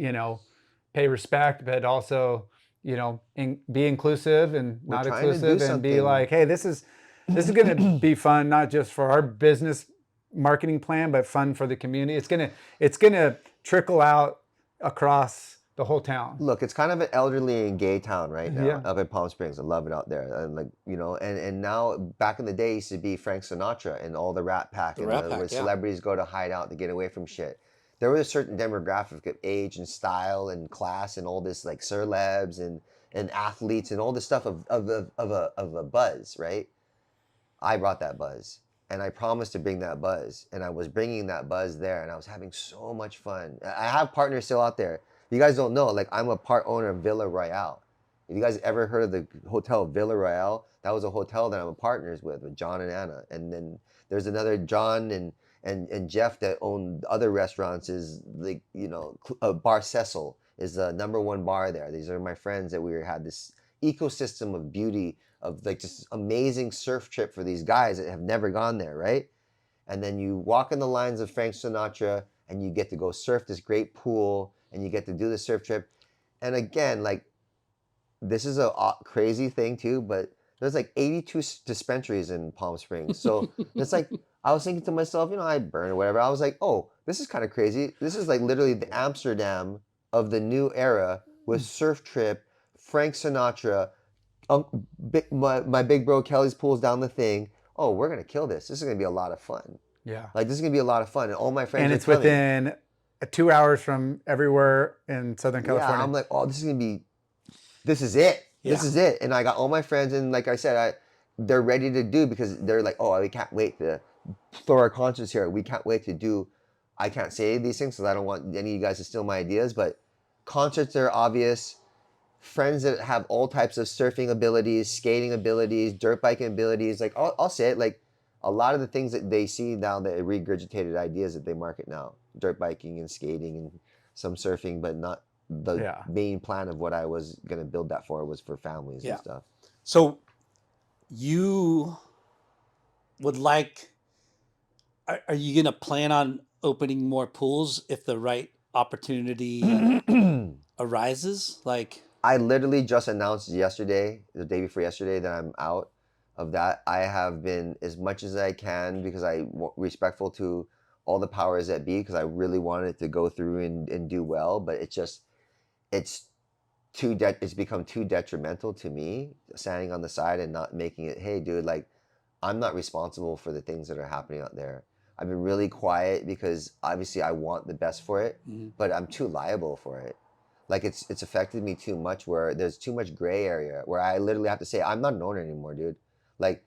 pay respect, but also, be inclusive and not exclusive, and be like, hey, this is going to be fun, not just for our business marketing plan, but fun for the community. It's going to trickle out across the whole town. Look, it's kind of an elderly and gay town right now up in Palm Springs. I love it out there. And and now back in the day it used to be Frank Sinatra and all the Rat Pack where celebrities go to hide out to get away from shit. There was a certain demographic of age and style and class and all this like celebs and athletes and all this stuff of a buzz, right? I brought that buzz. And I promised to bring that buzz. And I was bringing that buzz there. And I was having so much fun. I have partners still out there. You guys don't know, like I'm a part owner of Villa Royale. If you guys ever heard of the hotel Villa Royale, that was a hotel that I'm partners with John and Anna. And then there's another John and Jeff that own other restaurants. Is like, you know, Bar Cecil is the #1 bar there. These are my friends that had this ecosystem of beauty, of like just amazing surf trip for these guys that have never gone there, right? And then you walk in the lines of Frank Sinatra and you get to go surf this great pool and you get to do the surf trip. And again, like, this is a crazy thing too, but there's like 82 dispensaries in Palm Springs. So it's like, I was thinking to myself, you know, I burn or whatever. I was like, oh, this is kind of crazy. This is like literally the Amsterdam of the new era with surf trip, Frank Sinatra, my big bro Kelly's pool's down the thing. Oh, we're going to kill this. This is going to be a lot of fun. Yeah. Like, this is going to be a lot of fun. And all my friends And are it's coming. within 2 hours from everywhere in Southern California. Yeah, I'm like, oh, this is it. This is it. And I got all my friends, and like I said, they're ready to do, because they're like, oh, we can't wait to throw our concerts here. We can't wait to do. I can't say these things because I don't want any of you guys to steal my ideas, but concerts are obvious. Friends that have all types of surfing abilities, skating abilities, dirt biking abilities. Like, I'll say it, like, a lot of the things that they see now, that regurgitated ideas that they market now, dirt biking and skating and some surfing, but not the main plan of what I was going to build that for was for families and stuff. So you would like, are you going to plan on opening more pools if the right opportunity arises? Like, I literally just announced yesterday, the day before yesterday, that I'm out of that. I have been, as much as I can, because I'm respectful to all the powers that be, because I really wanted it to go through and do well, but it's become too detrimental to me, standing on the side and not making it, hey dude, like, I'm not responsible for the things that are happening out there. I've been really quiet because obviously I want the best for it, but I'm too liable for it. Like, it's affected me too much, where there's too much gray area where I literally have to say, I'm not an owner anymore, dude. Like,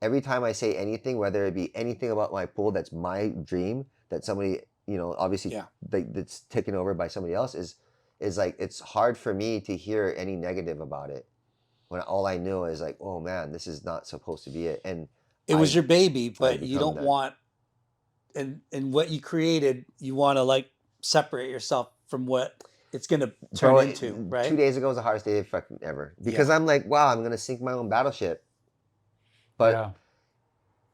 every time I say anything, whether it be anything about my pool that's my dream, that somebody, you know, obviously that's taken over by somebody else, is like, it's hard for me to hear any negative about it, when all I know is like, oh man, this is not supposed to be it. And it was your baby, but you don't want, and what you created, you want to like separate yourself from what it's going to turn into, right? 2 days ago was the hardest day fucking ever, because I'm like, wow, I'm going to sink my own battleship. But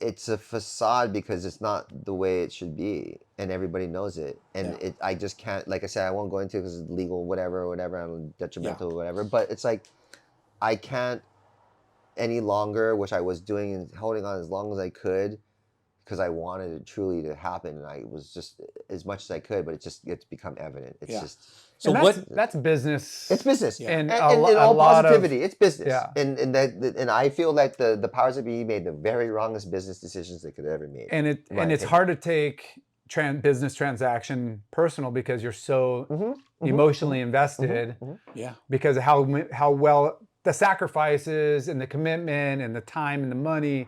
it's a facade, because it's not the way it should be, and everybody knows it. And I just can't, like I said, I won't go into it because it's legal, whatever, I'm detrimental, whatever. But it's like, I can't any longer, which I was doing and holding on as long as I could, because I wanted it truly to happen, and I was just as much as I could, but it's become evident. It's just. So that's business. It's business, and all positivity. It's business, Yeah. and I feel like the powers that be made the very wrongest business decisions they could have ever made. And it's hard to take business transaction personal, because you're so emotionally invested. Because of how well the sacrifices and the commitment and the time and the money,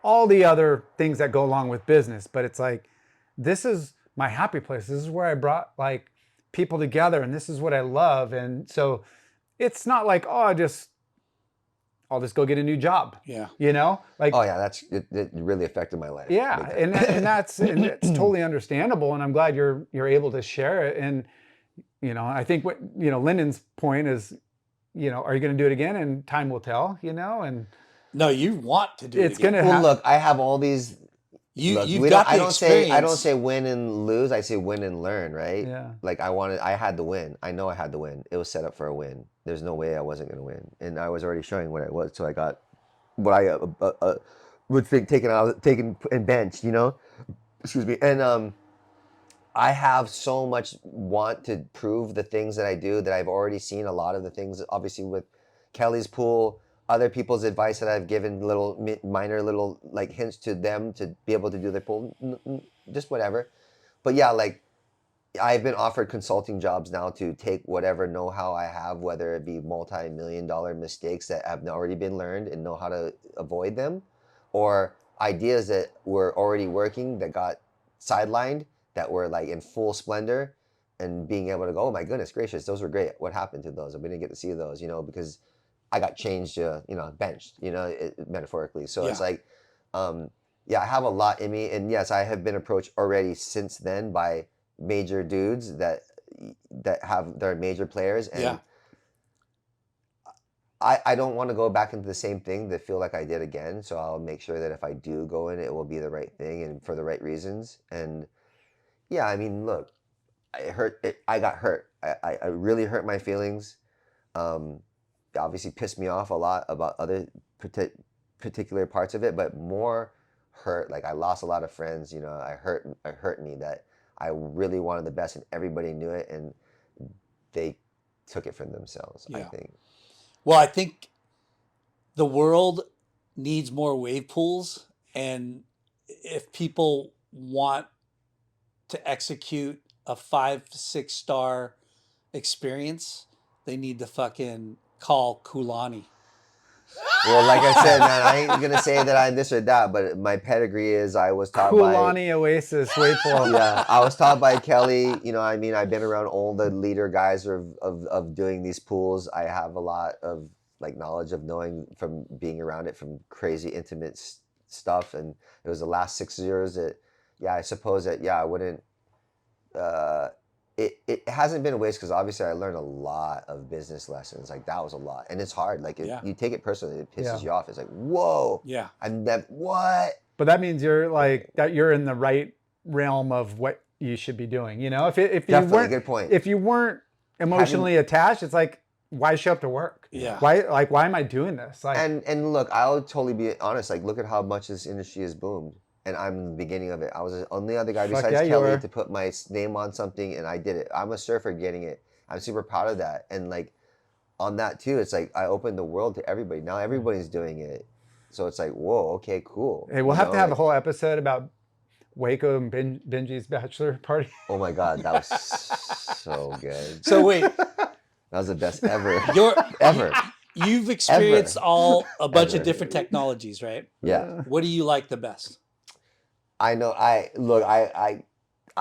all the other things that go along with business. But it's like, this is my happy place. This is where I brought like people together, and this is what I love. And so it's not like, oh, I'll just go get a new job. Yeah. You know, like, oh yeah, it really affected my life. Yeah. And it's totally understandable. And I'm glad you're able to share it. And, you know, I think what, you know, Lyndon's point is, you know, are you going to do it again? And time will tell, you know, and no, you want to do it. It's going to Well, look, I have all these. You've got the experience. I don't say win and lose. I say win and learn, right? Yeah. Like, I had the win. I know I had the win. It was set up for a win. There's no way I wasn't going to win. And I was already showing what I was. So I got what I would think taken and benched, you know? Excuse me. And I have so much want to prove the things that I do, that I've already seen a lot of the things, obviously with Kelly's pool, other people's advice that I've given, minor little like hints to them to be able to do their pool, just whatever. But yeah, like, I've been offered consulting jobs now to take whatever know-how I have, whether it be multi-million-dollar mistakes that have already been learned and know how to avoid them, or ideas that were already working that got sidelined, that were like in full splendor, and being able to go, oh my goodness gracious, those were great. What happened to those? We didn't get to see those, you know, because I got changed to, benched, metaphorically. So it's Yeah. like, yeah, I have a lot in me, and yes, I have been approached already since then by major dudes that have they're major players, and Yeah. I don't want to go back into the same thing that feel like I did again. So I'll make sure that if I do go in, it will be the right thing and for the right reasons. And yeah, I mean, look, I got hurt. I really hurt my feelings. It obviously pissed me off a lot about other particular parts of it, but more hurt. Like I lost a lot of friends. It hurt me that I really wanted the best, and everybody knew it, and they took it from themselves. I Yeah. think. Well, I think the world needs more wave pools, and if people want to execute a 5-6 star experience, they need to fucking call Kalani. Well, like I said, man, I ain't gonna say that I'm this or that, but my pedigree is I was taught Kalani Oasis wave pool. yeah, I was taught by Kelly. I mean, I've been around all the leader guys of doing these pools. I have a lot of like knowledge of knowing from being around it, from crazy intimate stuff. And it was the last 6 years that, yeah, I suppose that, yeah, I wouldn't. It hasn't been a waste because obviously I learned a lot of business lessons. Like that was a lot, and it's hard. Like Yeah. you take it personally, it pisses Yeah. you off. It's like, whoa, Yeah. I've never what. But that means you're like that. You're in the right realm of what you should be doing. If you Definitely, weren't good point. if you weren't emotionally attached, it's like, why show up to work? Yeah. Why am I doing this? Like, And look, I'll totally be honest. Like, look at how much this industry has boomed, and I'm in the beginning of it. I was the only other guy Fuck besides yeah, you Kelly were. to put my name on something, and I did it. I'm a surfer getting it. I'm super proud of that. And like on that too, it's like I opened the world to everybody. Now everybody's doing it, so it's like, whoa, okay, cool. hey, we'll have to have a like, whole episode about Waco and Benji's bachelor party. oh my god, that was so good. So wait, That was the best ever. you're Ever. you've experienced a bunch of Ever. different technologies, right? Yeah. What do you like the best? I know. I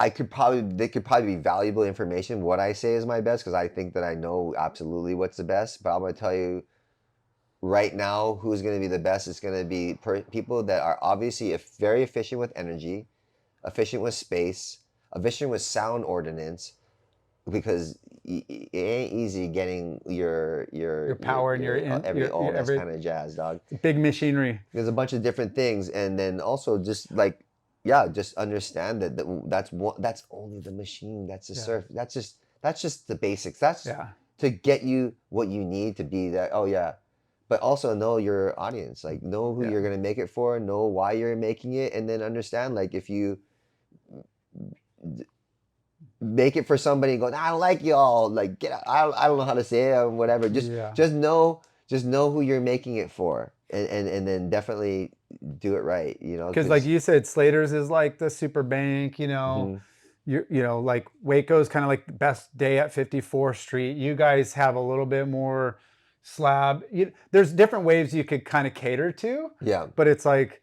could probably. They could probably be valuable information. What I say is my best because I think that I know absolutely what's the best. But I'm going to tell you right now who's going to be the best. It's going to be people that are obviously very efficient with energy, efficient with space, efficient with sound ordinance, because it ain't easy getting your power and all that every kind of jazz, dog. big machinery. There's a bunch of different things, and then also just like, yeah, just understand that that's only the machine. That's the surf. That's just the basics. That's to get you what you need to be that. Oh yeah, but also know your audience. Like know who you're gonna make it for. Know why you're making it, and then understand like if you make it for somebody and go, I don't like y'all. Like get out. I don't know how to say it or whatever. Just know who you're making it for, and then definitely do it right. Because like you said, Slater's is like the super bank. Like Waco's kind of like the best day at 54th Street. You guys have a little bit more slab. There's different waves you could kind of cater to. Yeah. But it's like,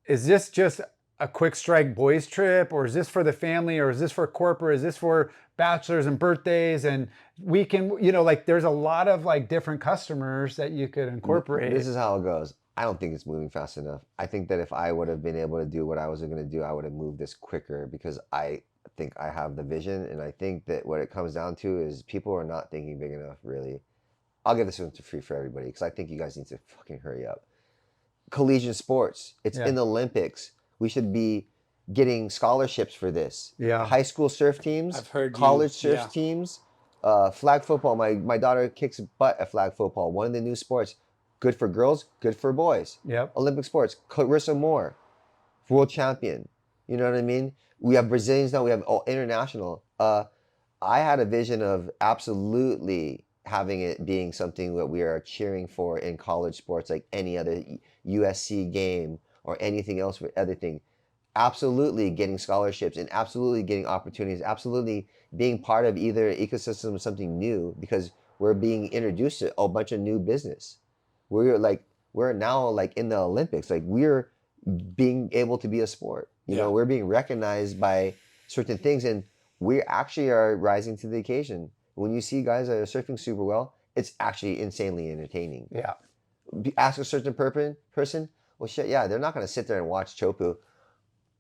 is this just a quick strike boys trip, or is this for the family, or is this for corporate? Is this for bachelors and birthdays and weekend? Like there's a lot of like different customers that you could incorporate. This is how it goes. I don't think it's moving fast enough. I think that if I would have been able to do what I was going to do, I would have moved this quicker because I think I have the vision. And I think that what it comes down to is people are not thinking big enough, really. I'll give this one to free for everybody because I think you guys need to fucking hurry up. Collegiate sports. It's in the Olympics. We should be getting scholarships for this. Yeah. High school surf teams. I've heard college surf teams. Flag football. My daughter kicks butt at flag football. One of the new sports. Good for girls, good for boys. Yep. Olympic sports. Carissa Moore, world champion. You know what I mean? We have Brazilians now. We have international. I had a vision of absolutely having it being something that we are cheering for in college sports, like any other USC game or anything else for other thing. Absolutely getting scholarships and absolutely getting opportunities. Absolutely being part of either ecosystem or something new because we're being introduced to a bunch of new business. We're now like in the Olympics, like we're being able to be a sport. We're being recognized by certain things, and we actually are rising to the occasion. When you see guys that are surfing super well, it's actually insanely entertaining. Yeah. Ask a certain person, well, shit, yeah, they're not going to sit there and watch Chopu.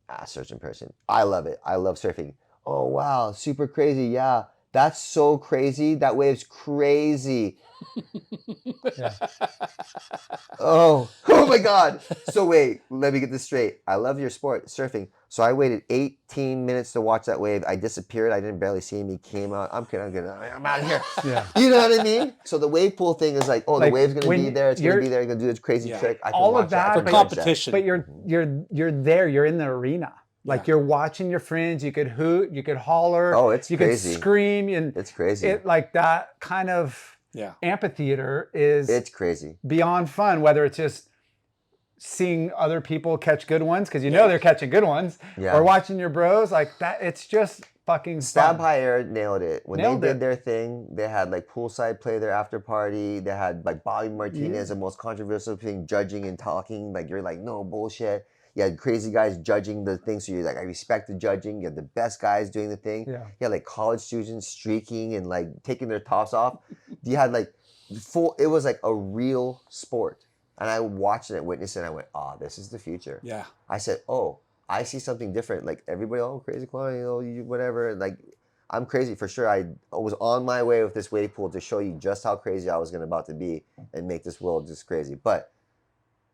Ask a certain person. I love it. I love surfing. Oh, wow, super crazy. Yeah, that's so crazy. That wave's crazy. Yeah. Oh my God. So wait, let me get this straight. I love your sport, surfing. So I waited 18 minutes to watch that wave. I disappeared. I didn't barely see him. He came out. I'm kidding. I'm out of here. Yeah. You know what I mean? So the wave pool thing is like, oh, the Like, wave's gonna when be there. It's gonna you're- be there. You're gonna do this crazy Yeah. trick. I can All watch of that, I For can but- watch that. competition. But you're there. You're in the arena. Like, you're watching your friends. You could hoot. You could holler. Oh, it's you crazy. could scream, and It's crazy. it like that kind of Yeah. amphitheater is It's crazy. beyond fun. Whether it's just seeing other people catch good ones because you know they're catching good ones, Yeah. or watching your bros like that. It's just fucking Stab fun. High Air nailed it. When Nailed they it. did their thing, they had like poolside play their after party. They had like Bobby Martinez, the most controversial thing, judging and talking. Like, you're like, no bullshit. You had crazy guys judging the thing, so you're like, I respect the judging. You had the best guys doing the thing. Yeah. You had like college students streaking and like taking their tops off. You had like it was like a real sport. And I watched it, witnessed it, and I went, this is the future. Yeah. I said, I see something different. Like, everybody, crazy Kalani, you whatever. Like, I'm crazy for sure. I was on my way with this wave pool to show you just how crazy I was about to be and make this world just crazy. But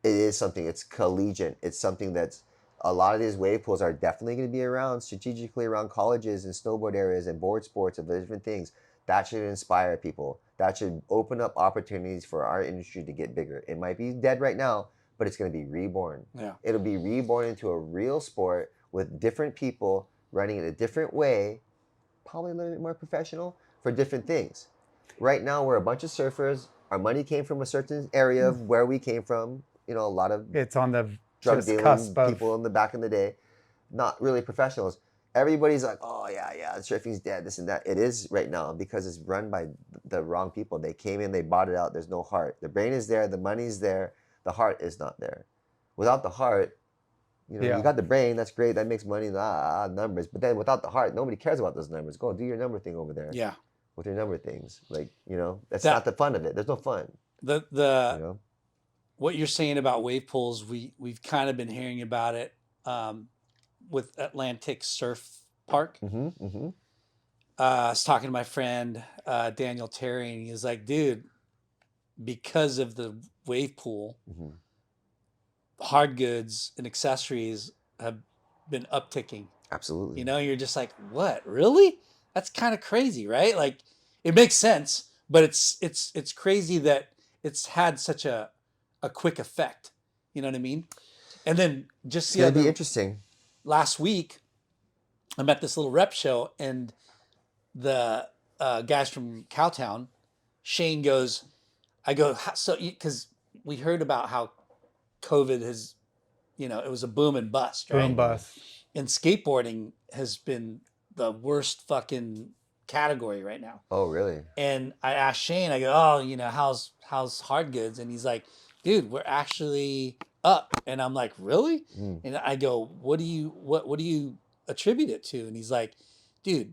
it is something, it's collegiate. It's something that's, a lot of these wave pools are definitely going to be around strategically around colleges and snowboard areas and board sports and different things. That should inspire people. That should open up opportunities for our industry to get bigger. It might be dead right now, but it's going to be reborn. Yeah. It'll be reborn into a real sport with different people running it a different way, probably a little bit more professional for different things. Right now, we're a bunch of surfers. Our money came from a certain area of where we came from. You know, a lot of It's on the drug just dealing cusp of people in the back in the day, not really professionals. Everybody's like, oh yeah, surfing's dead, this and that. It is right now because it's run by the wrong people. They came in, they bought it out. There's no heart. The brain is there, the money's there, the heart is not there. Without the heart, you got the brain, that's great, that makes money, numbers. But then without the heart, nobody cares about those numbers. Go do your number thing over there. Yeah. With your number things, like, that's not the fun of it. There's no fun. The what you're saying about wave pools, we've kind of been hearing about it with Atlantic Surf Park. I was talking to my friend Daniel Terry, and he was like, dude, because of the wave pool, hard goods and accessories have been upticking. Absolutely. You're just like, what? Really? That's kind of crazy, right? Like, it makes sense, but it's crazy that it's had such a quick effect. You know what I mean? And then just It's gonna be interesting. last week, I'm at this little rep show, and the guys from Cowtown, Shane goes, I go, so, because we heard about how COVID has, it was a boom and bust, right? boom bust. And skateboarding has been the worst fucking category right now. Oh, really? And I asked Shane, I go, how's hard goods? And he's like, dude, we're actually up. And I'm like, really? And I go, what do you attribute it to? And he's like, dude,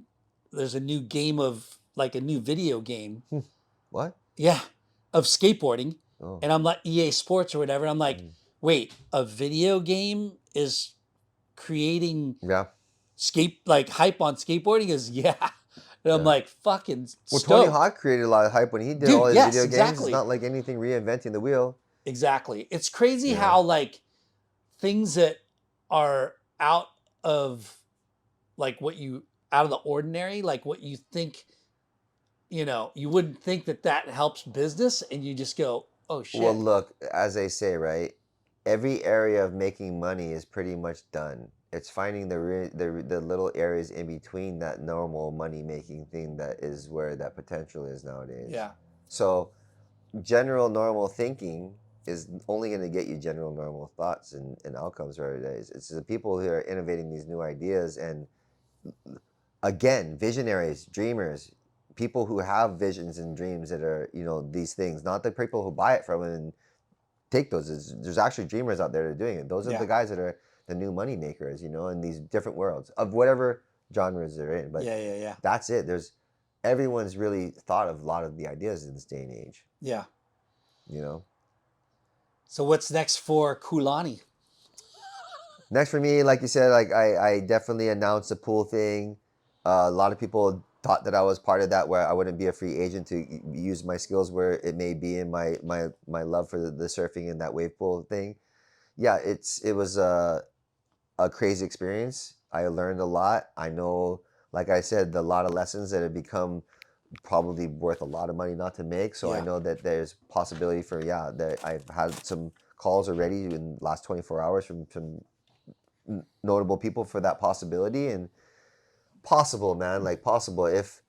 there's a new game of, like, a new video game. What? Yeah, of skateboarding. Oh. And I'm like, EA Sports or whatever. I'm like, wait, a video game is creating hype on skateboarding? Is And I'm like, fucking Well, stoked. Tony Hawk created a lot of hype when he did all his video games. Exactly. It's not like anything reinventing the wheel. Exactly. It's crazy how, like, things that are out of the ordinary, like what you think, you wouldn't think that helps business, and you just go, oh shit. Well, look, as they say, right? Every area of making money is pretty much done. It's finding the little areas in between that normal money making thing that is where that potential is nowadays. Yeah. So, general normal thinking is only going to get you general normal thoughts and outcomes every day. It's the people who are innovating these new ideas, and again, visionaries, dreamers, people who have visions and dreams that are, these things, not the people who buy it from them and take those. There's actually dreamers out there that are doing it. Those are the guys that are the new money makers, in these different worlds of whatever genres they're in. But yeah. that's it. There's everyone's really thought of a lot of the ideas in this day and age. Yeah. You know. So what's next for Kalani? Next for me, like you said, like I definitely announced the pool thing. A lot of people thought that I was part of that, where I wouldn't be a free agent to use my skills where it may be in my love for the surfing and that wave pool thing. Yeah, it was a crazy experience. I learned a lot. I know, like I said, a lot of lessons that have become probably worth a lot of money not to make. So I Yeah. know that there's possibility for that I've had some calls already in the last 24 hours from notable people for that possibility, and possible, man, like possible if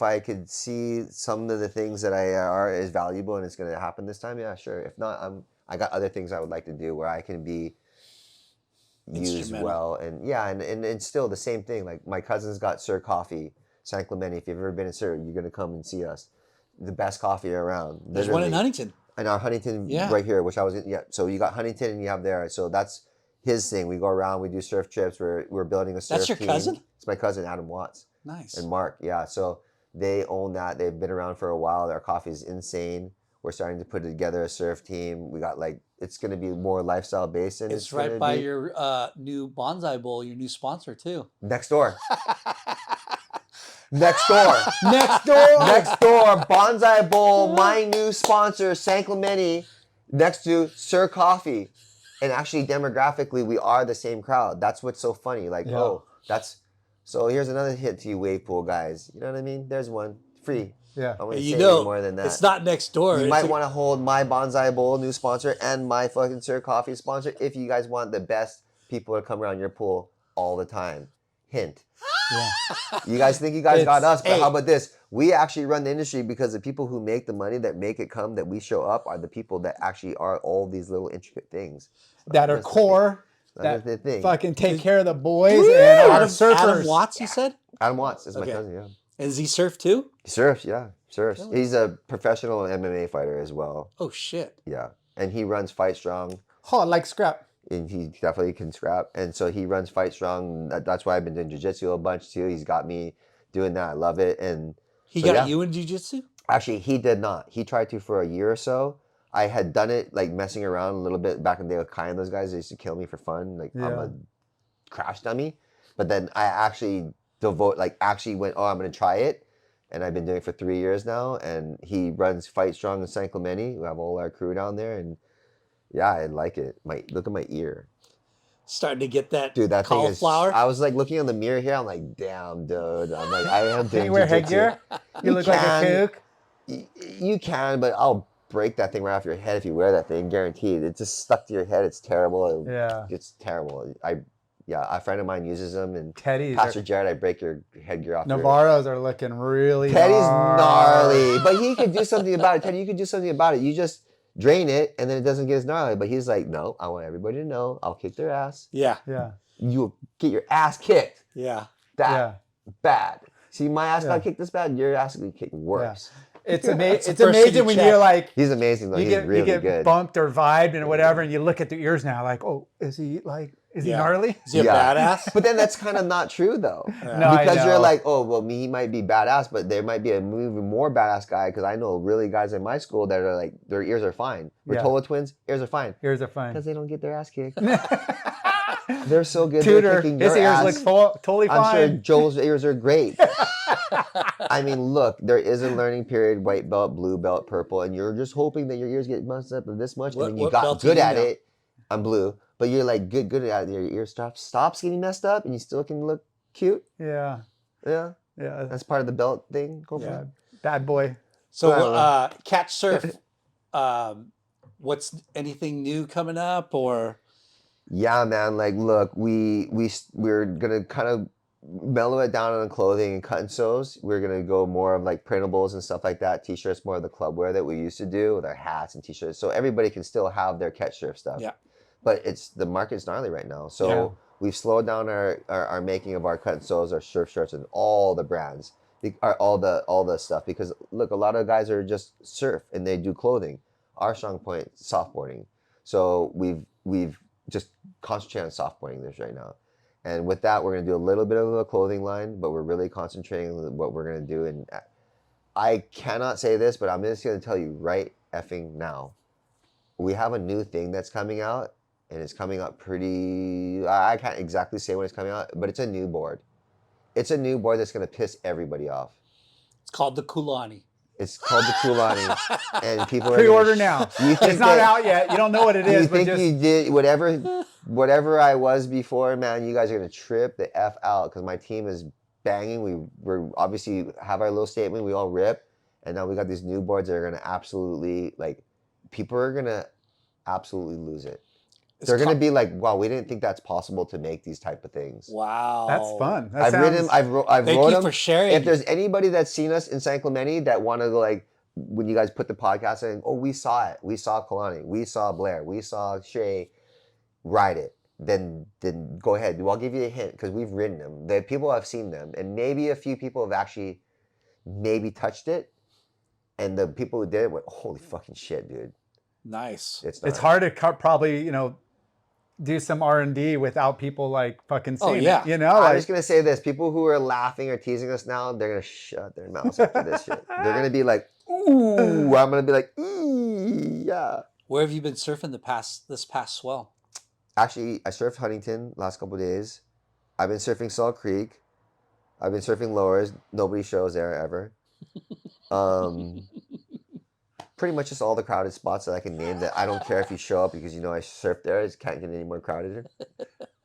I could see some of the things that I are is valuable and it's going to happen this time, yeah, sure. If not, I got other things I would like to do where I can be used Instrumental. well, and yeah, and still the same thing. Like my cousin's got Sir Coffee, San Clemente. If you've ever been in Sir, you're gonna come and see us. The best coffee around. There's one in literally. Huntington. And our Huntington Yeah. right here, which I was in, yeah. So you got Huntington and you have there. So that's his thing. We go around, we do surf trips. We're building a surf That's your team. cousin? It's my cousin Adam Watts Nice. and Mark. Yeah. So they own that. They've been around for a while. Their coffee is insane. We're starting to put together a surf team. We got like it's going to be more lifestyle based, and It's right by be your new bonsai bowl, your new sponsor too. next door. Next door. Next door. Next door. Bonsai Bowl, my new sponsor, San Clemente, next to Sir Coffee. And actually, demographically, we are the same crowd. That's what's so funny. Like, Yeah. oh, that's... So here's another hit to you wave pool guys. You know what I mean? There's one. Free. Yeah. I wouldn't You say know, any more than that. it's not next door. You It's might a- want to hold my Bonsai Bowl new sponsor and my fucking Sir Coffee sponsor if you guys want the best people to come around your pool all the time. Hint. Yeah. You guys think you guys got It's- us, but hey. how about this? We actually run the industry because the people who make the money that make it come, that we show up, are the people that actually are all these little intricate things. That are Just the core. That That is the thing. fucking take care of the boys and our Adam, surfers. Adam Watts, you said? Adam Watts is my Okay. cousin, yeah. And does he surf too? He surfs, yeah. Surfs. Really? He's a professional MMA fighter as well. Oh shit. Yeah. And he runs Fight Strong. Oh, like scrap. And he definitely can scrap. And so he runs Fight Strong. That's why I've been doing jiu-jitsu a bunch too. He's got me doing that. I love it. And He so, got yeah. you in jiu-jitsu? Actually, he did not. He tried to for a year or so. I had done it like messing around a little bit back in the day with Kai and those guys. They used to kill me for fun. Like I'm Yeah. a crash dummy. But then I actually went, oh, I'm gonna try it. And I've been doing it for 3 years now. And he runs Fight Strong in San Clemente. We have all our crew down there, and yeah, I like it. Look at my ear. Starting to get that, Dude, that thing is. cauliflower. I was like looking in the mirror here. I'm like, damn, dude. I'm like, I am Can doing you wear jiu-jitsu. headgear? You look like a can. kook. You can, but I'll break that thing right off your head if you wear that thing, guaranteed. It's just stuck to your head. It's terrible. Yeah. It's terrible. A friend of mine uses them, and Teddy's Pastor are, Jared, I break your headgear off. Your Navarros are looking really Teddy's hard. gnarly, but he could do something about it. Teddy, you could do something about it. You just drain it, and then it doesn't get as gnarly. But he's like, no, I want everybody to know. I'll kick their ass. Yeah. Yeah. You'll get your ass kicked. Yeah. That Yeah. bad. See, my ass Yeah. got kicked this bad. Your ass will be kicked worse. It's That's the it's first thing amazing you when check. you're like He's amazing though. you He's really you get good. bumped or vibed and whatever, and you look at the ears now like, oh, is he Yeah. gnarly? Is he a Yeah. badass? But then that's kind of not true though. No, I Because you're know. like, oh, well, he might be badass, but there might be an even more badass guy. Because I know really guys in my school that are like, their ears are fine. Yeah. Rotolo twins, ears are fine. Ears are fine. Because they don't get their ass kicked. They're so good. Tutor, They're kicking his your ears ass. look totally I'm sure fine. Joel's ears are great. I mean, look, there is a learning period, white belt, blue belt, purple, and you're just hoping that your ears get messed up this much, What- and then you what got belt are good you at now? it. I'm blue, but you're like good at it. Your ear stops getting messed up, and you still can look cute. Yeah. Yeah, Yeah. that's part of the belt thing. Go for Yeah. it. Bad boy. So, Well, catch surf. What's anything new coming up, or Yeah, man. Like, look, we're gonna kind of mellow it down on the clothing and cut and sews. We're gonna go more of like printables and stuff like that. T-shirts, more of the club wear that we used to do with our hats and T-shirts, so everybody can still have their catch surf stuff. Yeah. But the market's gnarly right now, so Yeah. we've slowed down our making of our cut and sews, our surf shirts, and all the brands, all the stuff. Because look, a lot of guys are just surf and they do clothing. Our strong point, softboarding. So we've just concentrated on softboarding this right now. And with that, we're going to do a little bit of a clothing line, but we're really concentrating on what we're going to do. And I cannot say this, but I'm just going to tell you right effing now. We have a new thing that's coming out, and it's coming out pretty... I can't exactly say when it's coming out, but it's a new board. It's a new board that's going to piss everybody off. It's called the Kalani. It's called the Kalani, and people are Pre-order now. You think It's not out yet. You don't know what it is, You but think just you did whatever I was before, man? You guys are gonna trip the f out because my team is banging. We're obviously have our little statement. We all rip, and now we got these new boards that are gonna absolutely people are gonna absolutely lose it. They're gonna be like, wow, we didn't think that's possible to make these type of things. Wow, that's fun. That I've written, I've wrote Thank you them. for sharing. If there's anybody that's seen us in San Clemente that want to go when you guys put the podcast in, oh, we saw it. We saw Kalani. We saw Blair. We saw Shay ride it. Then go ahead. I'll give you a hint because we've ridden them. The people have seen them, and maybe a few people have actually maybe touched it. And the people who did it went, holy fucking shit, dude. Nice. It's hard to probably do some R&D without people fucking seeing it. I'm just gonna say this: people who are laughing or teasing us now, they're gonna shut their mouths after this shit. They're gonna be like, ooh. I'm gonna be like, yeah. Where have you been surfing this past swell? Actually, I surfed Huntington last couple of days. I've been surfing Salt Creek. I've been surfing Lowers. Nobody shows there ever. Pretty much just all the crowded spots that I can name that I don't care if you show up because I surf there. I just can't get any more crowded.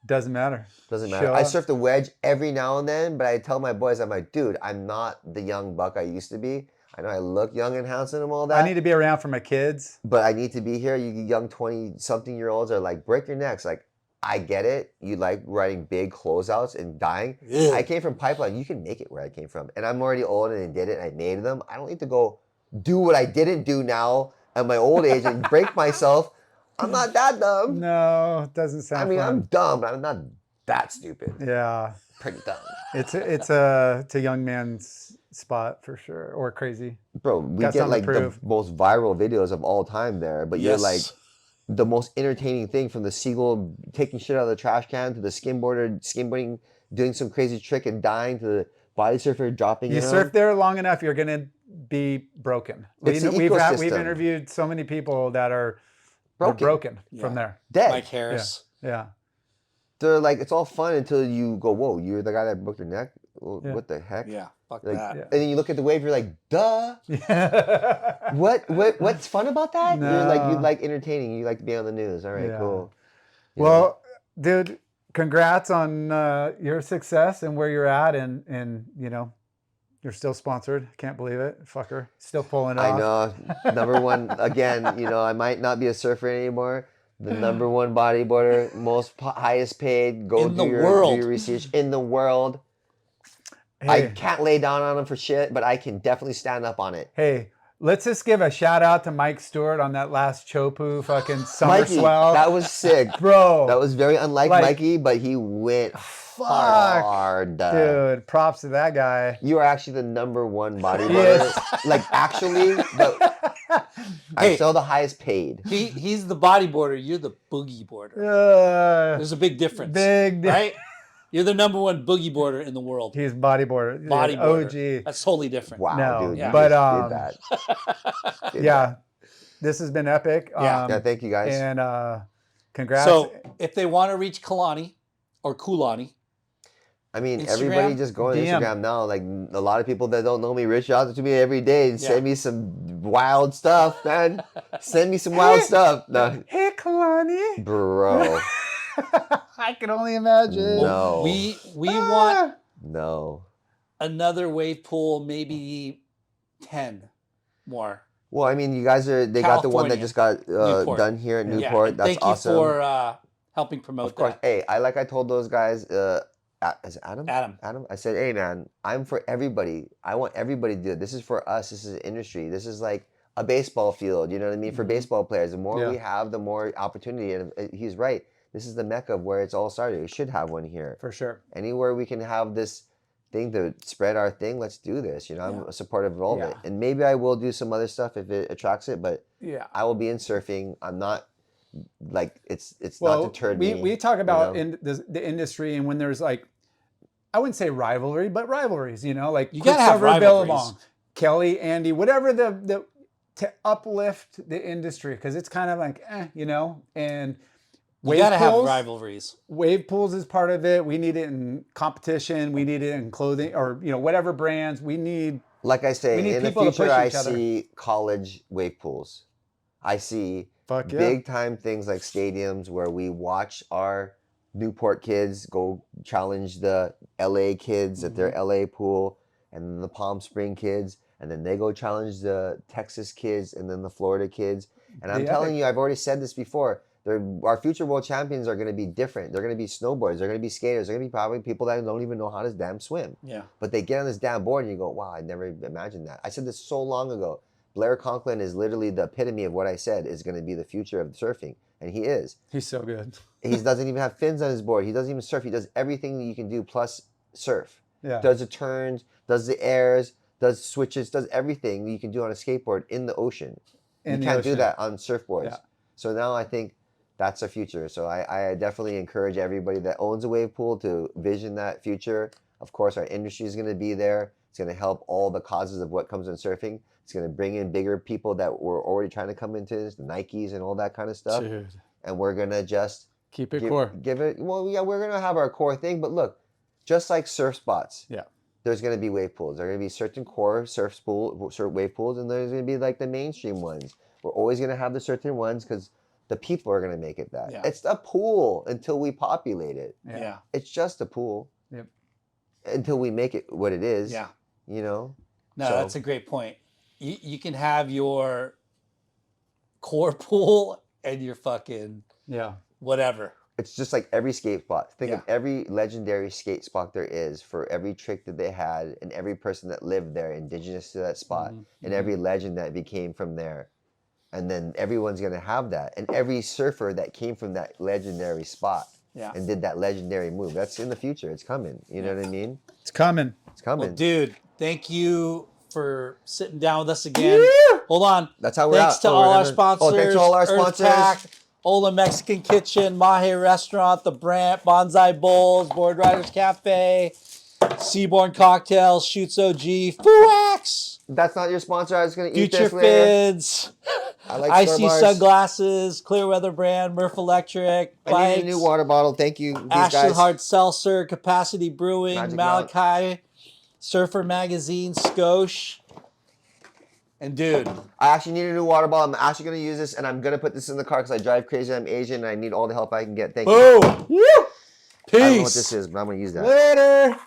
Doesn't matter. Doesn't matter. Show I up. surf the wedge every now and then, but I tell my boys, I'm like, dude, I'm not the young buck I used to be. I know I look young and handsome and all that. I need to be around for my kids. But I need to be here. You young 20-something-year-olds are like, break your necks. Like, I get it. You like riding big closeouts and dying. Ew. I came from Pipeline. You can make it where I came from. And I'm already old and I did it and I made them. I don't need to go do what I didn't do now at my old age and break myself. I'm not that dumb. No, it doesn't sound I mean, fun. I'm dumb, but I'm not that stupid. Yeah. Pretty dumb. It's a young man's spot for sure, or crazy. Bro, we Got get something to the prove. most viral videos of all time there, but you're like the most entertaining thing, from the seagull taking shit out of the trash can to the skimboarding, doing some crazy trick and dying, to the body surfer dropping. You surf there long enough, you're gonna be broken. It's the We've ecosystem. interviewed so many people that are Broken. broken from there. Dead. Mike Harris. Yeah. They're like, it's all fun until you go, whoa, you're the guy that broke your neck? Well, Yeah. what the heck? Yeah. Fuck Like, that. Yeah. And then you look at the wave, you're like, duh. Yeah. What's fun about that? You're like, you No. like entertaining. You like to be on the news. All right, Yeah. cool. You know? Well, dude, congrats on your success and where you're at, and you're still sponsored. Can't believe it, fucker. Still pulling it I off. know. Number one, again, I might not be a surfer anymore. The number one bodyboarder, highest paid. Go In do the your world. research. In the world. Hey, I can't lay down on him for shit, but I can definitely stand up on it. hey, let's just give a shout out to Mike Stewart on that last Chopu fucking summer Mikey, swell. that was sick. Bro, That was very unlike Like- Mikey, but he went fuck, hard. dude. Props to that guy. You are actually the number one bodybuilder. Yes. Like, actually, but I'm Hey. still the highest paid. He's the bodyboarder. You're the boogie boarder. There's a big difference. Big di- right? You're the number one boogie boarder in the world. He's bodyboarder. Bodyboarder. OG. That's totally different. Wow, No, dude. yeah. You but, just did that. Did Yeah, that. this has been epic. Yeah. Yeah, thank you guys. And congrats. So if they want to reach Kalani or Kulani, I mean, Instagram, everybody just go on DM. Instagram now. Like, a lot of people that don't know me reach out to me every day and Yeah. send me some wild stuff, man. Send me some wild stuff. No, Hey, Kalani. bro, I can only imagine. No. we want no. another wave pool, maybe 10 more. Well, I mean, you guys they got the one that California. just got Newport. done here at Yeah. Newport. and That's thank awesome. you for helping promote Of course. that. Hey, I told those guys, is it Adam? Adam. I said, hey, man, I'm for everybody. I want everybody to do it. This is for us. This is industry. This is like a baseball field. You know what I mean? For Mhm. baseball players, the more Yeah. we have, the more opportunity. And he's right. This is the mecca of where it's all started. We should have one here. For sure. Anywhere we can have this thing to spread our thing, let's do this. I'm supportive of all of it. Yeah. And maybe I will do some other stuff if it attracts it, but Yeah. I will be in surfing. I'm not like it's not deterred me. We talk about you know? the industry, and when there's like, I wouldn't say rivalry, but rivalries. You know, like You gotta have Quicksilver, rivalries. Billabong, Kelly, Andy, whatever the to uplift the industry, because it's kind of like, you know, and You gotta have rivalries. Wave pools is part of it. We need it in competition. We need it in clothing, or you know, whatever brands we need. Like I say, We need in the people to future, push I each other. see college wave pools. I see Fuck yeah. big time things like stadiums where we watch our Newport kids go challenge the LA kids at their LA pool, and then the Palm Spring kids, and then they go challenge the Texas kids, and then the Florida kids. And I'm telling you, I've already said this before. Our future world champions are going to be different. They're going to be snowboarders. They're going to be skaters. They're going to be probably people that don't even know how to damn swim. Yeah. But they get on this damn board and you go, wow, I never imagined that. I said this so long ago. Blair Conklin is literally the epitome of what I said is going to be the future of surfing. And he is. He's so good. He doesn't even have fins on his board. He doesn't even surf. He does everything that you can do plus surf. Yeah. Does the turns, does the airs, does switches, does everything you can do on a skateboard in the ocean. You can't do that on surfboards. Yeah. So now I think that's the future. So I definitely encourage everybody that owns a wave pool to vision that future. Of course, our industry is going to be there. It's going to help all the causes of what comes in surfing. It's going to bring in bigger people that were already trying to come into this, the Nikes and all that kind of stuff. Dude. And we're going to just Keep it core. give it. Well, yeah, we're going to have our core thing. But look, just like surf spots, Yeah. there's going to be wave pools. There are going to be certain core surf wave pools, and there's going to be like the mainstream ones. We're always going to have the certain ones because the people are going to make it that. Yeah. It's a pool until we populate it. Yeah. It's just a pool. Yep. Until we make it what it is. Yeah. You know? No, So- that's a great point. You can have your core pool and your fucking Yeah. whatever. It's just like every skate spot. Think of Yeah. every legendary skate spot there is for every trick that they had and every person that lived there indigenous to that spot and every legend that became from there. And then everyone's going to have that. And every surfer that came from that legendary spot Yeah. and did that legendary move. That's in the future. It's coming. You know what I mean? It's coming. It's coming. Well, dude, thank you for sitting down with us again. Hold on. That's how we're Thanks out. to Oh, all we're our gonna- sponsors. Oh, thanks to all our Earth sponsors. Pack, Ola Mexican Kitchen, Mahe Restaurant, The Brant, Bonsai Bowls, Board Riders Cafe, Seaborn Cocktails, Shoots OG, Fuax, That's not your sponsor. I was going to eat Future this later. Fids, I like Icy Star Bars. Sunglasses, Clearweather Brand, Murph Electric, I need a Bikes, new water bottle. Thank you, these Ashland guys. Hard Seltzer, Capacity Brewing, Magic Mount. Malachi, Surfer Magazine, Skosh. And dude, I actually need a new water bottle. I'm actually going to use this, and I'm going to put this in the car because I drive crazy. I'm Asian, and I need all the help I can get. Thank you. boom! I don't know what Peace! this is, but I'm going to use that. Later.